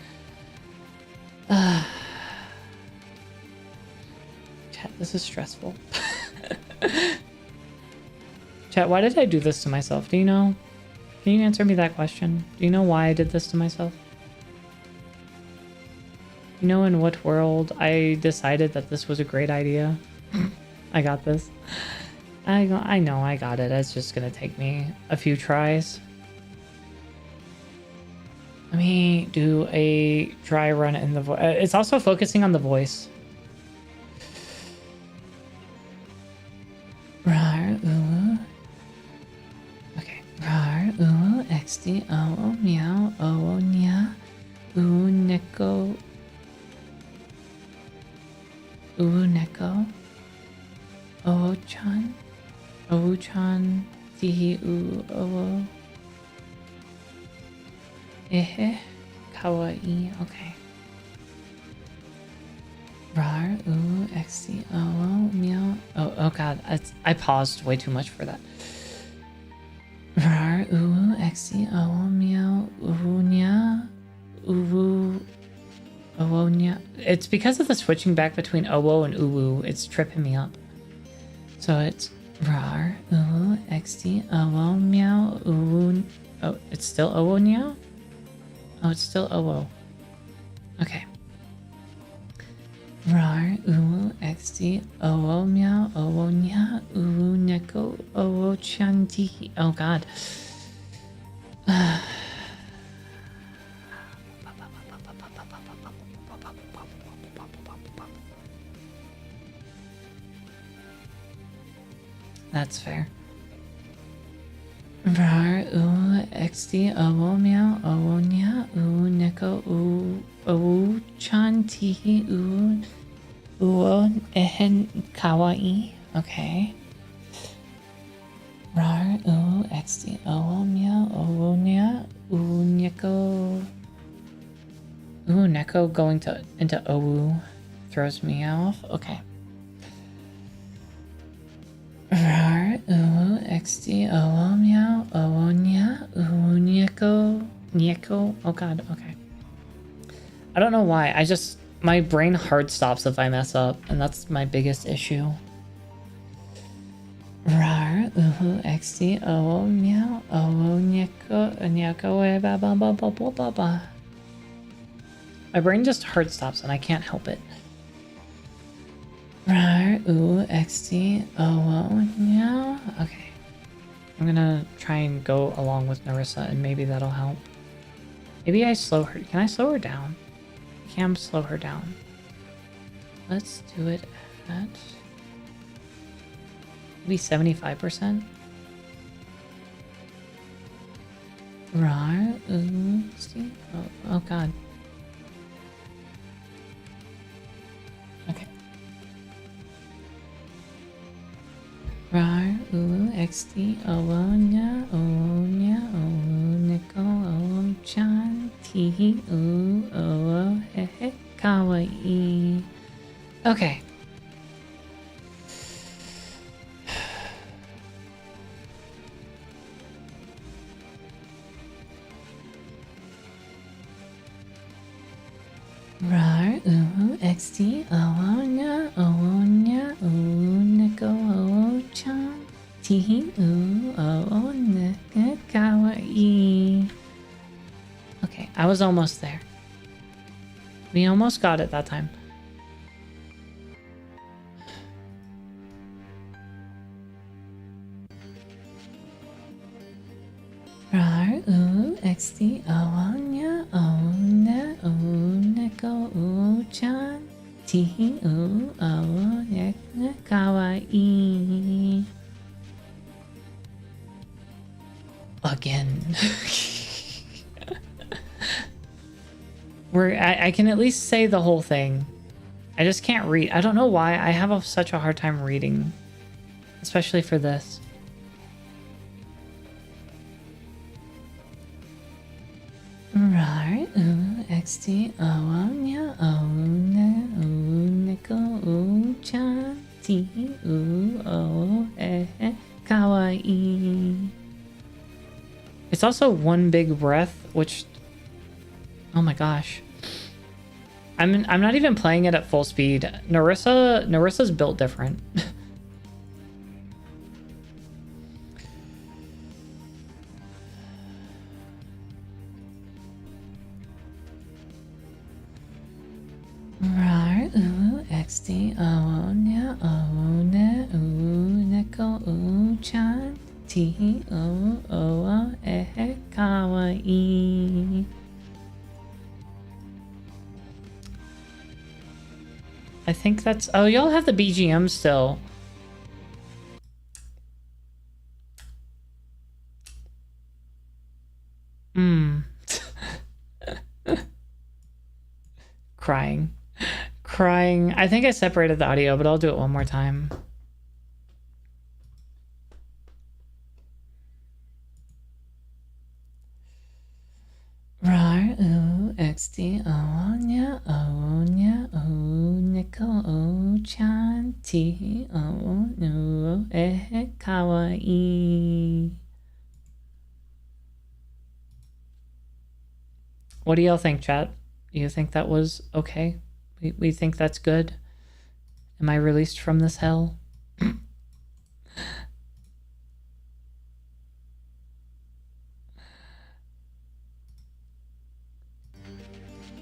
Chat, this is stressful. Chat, why did I do this to myself? Do you know? Can you answer me that question? Do you know why I did this to myself? You know in what world I decided that this was a great idea? I got this. I know I got it. It's just gonna take me a few tries. Let me do a dry run in the voice. It's also focusing on the voice. Rar, okay. Rar, XD, meow, nya, neko, neko, chan. Chan, tihi, kawaii, okay. Rar, XC, meow. Oh god, I paused way too much for that. Rar, XC, meow, nya, nya. It's because of the switching back between owo and uwu, it's tripping me up. So it's rar, XD, meow, oh, it's still owo now? Oh, it's still owo. Okay. Rar, XD, meow, nya, neko, chanti. Oh god. That's fair. Rar, XD, meow, nya, neko, chanti, ehen, kawaii. Okay. Rar, XD, meow, nya, neko. Neko going into owu throws me off. Okay. Rar, XD, meow, nya, neko. Oh god, okay. I don't know why. My brain hard stops if I mess up, and that's my biggest issue. Rar, XD, meow, neko, my brain just hard stops, and I can't help it. Rar, XD, meow. Okay. I'm gonna try and go along with Narissa, and maybe that'll help. Maybe I slow her. Can I slow her down? I can slow her down. Let's do it at maybe 75%. Rar, XD. Oh god. Okay. Rar, XD, nya, neko, chan, tihi, kawaii. Okay. Rar, XD, nya, neko, chan, tihi, neko, kawaii. Okay, I was almost there. We almost got it that time. Rar, XD, nya, neko, chan, Ti u o kawaii. Again. I can at least say the whole thing. I just can't read. I don't know why. I have such a hard time reading. Especially for this. Rar u xt nya o ne u neko u chan ti u o kawaii. It's also one big breath, which, oh my gosh. I'm not even playing it at full speed. Narissa's built different. Rar u xt o nya o ne u neko u chan ti o kawaii. I think that's... Oh, y'all have the BGM still. Crying. Crying. I think I separated the audio, but I'll do it one more time. Rar u xt o nya o neko o chan ti o nu kawaii. What do y'all think, chat? Do you think that was okay? We think that's good? Am I released from this hell?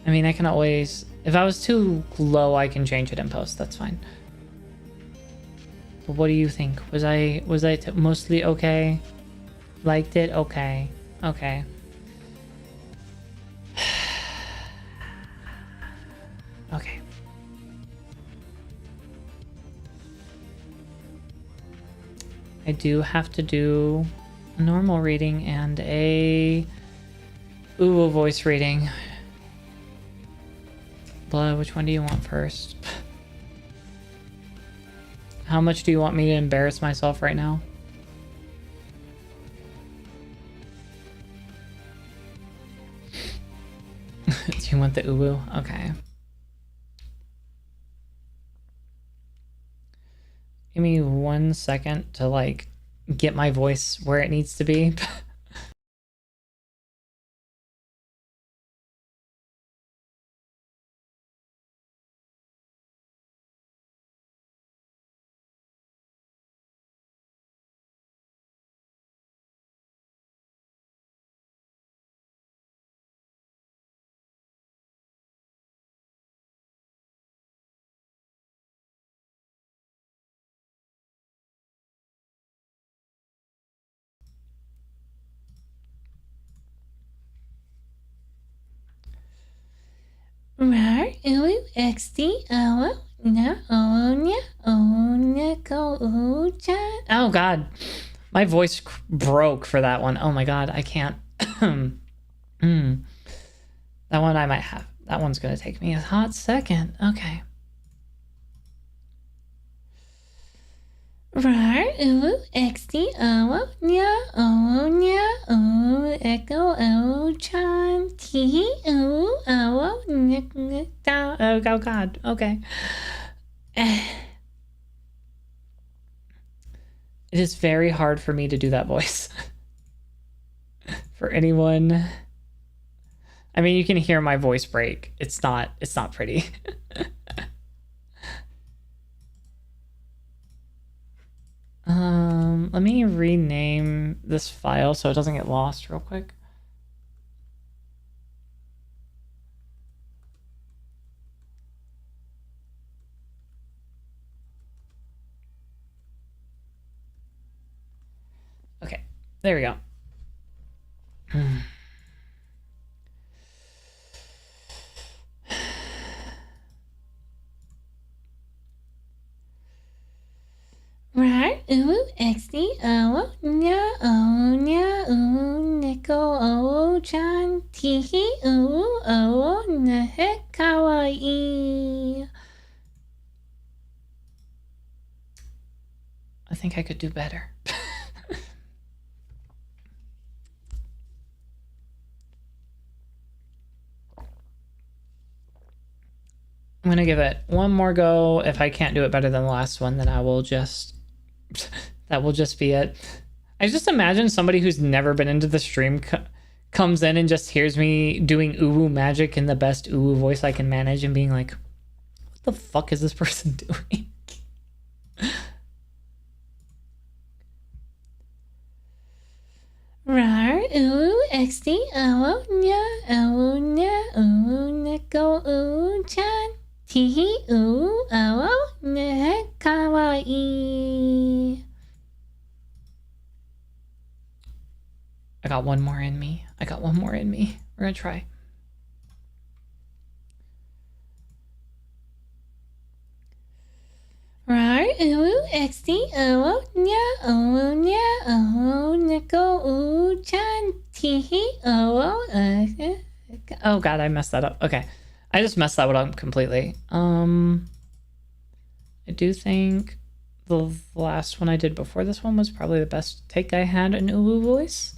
I mean, I can always... If I was too low, I can change it in post. That's fine. But what do you think? Was I mostly okay? Liked it? Okay. Okay. Okay. I do have to do a normal reading and a voice reading. Blah, which one do you want first? How much do you want me to embarrass myself right now? Do you want the uwu? Okay. Give me 1 second to like get my voice where it needs to be. Rar u xt o nya o nya o neko u chan. Oh god, my voice broke for that one. Oh my god, I can't. That one I might have. That one's gonna take me a hot second. Okay. Rar u xt o nya o echo o chan ti o oh god. Okay. It is very hard for me to do that voice. For anyone, I mean, you can hear my voice break. It's not pretty. Let me rename this file so it doesn't get lost real quick. Okay, there we go. oh nya oh nya oh neko oh chan tihi oh nehe kawaii. I think I could do better. I'm gonna give it one more go. If I can't do it better than the last one, then I will just that will just be it. I just imagine somebody who's never been into the stream comes in and just hears me doing uwu magic in the best uwu voice I can manage and being like, what the fuck is this person doing? Rar uwu xd owo neko chan tihi owo ne kawaii. I got one more in me. I got one more in me. We're gonna try. Rar uwu xd owo neko chan tihi owo. Oh god, I messed that up. Okay, I just messed that one up completely. I do think the last one I did before this one was probably the best take I had in uwu voice.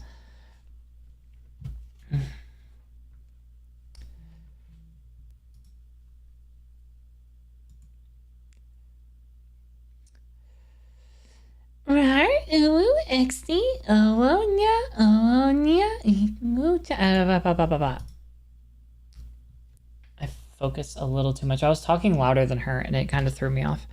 Rar uwu xd owo I focused a little too much. I was talking louder than her and it kind of threw me off.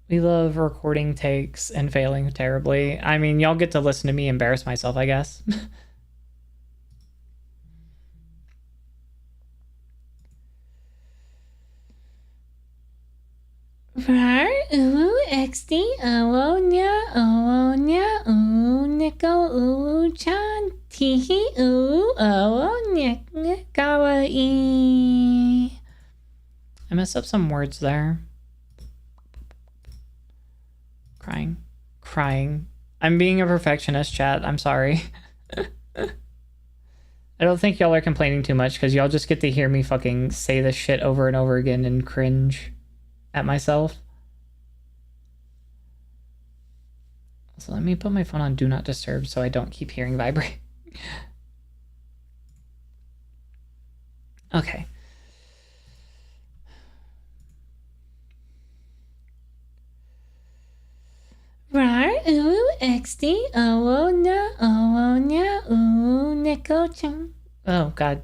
We love recording takes and failing terribly. I mean, y'all get to listen to me embarrass myself, I guess. Rar uwu xd owo neko chan tihi owo ne kawaii. I messed up some words there. Crying. I'm being a perfectionist, chat. I'm sorry. I don't think y'all are complaining too much because y'all just get to hear me fucking say this shit over and over again and cringe at myself. So let me put my phone on do not disturb so I don't keep hearing vibrate. Okay. Rar uwu xd owo neko chan. Oh god.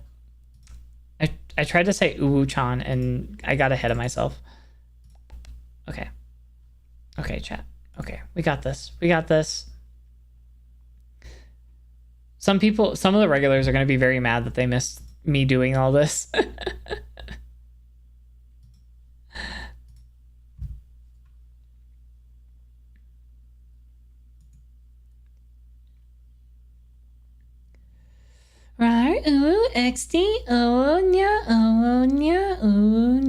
I tried to say uwu-chan and I got ahead of myself. Okay. Okay, chat. Okay, we got this. We got this. Some of the regulars are going to be very mad that they missed me doing all this. Rar uwu xd owo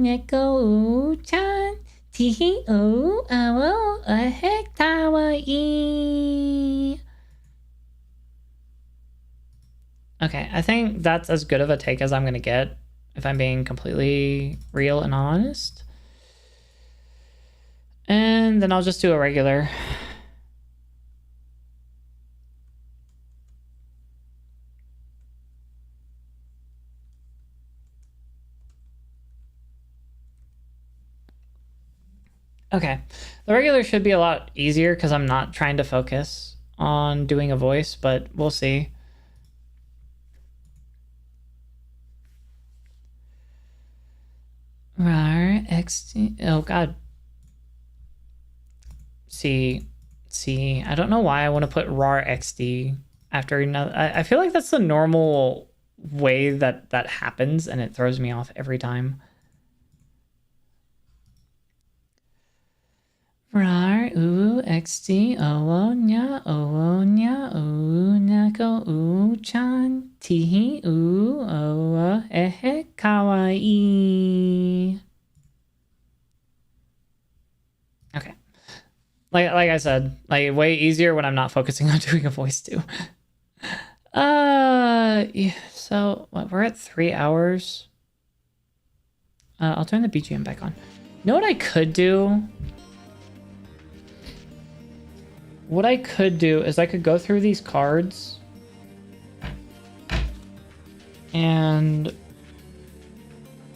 neko chan tihi owo kawaii. Okay, I think that's as good of a take as I'm gonna get, if I'm being completely real and honest. And then I'll just do a regular. Okay, the regular should be a lot easier because I'm not trying to focus on doing a voice, but we'll see. Rar XD. Oh god. See, I don't know why I want to put rar XD after another. I feel like that's the normal way that happens, and it throws me off every time. Rar uwu xd owo neko chan tihi owo kawaii. Like I said, like way easier when I'm not focusing on doing a voice too. Yeah, so what, we're at 3 hours. I'll turn the BGM back on. You know what I could do? What I could do is I could go through these cards and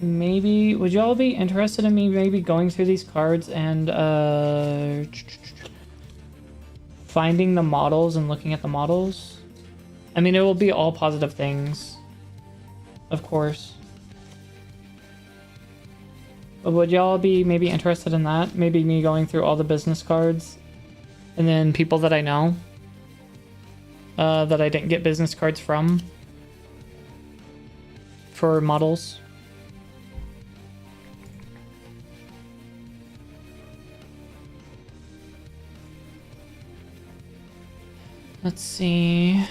maybe, would you all be interested in me maybe going through these cards and finding the models and looking at the models? I mean, it will be all positive things, of course. But would y'all be maybe interested in that? Maybe me going through all the business cards and then people that I know that I didn't get business cards from for models. Let's see.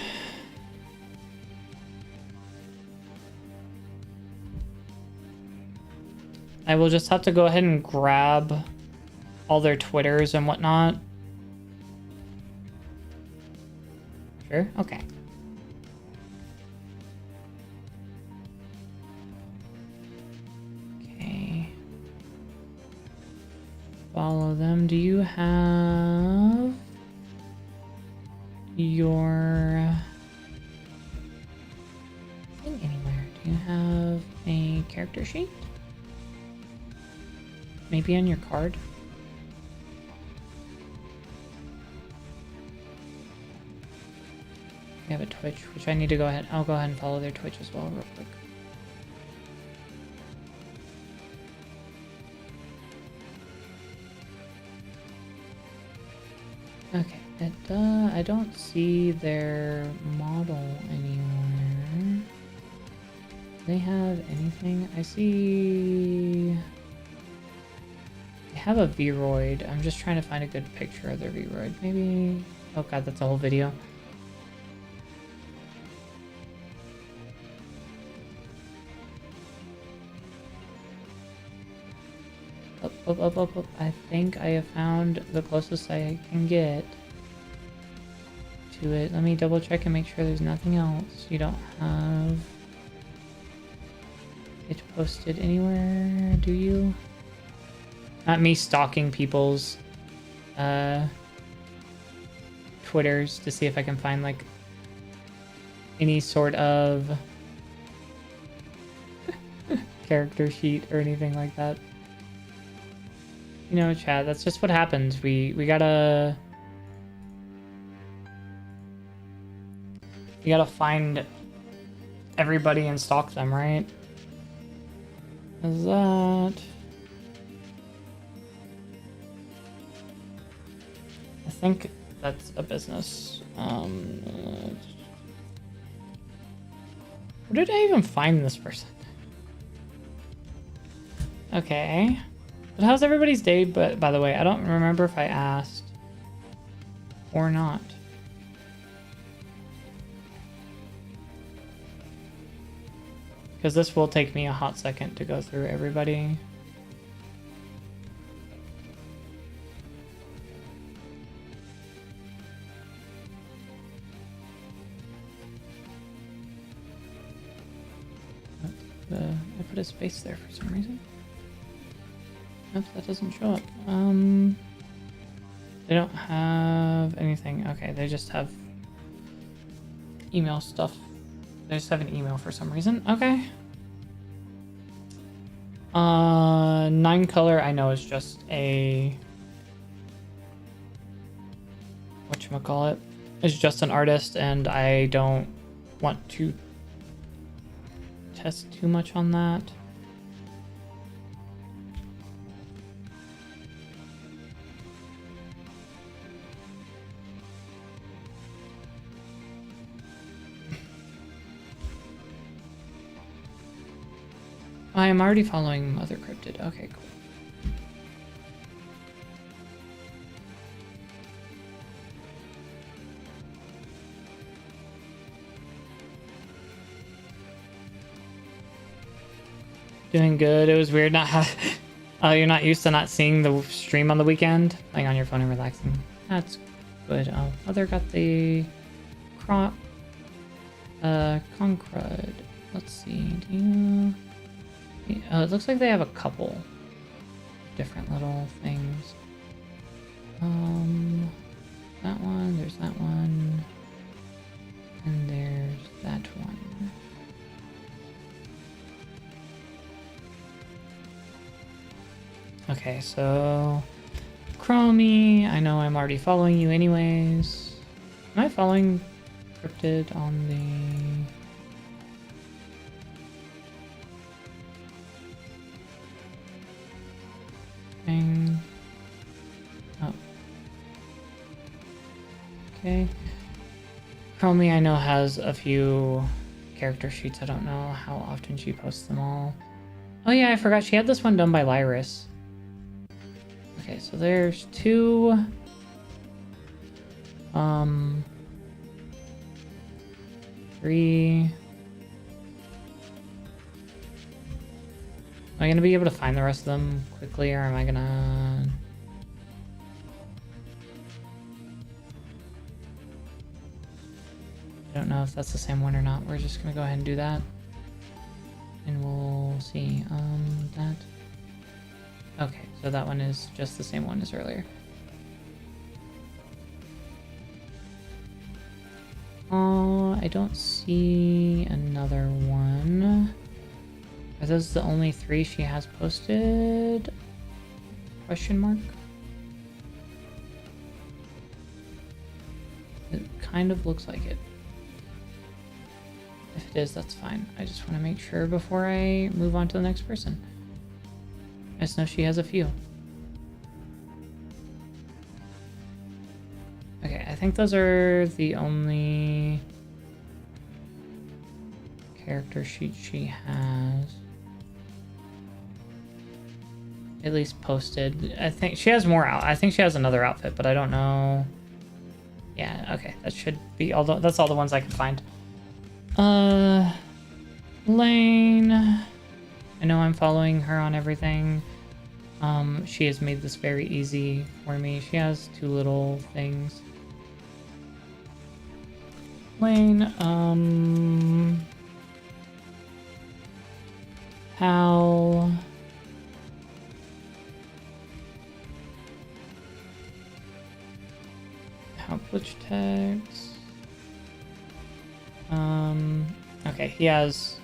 I will just have to go ahead and grab all their Twitters and whatnot. Sure, okay. Okay. Follow them. Do you have your thing anywhere? Do you have a character sheet? Maybe on your card? We have a Twitch, which I need to go ahead. I'll go ahead and follow their Twitch as well real quick. Okay, I don't see their model anywhere. Do they have anything? I see... They have a Vroid. I'm just trying to find a good picture of their Vroid. Maybe... Oh god, that's a whole video. Up. I think I have found the closest I can get to it. Let me double check and make sure there's nothing else. You don't have it posted anywhere, do you? Not me stalking people's Twitters to see if I can find like any sort of character sheet or anything like that. You know, chat, that's just what happens. We gotta find everybody and stalk them, right? Is that... I think that's a business. Where did I even find this person? Okay. But how's everybody's day? But by the way, I don't remember if I asked or not. Because this will take me a hot second to go through everybody. I put a space there for some reason. Nope, that doesn't show up. They don't have anything. Okay, they just have email stuff. They just have an email for some reason. Okay. 9 color I know is just a... whatchamacallit? It's just an artist and I don't want to test too much on that. I am already following Mother Cryptid. Okay, cool. Doing good. It was weird not Oh, you're not used to not seeing the stream on the weekend? Playing on your phone and relaxing. That's good. Oh, Mother got the Concrud. Let's see. Do you... Oh, it looks like they have a couple different little things. That one, there's that one, and there's that one. Okay, so Chromie, I know I'm already following you anyways. Am I following Cryptid on the... thing? Oh. Okay. Chromie I know has a few character sheets. I don't know how often she posts them all. Oh yeah, I forgot she had this one done by Lyris. Okay, so there's 2. 3. Am I gonna be able to find the rest of them quickly, or am I gonna... I don't know if that's the same one or not. We're just gonna go ahead and do that. And we'll see. That. Okay, so that one is just the same one as earlier. I don't see another one. Are those the only 3 she has posted? Question mark? It kind of looks like it. If it is, that's fine. I just want to make sure before I move on to the next person. I just know she has a few. Okay, I think those are the only character sheet she has. At least posted. I think she has more out. I think she has another outfit, but I don't know. Yeah, okay, that should be all. That's all the ones I can find. Lane. I know I'm following her on everything. She has made this very easy for me. She has 2 little things. Lane, how... Glitch tags. Okay, he doesn't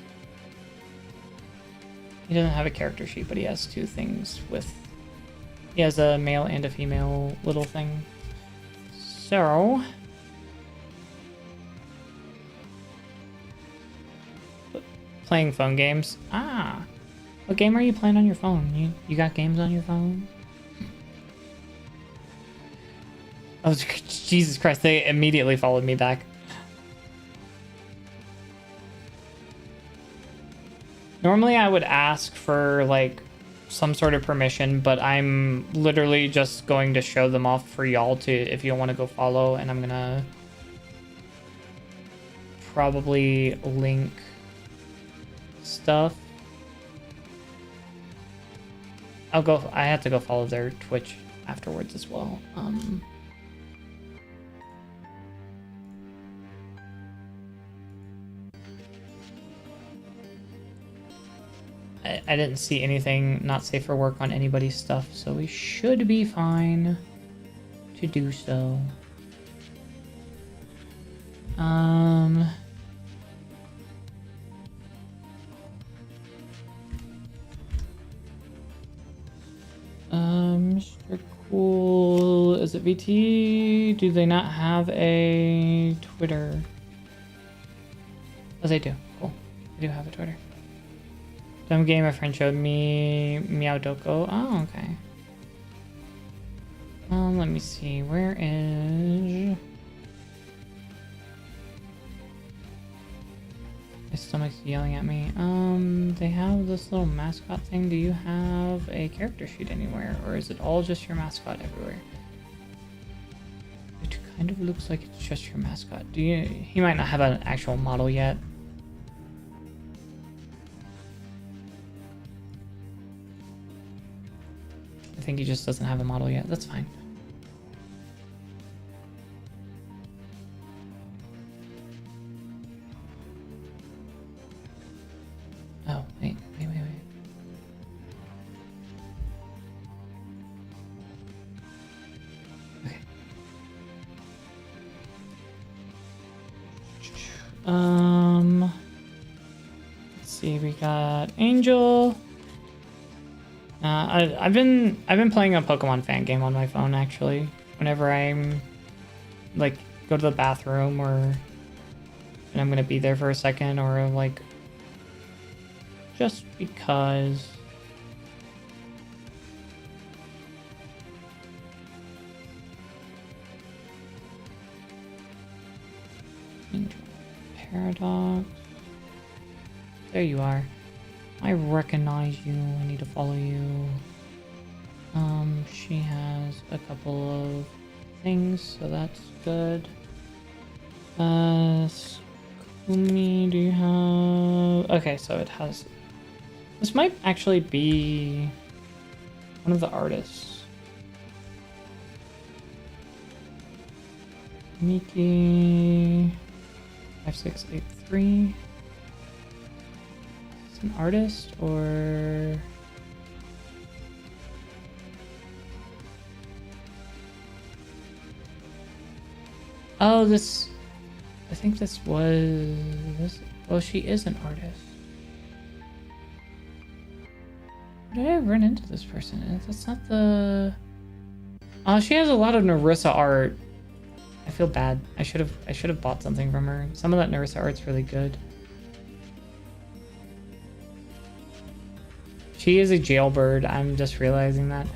have a character sheet, but he has 2 things with... He has a male and a female little thing. So... Playing phone games. Ah! What game are you playing on your phone? You got games on your phone? Oh, Jesus Christ, they immediately followed me back. Normally I would ask for, like, some sort of permission, but I'm literally just going to show them off for y'all to, if you want to go follow, and I'm gonna probably link stuff. I have to go follow their Twitch afterwards as well. I didn't see anything not safe for work on anybody's stuff, so we should be fine to do so. Mr. Cool, is it VT? Do they not have a Twitter? Oh, they do. Cool. They do have a Twitter. Some game a friend showed me Meowdoko. Oh, okay. Let me see. Where is... My stomach's yelling at me. They have this little mascot thing. Do you have a character sheet anywhere? Or is it all just your mascot everywhere? It kind of looks like it's just your mascot. He might not have an actual model yet. think he just doesn't have a model yet. That's fine. Oh, wait. Okay. Let's see, we got Angel. I've been playing a Pokemon fan game on my phone actually. Whenever I'm like go to the bathroom or and I'm gonna be there for a second or like just because. Paradox. There you are. I recognize you. I need to follow you. She has a couple of things, so that's good. Skumi, do you have... Okay, so it has... This might actually be one of the artists. Miki... 5683. Is this an artist or... Oh, this... I think this was... Well, she is an artist. Where did I run into this person? That's not the... Oh, she has a lot of Narissa art. I feel bad. I should have bought something from her. Some of that Narissa art's really good. She is a jailbird. I'm just realizing that.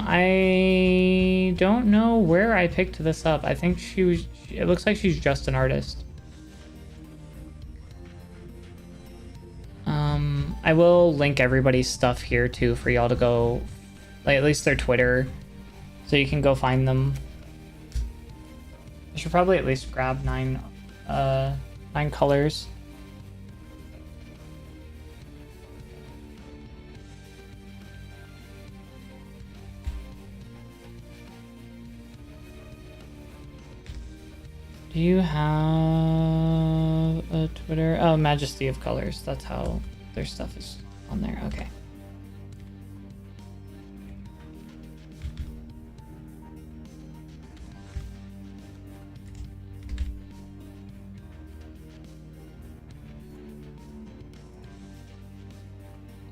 I don't know where I picked this up. I think she was... It looks like she's just an artist. I will link everybody's stuff here too for y'all to go... Like, at least their Twitter. So you can go find them. I should probably at least grab 9 colors. Do you have a Twitter? Oh, Majesty of Colors. That's how their stuff is on there. Okay.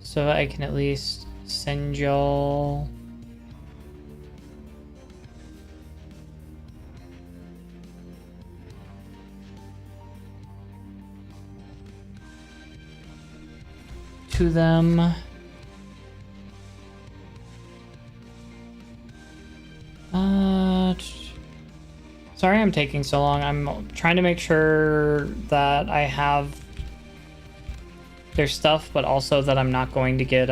So I can at least send y'all... to them. Sorry I'm taking so long. I'm trying to make sure that I have their stuff, but also that I'm not going to get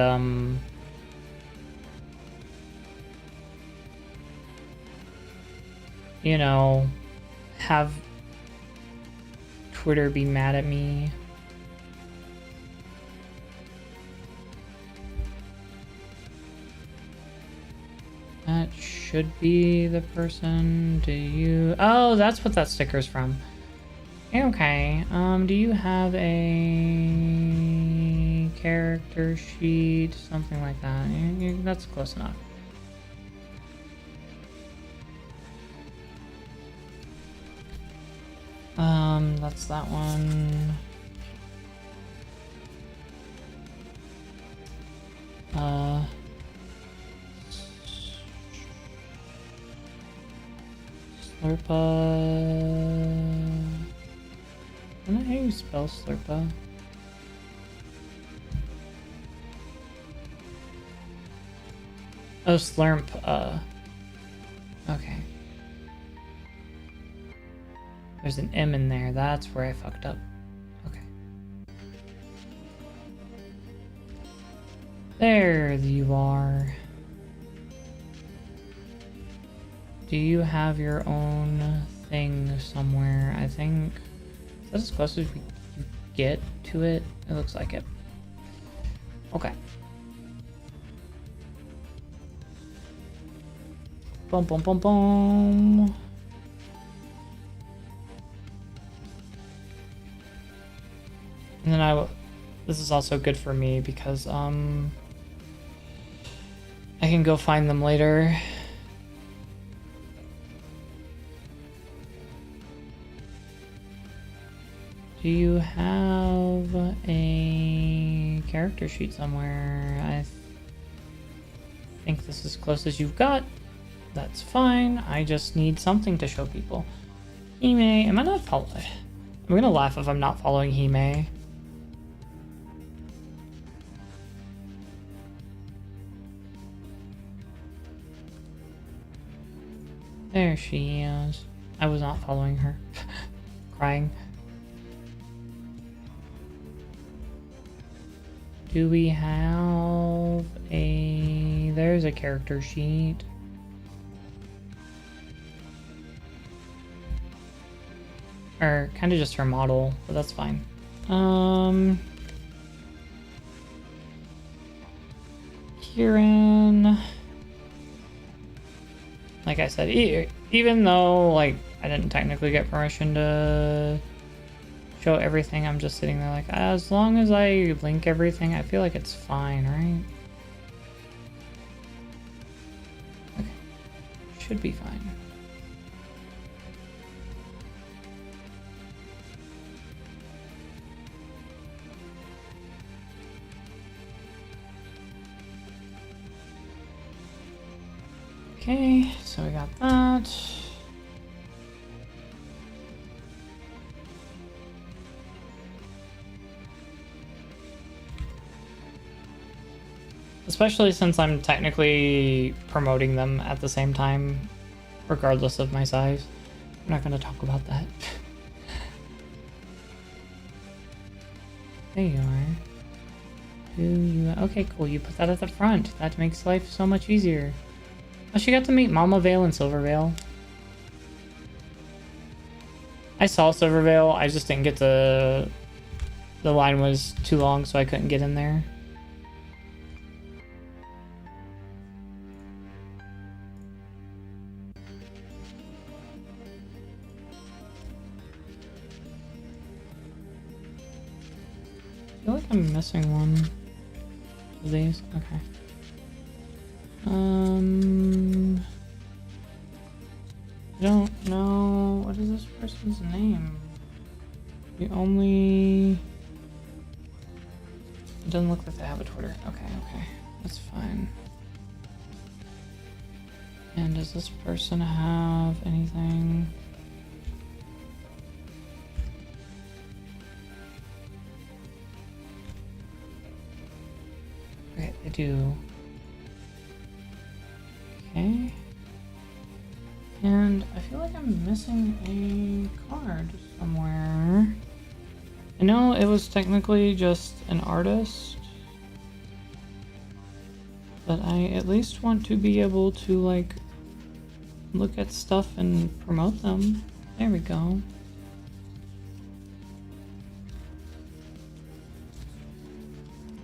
you know, have Twitter be mad at me. That should be the person. Do you... Oh, that's what that sticker's from. Okay. Do you have a character sheet? Something like that. That's close enough. That's that one. Slurpa. I don't know how you spell Slurpa. Oh, Slurp. Okay. There's an M in there. That's where I fucked up. Okay. There you are. Do you have your own thing somewhere? I think... Is that as close as we get to it? It looks like it. Okay. Boom, boom, boom, boom. And then this is also good for me because I can go find them later. Do you have a character sheet somewhere? I think this is as close as you've got. That's fine. I just need something to show people. Hime, am I not following? I'm gonna laugh if I'm not following Hime. There she is. I was not following her. Crying. Do we have a... There's a character sheet. Or kind of just her model, but that's fine. Kieran... Like I said, even though like I didn't technically get permission to show everything, I'm just sitting there like, as long as I link everything, I feel like it's fine, right? Okay. Should be fine. Okay, so we got that. Especially since I'm technically promoting them at the same time, regardless of my size. I'm not going to talk about that. There you are. Okay, cool. You put that at the front. That makes life so much easier. Oh, she got to meet Mama Vale and Silvervale. I saw Silvervale, I just didn't get the line was too long, so I couldn't get in there. I feel like I'm missing one of these. Okay. I don't know. What is this person's name? The only... It doesn't look like they have a Twitter. Okay. That's fine. And does this person have anything? Okay, they do. Okay. And I feel like I'm missing a card somewhere. I know it was technically just an artist, but I at least want to be able to like look at stuff and promote them. There we go.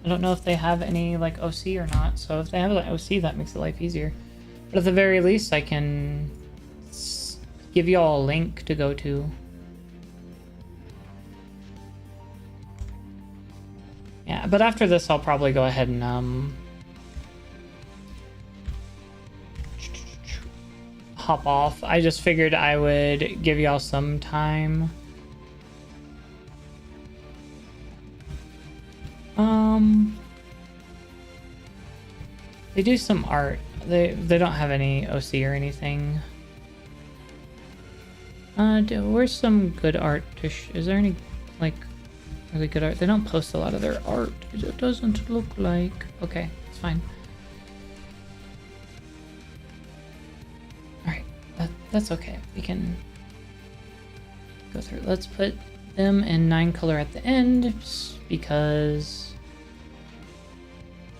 I don't know if they have any like OC or not, so if they have like OC, that makes the life easier. But at the very least, I can give you all a link to go to. Yeah, but after this, I'll probably go ahead and hop off. I just figured I would give y'all some time. They do some art. They don't have any OC or anything. Where's some good art to is there any like really good art? They don't post a lot of their art. It doesn't look like. Okay, it's fine. All right, that's okay. We can go through. Let's put them in 9 color at the end because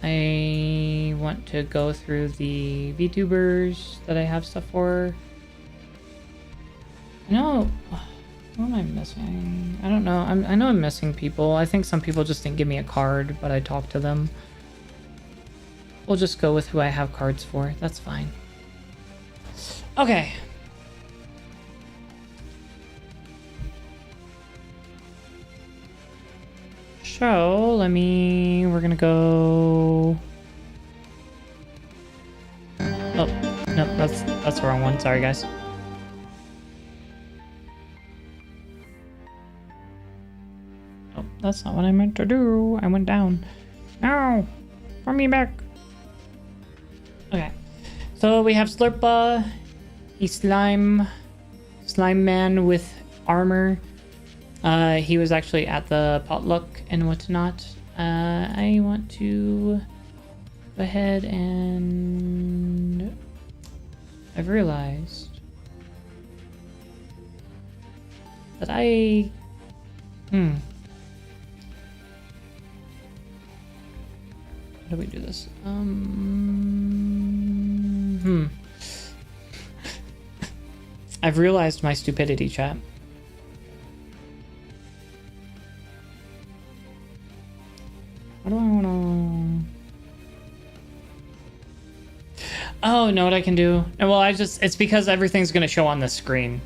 I want to go through the VTubers that I have stuff for. No, what am I missing? I don't know. I know I'm missing people. I think some people just didn't give me a card, but I talked to them. We'll just go with who I have cards for. That's fine. Okay. So, we're gonna go... Oh, no, that's the wrong one. Sorry, guys. Oh, that's not what I meant to do. I went down. No! Throw me back. Okay. So we have Slurpa, a slime man with armor. He was actually at the potluck and whatnot. I want to go ahead and I've realized that how do we do this? I've realized my stupidity, chat. What do I wanna... Oh, know what I can do? Well, it's because everything's gonna show on the screen.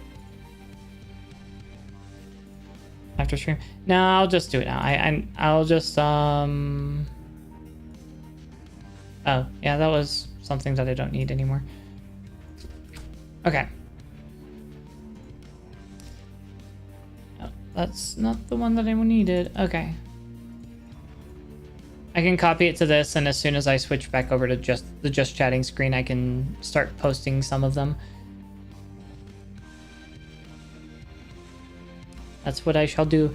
After stream. No, I'll just do it now. I'll just, Oh, yeah, that was something that I don't need anymore. Okay. Oh, that's not the one that I needed. Okay. I can copy it to this, and as soon as I switch back over to the just chatting screen, I can start posting some of them. That's what I shall do.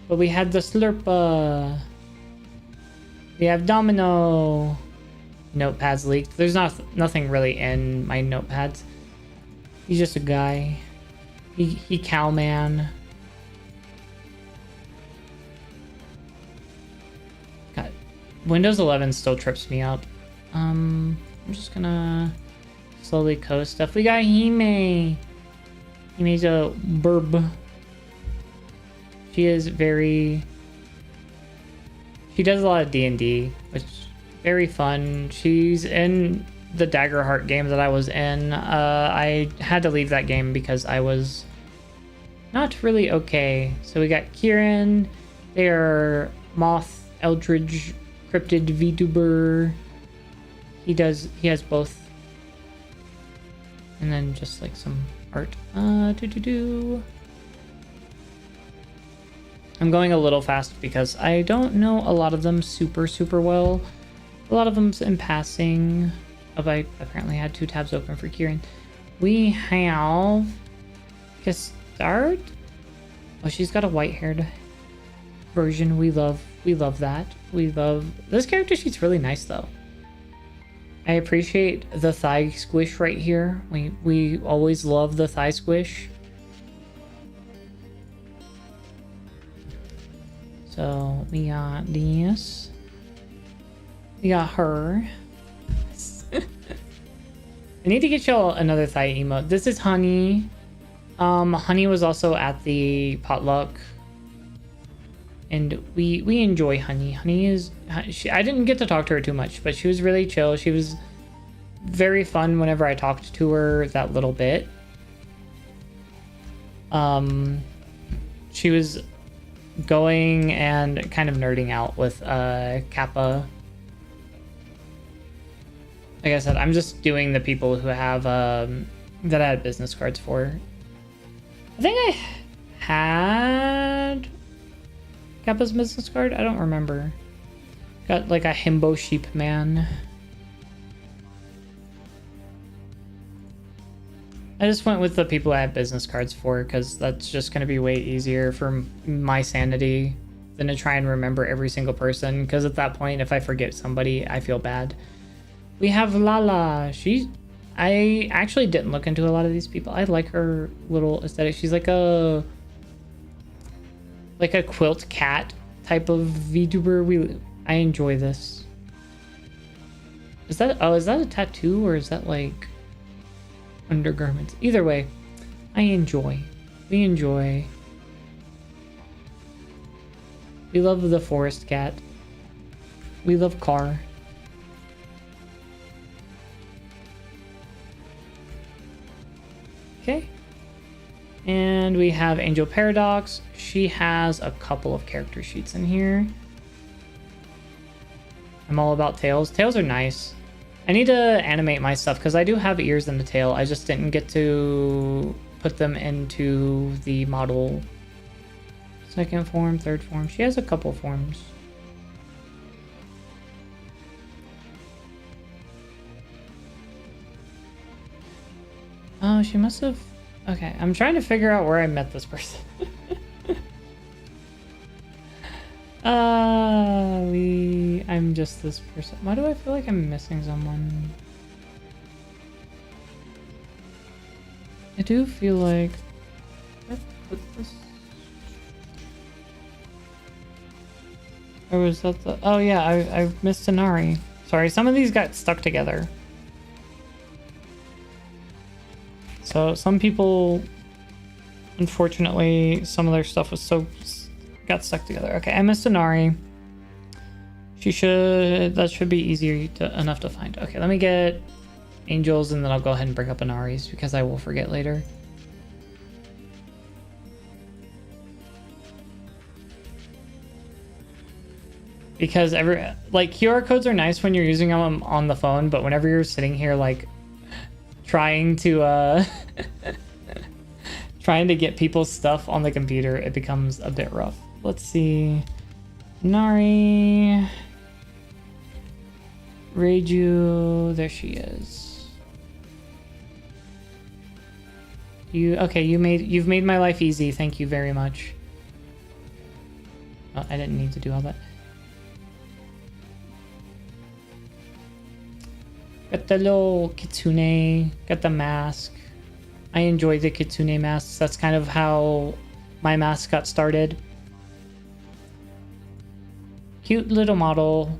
But we had the Slurpa. We have Domino. Notepads leaked. There's nothing really in my notepads. He's just a guy. He cowman. God, Windows 11 still trips me up. I'm just gonna slowly coast stuff. We got Hime. Hime's a burb. She is very... She does a lot of D&D, which is very fun. She's in the Daggerheart game that I was in. I had to leave that game because I was not really okay. So we got Kieran. They are Moth, Eldridge, Cryptid, VTuber. He has both. And then just like some art. I'm going a little fast because I don't know a lot of them super well. A lot of them's in passing. Oh, I apparently had 2 tabs open for Kieran. We have Gestart. Oh, she's got a white-haired version. We love that. We love this character. She's really nice though. I appreciate the thigh squish right here. We always love the thigh squish. So we got this. We got her. I need to get y'all another thigh emote. This is Honey. Honey was also at the potluck. And we enjoy Honey. Honey is... I didn't get to talk to her too much, but she was really chill. She was very fun whenever I talked to her that little bit. She was going and kind of nerding out with Kappa. Like I said, I'm just doing the people who have that I had business cards for. I think I had Kappa's business card. I don't remember. Got like a himbo sheep man. I just went with the people I had business cards for because that's just going to be way easier for my sanity than to try and remember every single person, because at that point, if I forget somebody, I feel bad. We have Lala. I actually didn't look into a lot of these people. I like her little aesthetic. She's like a quilt cat type of VTuber. I enjoy this. Is that a tattoo or is that like undergarments? Either way, I enjoy. We enjoy. We love the forest cat. We love Car. Okay. And we have Angel Paradox. She has a couple of character sheets in here. I'm all about tails. Tails are nice. I need to animate my stuff because I do have ears and a tail. I just didn't get to put them into the model. Second form, third form. She has a couple forms. Oh, she must have... Okay, I'm trying to figure out where I met this person. I'm just this person. Why do I feel like I'm missing someone? I do feel like... Did I put this? Or was that the... Oh yeah, I missed Inari. Sorry, some of these got stuck together. So some people, unfortunately, some of their stuff was got stuck together. Okay, I missed Inari. That should be easier enough to find. Okay, let me get Angels and then I'll go ahead and bring up Inari's because I will forget later. Because QR codes are nice when you're using them on the phone, but whenever you're sitting here like trying to trying to get people's stuff on the computer, it becomes a bit rough. Let's see. Nari. Reiju, there she is. You've made my life easy. Thank you very much. Oh, I didn't need to do all that. Got the little kitsune, got the mask. I enjoy the kitsune masks. That's kind of how my mask got started. Cute little model.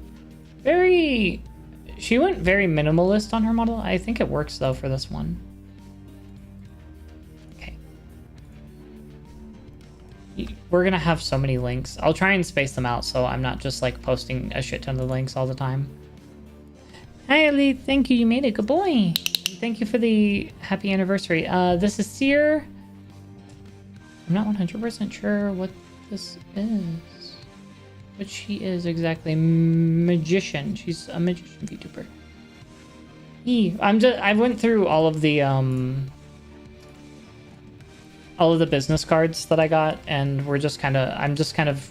She went very minimalist on her model. I think it works though for this one. Okay. We're gonna have so many links. I'll try and space them out so I'm not just like posting a shit ton of links all the time. Hi, Ali. Thank you. You made it. Good boy. Thank you for the happy anniversary. This is Seer. I'm not 100% sure what this is. What she is exactly. Magician. She's a magician VTuber. I went through all of the business cards that I got, and I'm just kind of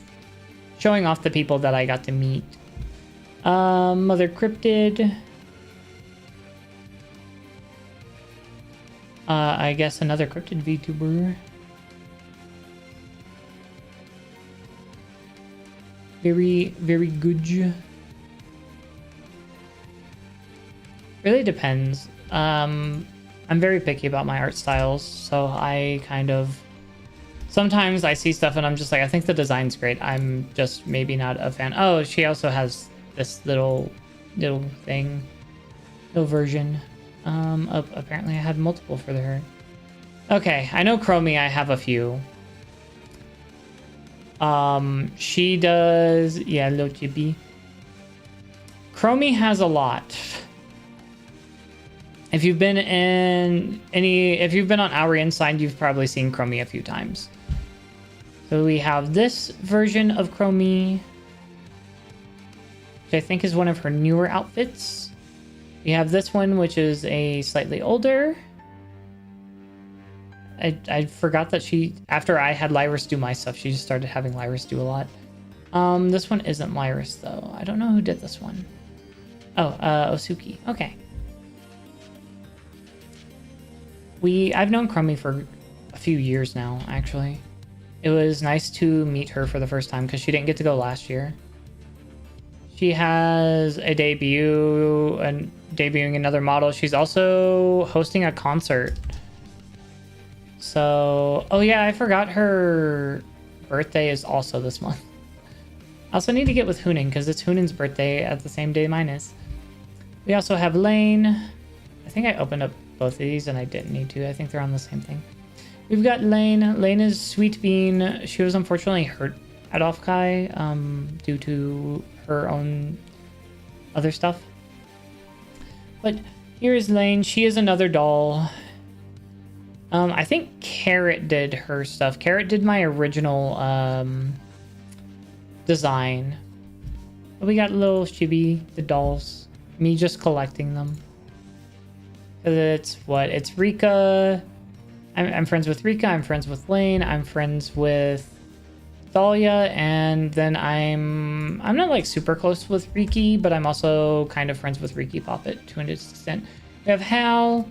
showing off the people that I got to meet. Mother Cryptid. I guess another Cryptid VTuber. Very, very good. Really depends. I'm very picky about my art styles, so I kind of... Sometimes I see stuff and I'm just like, I think the design's great. I'm just maybe not a fan. Oh, she also has this little thing, little version. Apparently I had multiple for her. Okay, I know Chromie, I have a few. She does, yeah, little chibi. Chromie has a lot. If you've been on Our Inside, you've probably seen Chromie a few times. So we have this version of Chromie, which I think is one of her newer outfits. We have this one, which is a slightly older. I forgot that after I had Lyris do my stuff, she just started having Lyris do a lot. This one isn't Lyris, though. I don't know who did this one. Oh, Osuki. Okay. I've known Chromie for a few years now, actually. It was nice to meet her for the first time because she didn't get to go last year. She has a debut and debuting another model. She's also hosting a concert. So, oh yeah, I forgot her birthday is also this month. I also need to get with Hunin because it's Hunin's birthday at the same day mine is. We also have Lane. I think I opened up both of these and I didn't need to. I think they're on the same thing. We've got Lane. Lane is Sweet Bean. She was unfortunately hurt at Offkai due to her own other stuff. But here is Lane. She is another doll. I think Carrot did her stuff. Carrot did my original design. We got little Chibi, the dolls. Me just collecting them. It's what? It's Rika. I'm friends with Rika. I'm friends with Lane. I'm friends with Thalia, and then I'm not like super close with Riki, but I'm also kind of friends with Riki Poppet to an extent. We have Hal.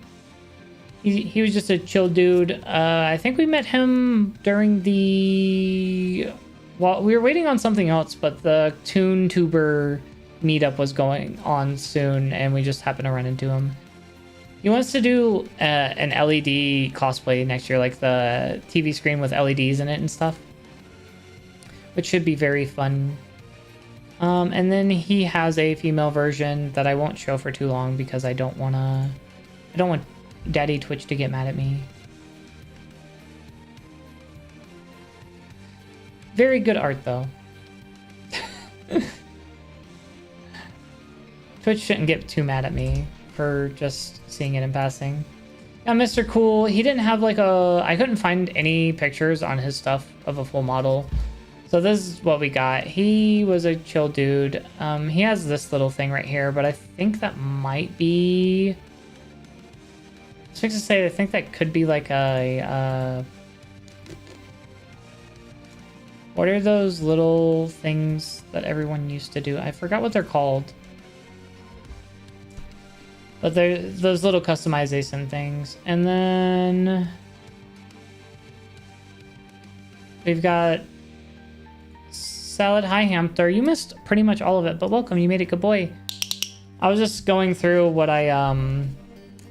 He was just a chill dude. I think we met him during the... Well, we were waiting on something else, but the Toon Tuber meetup was going on soon, and we just happened to run into him. He wants to do an LED cosplay next year, like the TV screen with LEDs in it and stuff, which should be very fun. And then he has a female version that I won't show for too long because I don't want Daddy Twitch to get mad at me. Very good art though. Twitch shouldn't get too mad at me for just seeing it in passing. Yeah, Mr. Cool, he didn't have like I couldn't find any pictures on his stuff of a full model. So this is what we got. He was a chill dude. He has this little thing right here, but I think that might be... I was fixing to say, I think that could be like a... What are those little things that everyone used to do? I forgot what they're called. But they're those little customization things. And then... we've got... Salad. Hi, Hamster. You missed pretty much all of it, but welcome. You made it. Good boy. I was just going through what I,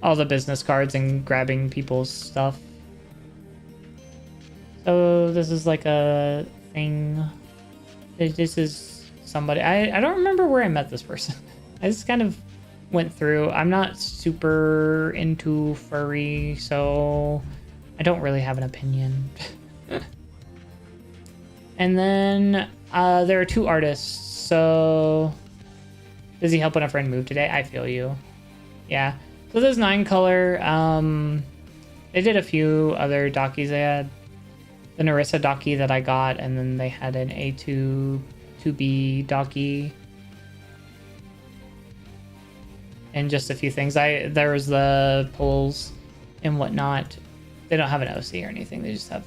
all the business cards and grabbing people's stuff. So this is like a thing. This is somebody. I don't remember where I met this person. I just kind of went through. I'm not super into furry, so I don't really have an opinion. And then there are two artists. So busy helping a friend move today. I feel you. Yeah. So there's 9 color. They did a few other dockies. They had the Narissa docky that I got, and then they had an A2 2B docky. And just a few things. There was the pulls and whatnot. They don't have an OC or anything. They just have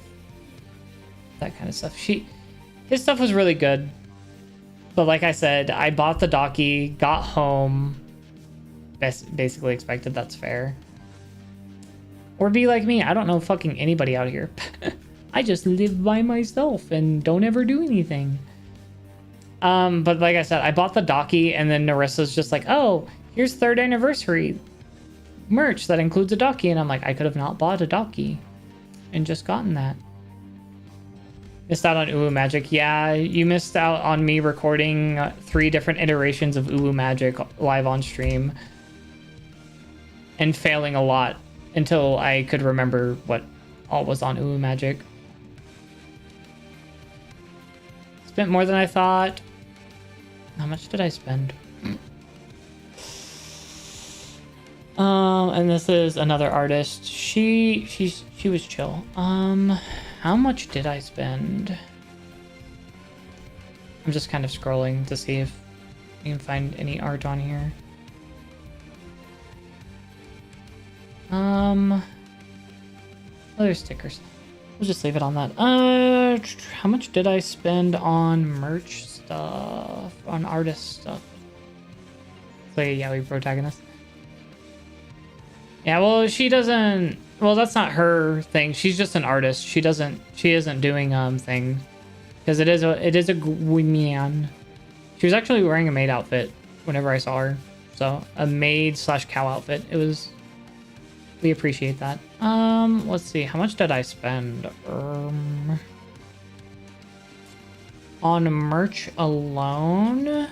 that kind of stuff. His stuff was really good. But like I said, I bought the docky, got home, basically expected that's fair. Or be like me, I don't know fucking anybody out here. I just live by myself and don't ever do anything. But like I said, I bought the docky, and then Narissa's just like, oh, here's 3rd anniversary merch that includes a docky. And I'm like, I could have not bought a docky and just gotten that. Missed out on Uwu Magic. Yeah, you missed out on me recording 3 different iterations of Uwu Magic live on stream. And failing a lot until I could remember what all was on Uwu Magic. Spent more than I thought. How much did I spend? And this is another artist. She was chill. How much did I spend? I'm just kind of scrolling to see if you can find any art on here. Other stickers. We'll just leave it on that. How much did I spend on merch stuff? On artist stuff? So yeah, we protagonist. Yeah, well, she doesn't... Well, that's not her thing. She's just an artist. She isn't doing thing. Because it is a woman. She was actually wearing a maid outfit whenever I saw her. So, a maid/cow outfit. We appreciate that. Let's see. How much did I spend? On merch alone?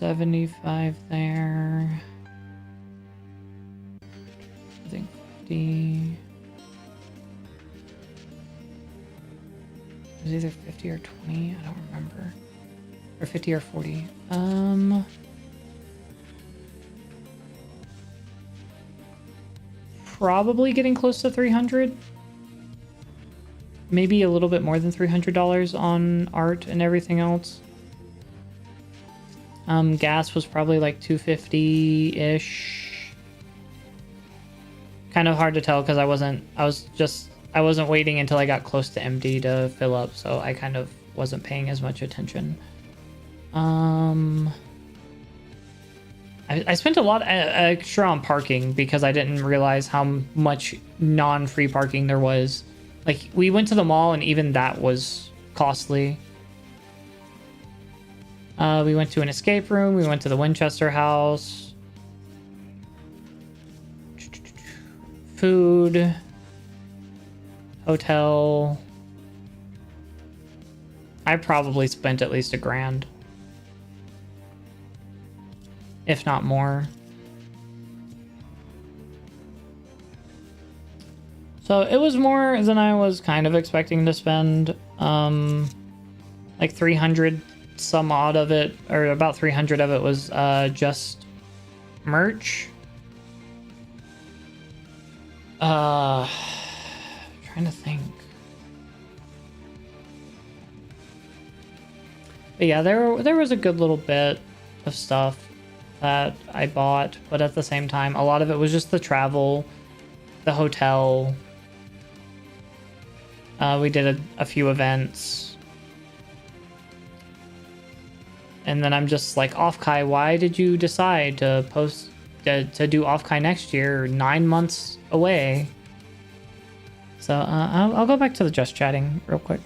75 there. I think 50. It was either 50 or 20. I don't remember. Or 50 or 40. probably getting close to 300. Maybe a little bit more than $300 on art and everything else. Gas was probably like 250-ish. Kind of hard to tell because I wasn't waiting until I got close to empty to fill up, so I kind of wasn't paying as much attention. I spent a lot extra on parking because I didn't realize how much non-free parking there was. Like, we went to the mall and even that was costly. We went to an escape room. We went to the Winchester house. Food. Hotel. I probably spent at least $1,000. If not more. So it was more than I was kind of expecting to spend. Like 300 some odd of it, or about 300 of it was just merch. Trying to think. But yeah, there was a good little bit of stuff that I bought, but at the same time, a lot of it was just the travel, the hotel. We did a few events. And then I'm just like, Offkai, why did you decide to to do Offkai next year, 9 months away? So I'll go back to the just chatting real quick.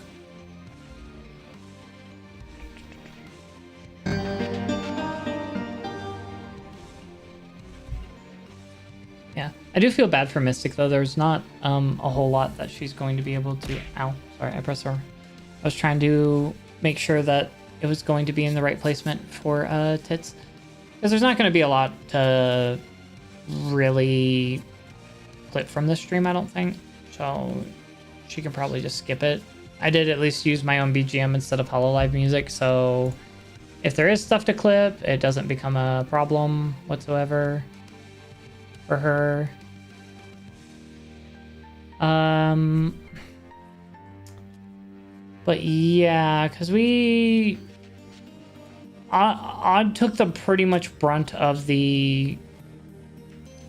Yeah, I do feel bad for Mystic though. There's not a whole lot that she's going to be able to. Ow, sorry, I pressed her. I was trying to make sure that it was going to be in the right placement for tits, because there's not going to be a lot to really clip from this stream, I don't think, so she can probably just skip it. I did at least use my own BGM instead of Hololive music, so if there is stuff to clip, it doesn't become a problem whatsoever for her. But yeah, because Odd took the pretty much brunt of the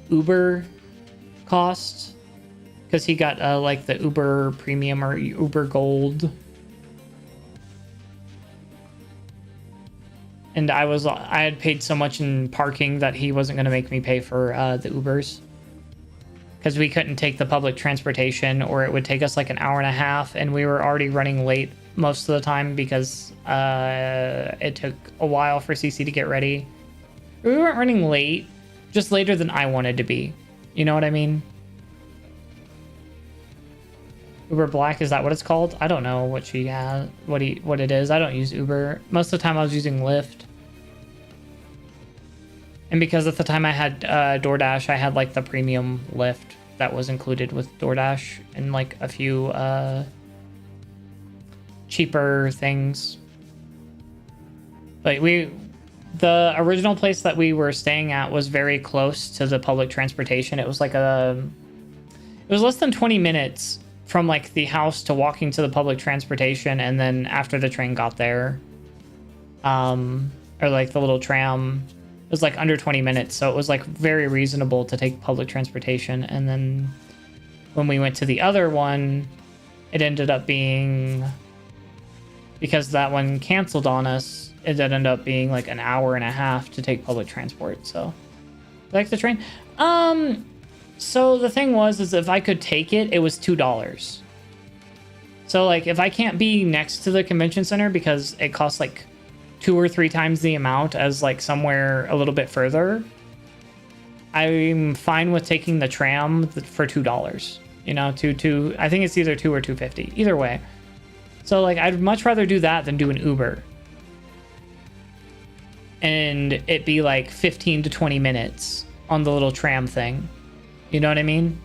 Uber cost, because he got like the Uber Premium or Uber Gold, and I had paid so much in parking that he wasn't going to make me pay for the Ubers, because we couldn't take the public transportation or it would take us like an hour and a half, and we were already running late most of the time because it took a while for CC to get ready. We weren't running late, just later than I wanted to be. You know what I mean? Uber Black, is that what it's called? I don't know what she has, what it is. I don't use Uber. Most of the time I was using Lyft. And because at the time I had DoorDash, I had like the premium Lyft that was included with DoorDash and like a few cheaper things. But the original place that we were staying at was very close to the public transportation. It was like it was less than 20 minutes from like the house to walking to the public transportation, and then after the train got there, or like the little tram, it was like under 20 minutes, so it was like very reasonable to take public transportation. And then when we went to the other one, it ended up being, because that one canceled on us, it ended up being like an hour and a half to take public transport. So like the train. So the thing is if I could take it, it was $2. So like if I can't be next to the convention center because it costs like 2 or 3 times the amount as like somewhere a little bit further, I'm fine with taking the tram for $2. You know, I think it's either $2 or $2.50. Either way. So like I'd much rather do that than do an Uber. And it be like 15 to 20 minutes on the little tram thing. You know what I mean?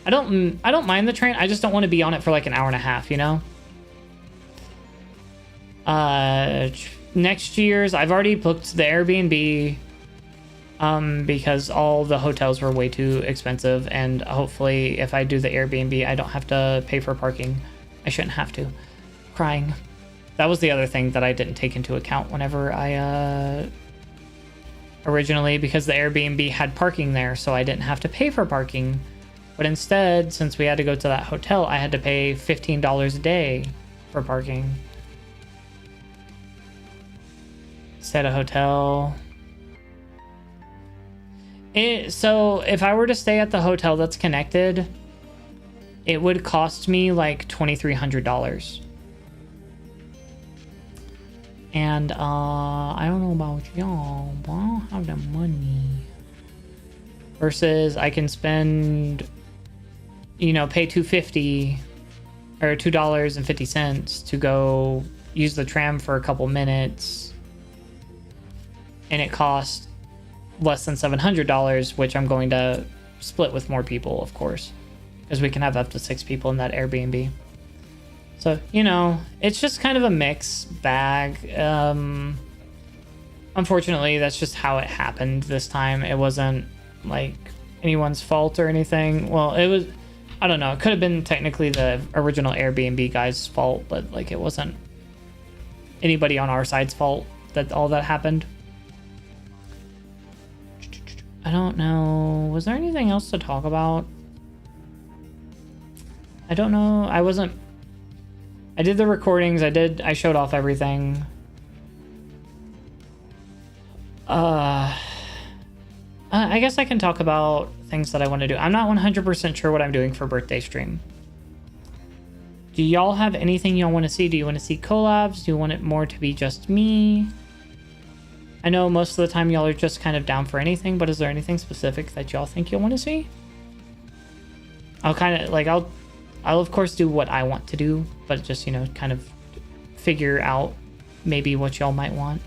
I don't mind the train. I just don't want to be on it for like an hour and a half, you know? Next year's, I've already booked the Airbnb. because all the hotels were way too expensive, and hopefully if I do the Airbnb, I don't have to pay for parking. I shouldn't have to. Crying. That was the other thing that I didn't take into account whenever I originally, because the Airbnb had parking there, so I didn't have to pay for parking. But instead, since we had to go to that hotel, I had to pay $15 a day for parking. Stay at a hotel. So if I were to stay at the hotel that's connected, it would cost me like $2,300. And I don't know about y'all, but I don't have the money. Versus I can spend, you know, pay $2.50 or $2.50 to go use the tram for a couple minutes, and it costs less than $700, which I'm going to split with more people, of course, because we can have up to 6 people in that Airbnb. So, you know, it's just kind of a mixed bag. Unfortunately, that's just how it happened this time. It wasn't like anyone's fault or anything. Well, it was, I don't know, it could have been technically the original Airbnb guy's fault, but like it wasn't anybody on our side's fault that all that happened. I don't know. Was there anything else to talk about? I don't know. I did the recordings. I showed off everything. I guess I can talk about things that I want to do. I'm not 100% sure what I'm doing for birthday stream. Do y'all have anything y'all want to see? Do you want to see collabs? Do you want it more to be just me? I know most of the time y'all are just kind of down for anything, but is there anything specific that y'all think you'll want to see? I'll kind of like, I'll of course do what I want to do, but just, you know, kind of figure out maybe what y'all might want.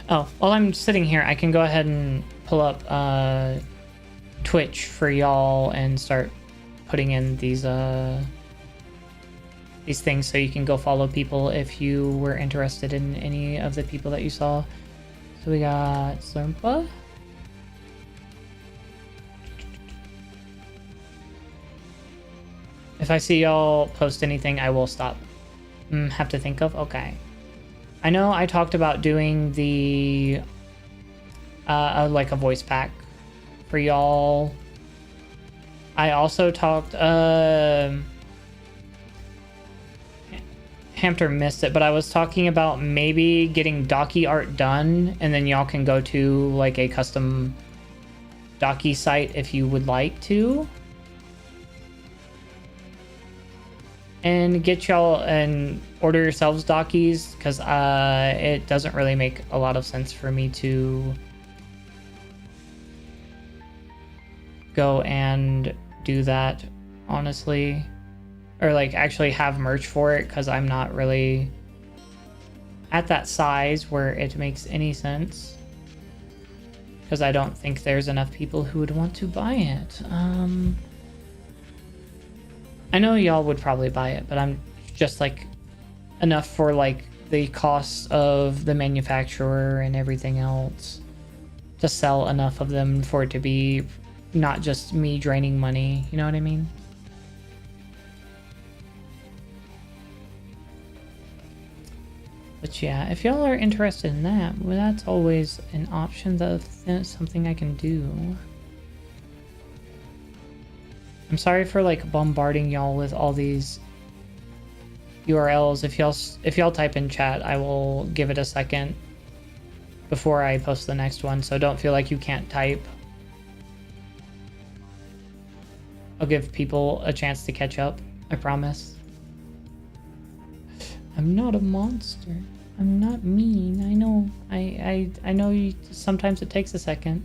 Oh, while I'm sitting here, I can go ahead and pull up Twitch for y'all and start putting in these things so you can go follow people if you were interested in any of the people that you saw. So we got Slurmpa. If I see y'all post anything, I will stop. Have to think of? Okay. I know I talked about doing the like a voice pack for y'all. I also talked Hamter missed it, but I was talking about maybe getting Docky art done, and then y'all can go to like a custom Docky site if you would like to, and get y'all and order yourselves Dockies, because it doesn't really make a lot of sense for me to go and do that, honestly. Or like actually have merch for it, because I'm not really at that size where it makes any sense, because I don't think there's enough people who would want to buy it. I know y'all would probably buy it, but I'm just like enough for like the costs of the manufacturer and everything else to sell enough of them for it to be not just me draining money, you know what I mean? But yeah, if y'all are interested in that, well, that's always an option. That's something I can do. I'm sorry for like bombarding y'all with all these URLs. If y'all type in chat, I will give it a second before I post the next one, so don't feel like you can't type. I'll give people a chance to catch up, I promise. I'm not a monster. I'm not mean. I know. I know you, sometimes it takes a second.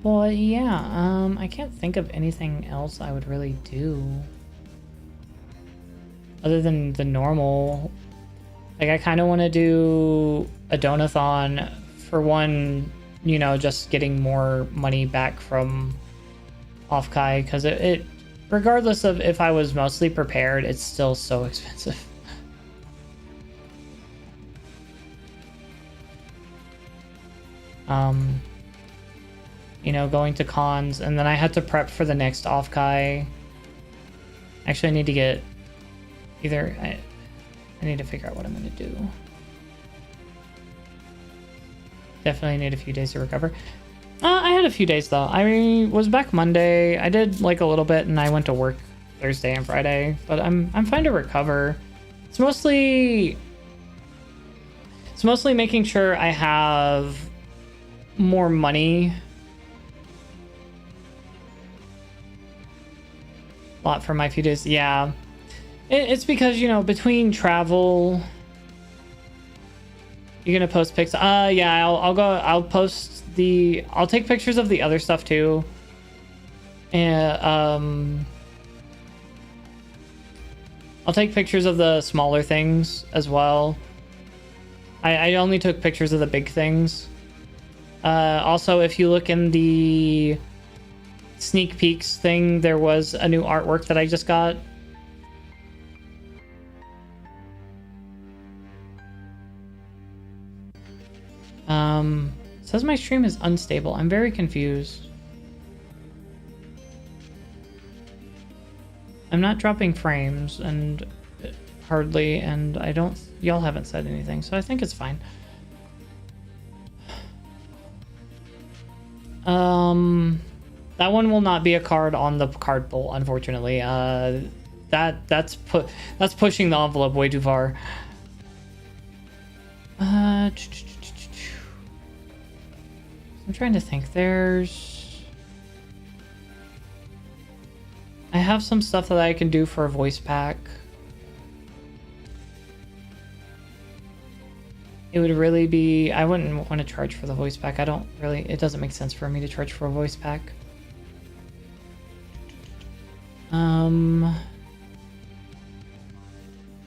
Well, yeah, I can't think of anything else I would really do. Other than the normal. Like, I kind of want to do a donathon for one, you know, just getting more money back from Offkai, because it regardless of if I was mostly prepared, it's still so expensive. You know, going to cons, and then I had to prep for the next Offkai. Actually, I need to get either I need to figure out what I'm gonna do. Definitely need a few days to recover. I had a few days though. I was back Monday. I did like a little bit, and I went to work Thursday and Friday. But I'm fine to recover. It's mostly making sure I have more money. A lot for my few days. Yeah, it's because, you know, between travel. You're gonna post pics? Yeah, I'll post the, I'll take pictures of the other stuff too. And I'll take pictures of the smaller things as well. I only took pictures of the big things. Also, if you look in the sneak peeks thing, there was a new artwork that I just got. It says my stream is unstable. I'm very confused. I'm not dropping frames and hardly, and I don't, y'all haven't said anything, so I think it's fine. That one will not be a card on the card pool, unfortunately. That's pushing the envelope way too far. I'm trying to think. I have some stuff that I can do for a voice pack. It would really be, I wouldn't want to charge for the voice pack. It doesn't make sense for me to charge for a voice pack.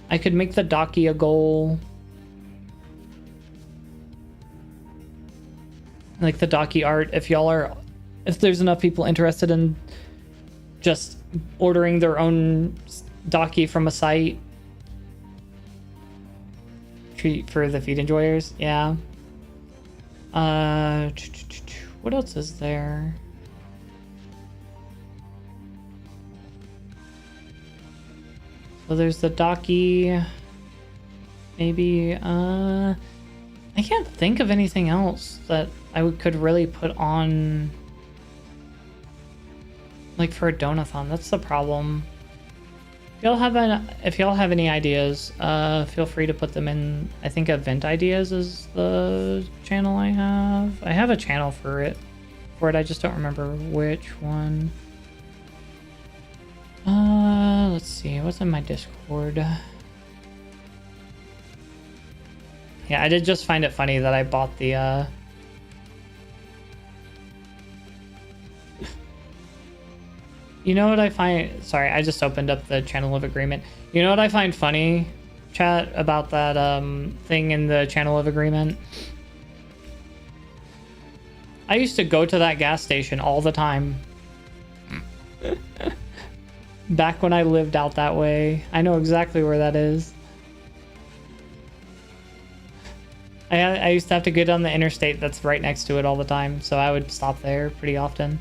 I could make the Daki a goal. Like the Daki art, if there's enough people interested in just ordering their own Daki from a site. Treat for the feed enjoyers, yeah. What else is there? So there's the Daki. Maybe, I can't think of anything else that I could really put on, like, for a donathon. That's the problem. If y'all have any ideas, feel free to put them in. I think event ideas is the channel I have. I have a channel for it. I just don't remember which one. Let's see. What's in my Discord? Yeah, I did just find it funny that I bought the You know what I find, sorry, I just opened up the channel of agreement. You know what I find funny, chat, about that thing in the channel of agreement? I used to go to that gas station all the time. Back when I lived out that way. I know exactly where that is. I used to have to get on the interstate that's right next to it all the time, so I would stop there pretty often.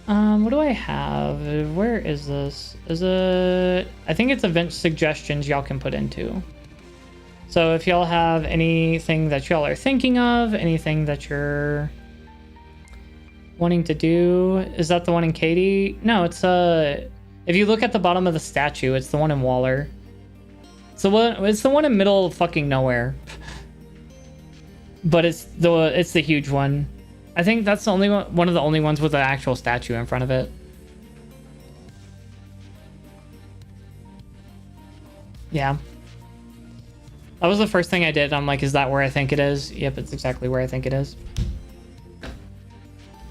What do I have? Where is this? I think it's event suggestions y'all can put into. So if y'all have anything that y'all are thinking of, anything that you're wanting to do, is that the one in Katy? No, it's if you look at the bottom of the statue, it's the one in Waller. It's the one in middle of fucking nowhere. But it's the huge one. I think that's the only one of the only ones with an actual statue in front of it. Yeah. That was the first thing I did. I'm like, is that where I think it is? Yep, it's exactly where I think it is.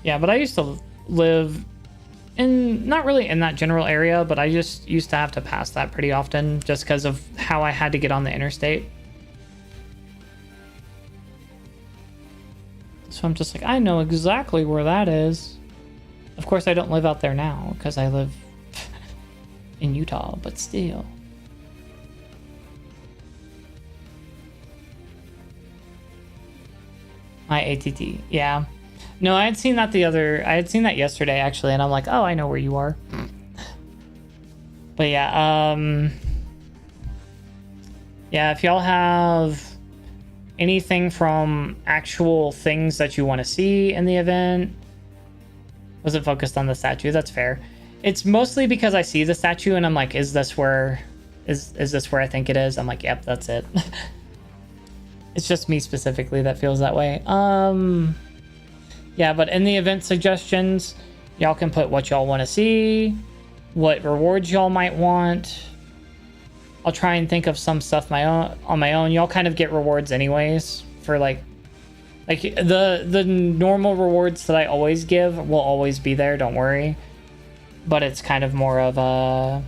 Yeah, but I used to live in, not really in that general area, but I just used to have to pass that pretty often just because of how I had to get on the interstate. So I'm just like, I know exactly where that is. Of course, I don't live out there now because I live in Utah, but still. My ATT, yeah. No, I had seen that I had seen that yesterday actually, and I'm like, oh, I know where you are. But yeah, yeah, if y'all have anything from actual things that you want to see in the event, wasn't focused on the statue, that's fair. It's mostly because I see the statue and I'm like, is this where I think it is? I'm like, yep, that's it. It's just me specifically that feels that way. Yeah, but in the event suggestions, y'all can put what y'all want to see, what rewards y'all might want. I'll try and think of some stuff on my own. Y'all kind of get rewards anyways for like the normal rewards that I always give will always be there, don't worry. But it's kind of more of a,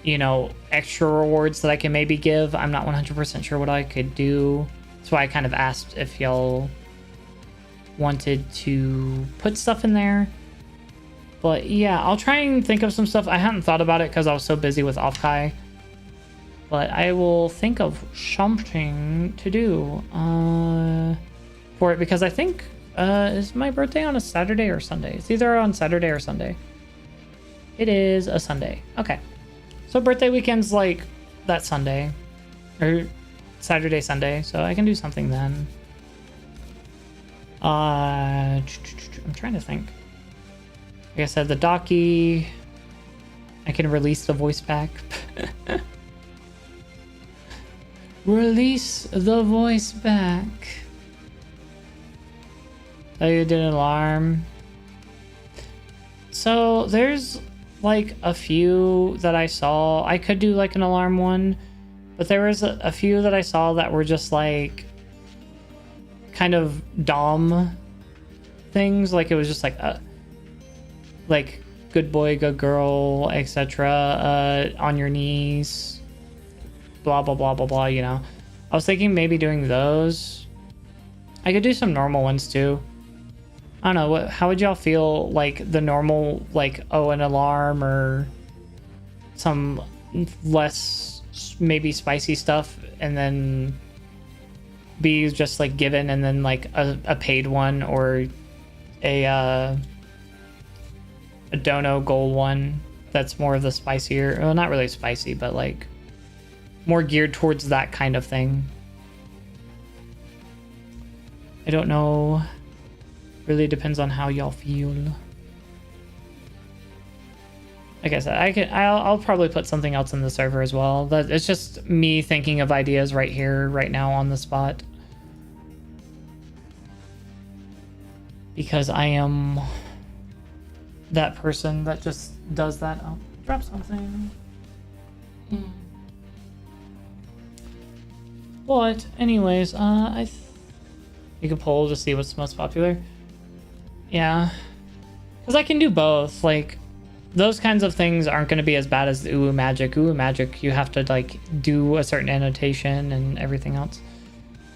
you know, extra rewards that I can maybe give. I'm not 100% sure what I could do. That's why I kind of asked if y'all wanted to put stuff in there. But yeah, I'll try and think of some stuff. I hadn't thought about it because I was so busy with Offkai. But I will think of something to do for it, because I think is my birthday on a Saturday or Sunday? It's either on Saturday or Sunday. It is a Sunday. Okay. So birthday weekend's like that Sunday. Or Saturday, Sunday. So I can do something then. I'm trying to think. Like I said, the Docky. I can release the voice pack. Release the voice back. Oh, you did an alarm. So there's like a few that I saw. I could do like an alarm one, but there was a few that I saw that were just like kind of dumb things. Like it was just like good boy, good girl, etc. On your knees, blah blah blah blah blah. You know, I was thinking maybe doing those. I could do some normal ones too. I don't know, how would y'all feel like the normal, like, oh, an alarm or some less maybe spicy stuff, and then be just like given, and then like a paid one, or a dono goal one that's more of the spicier, well, not really spicy, but like more geared towards that kind of thing. I don't know. Really depends on how y'all feel. Like I said, I'll probably put something else in the server as well. That it's just me thinking of ideas right here, right now on the spot. Because I am that person that just does that. Oh, drop something. But anyways, you can poll to see what's most popular. Yeah, because I can do both. Like, those kinds of things aren't going to be as bad as the Uwu Magic. Uwu Magic, you have to like do a certain annotation and everything else.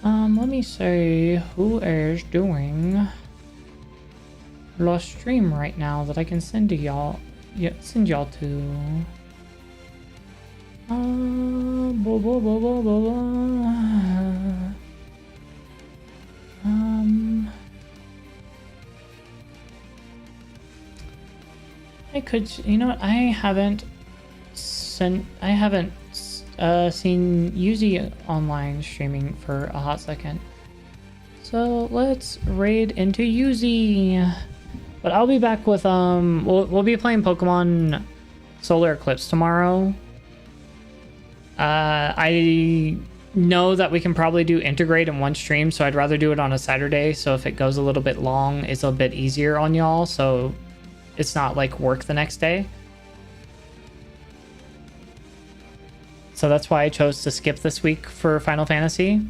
Let me see who is doing the stream right now that I can send to y'all. Yeah, send y'all to. I could, you know what? I haven't seen Yuzi online streaming for a hot second. So let's raid into Yuzi. But I'll be back with we'll be playing Pokemon Solar Eclipse tomorrow. I know that we can probably do integrate in one stream, so I'd rather do it on a Saturday. So if it goes a little bit long, it's a bit easier on y'all. So it's not like work the next day. So that's why I chose to skip this week for Final Fantasy.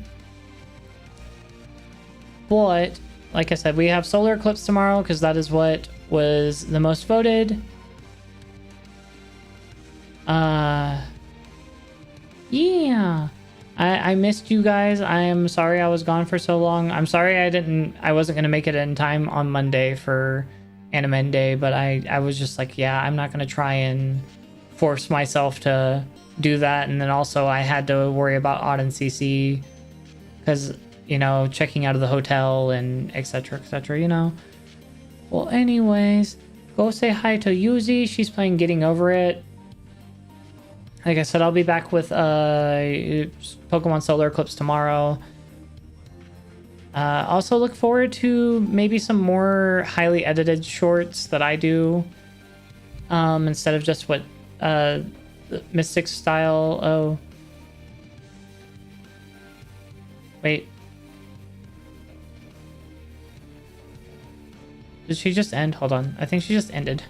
But like I said, we have Solar Eclipse tomorrow because that is what was the most voted. Yeah. I missed you guys. I am sorry I was gone for so long. I'm sorry I wasn't going to make it in time on Monday for anime day, but I was just like, yeah, I'm not gonna try and force myself to do that. And then also I had to worry about Odd and CC because, you know, checking out of the hotel and etc, etc, you know. Well, anyways, go say hi to Yuzi. She's playing Getting Over It. Like I said, I'll be back with Pokemon Solar Eclipse tomorrow. Also look forward to maybe some more highly edited shorts that I do, instead of just what Mystic style. Oh, wait, did she just end? Hold on, I think she just ended.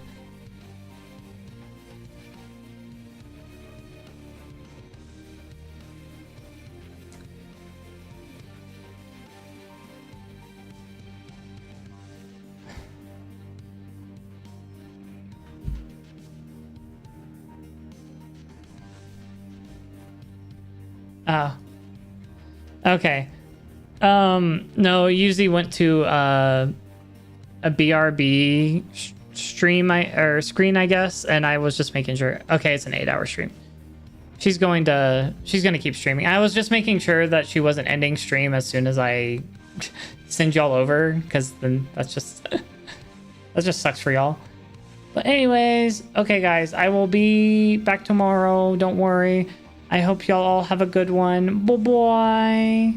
Oh, okay. No, usually went to a BRB stream or screen, I guess, and I was just making sure. Okay, it's an 8-hour stream. She's gonna keep streaming. I was just making sure that she wasn't ending stream as soon as I send y'all over, because then that's just that just sucks for y'all. But anyways, okay guys, I will be back tomorrow. Don't worry. I hope y'all all have a good one. Bye bye.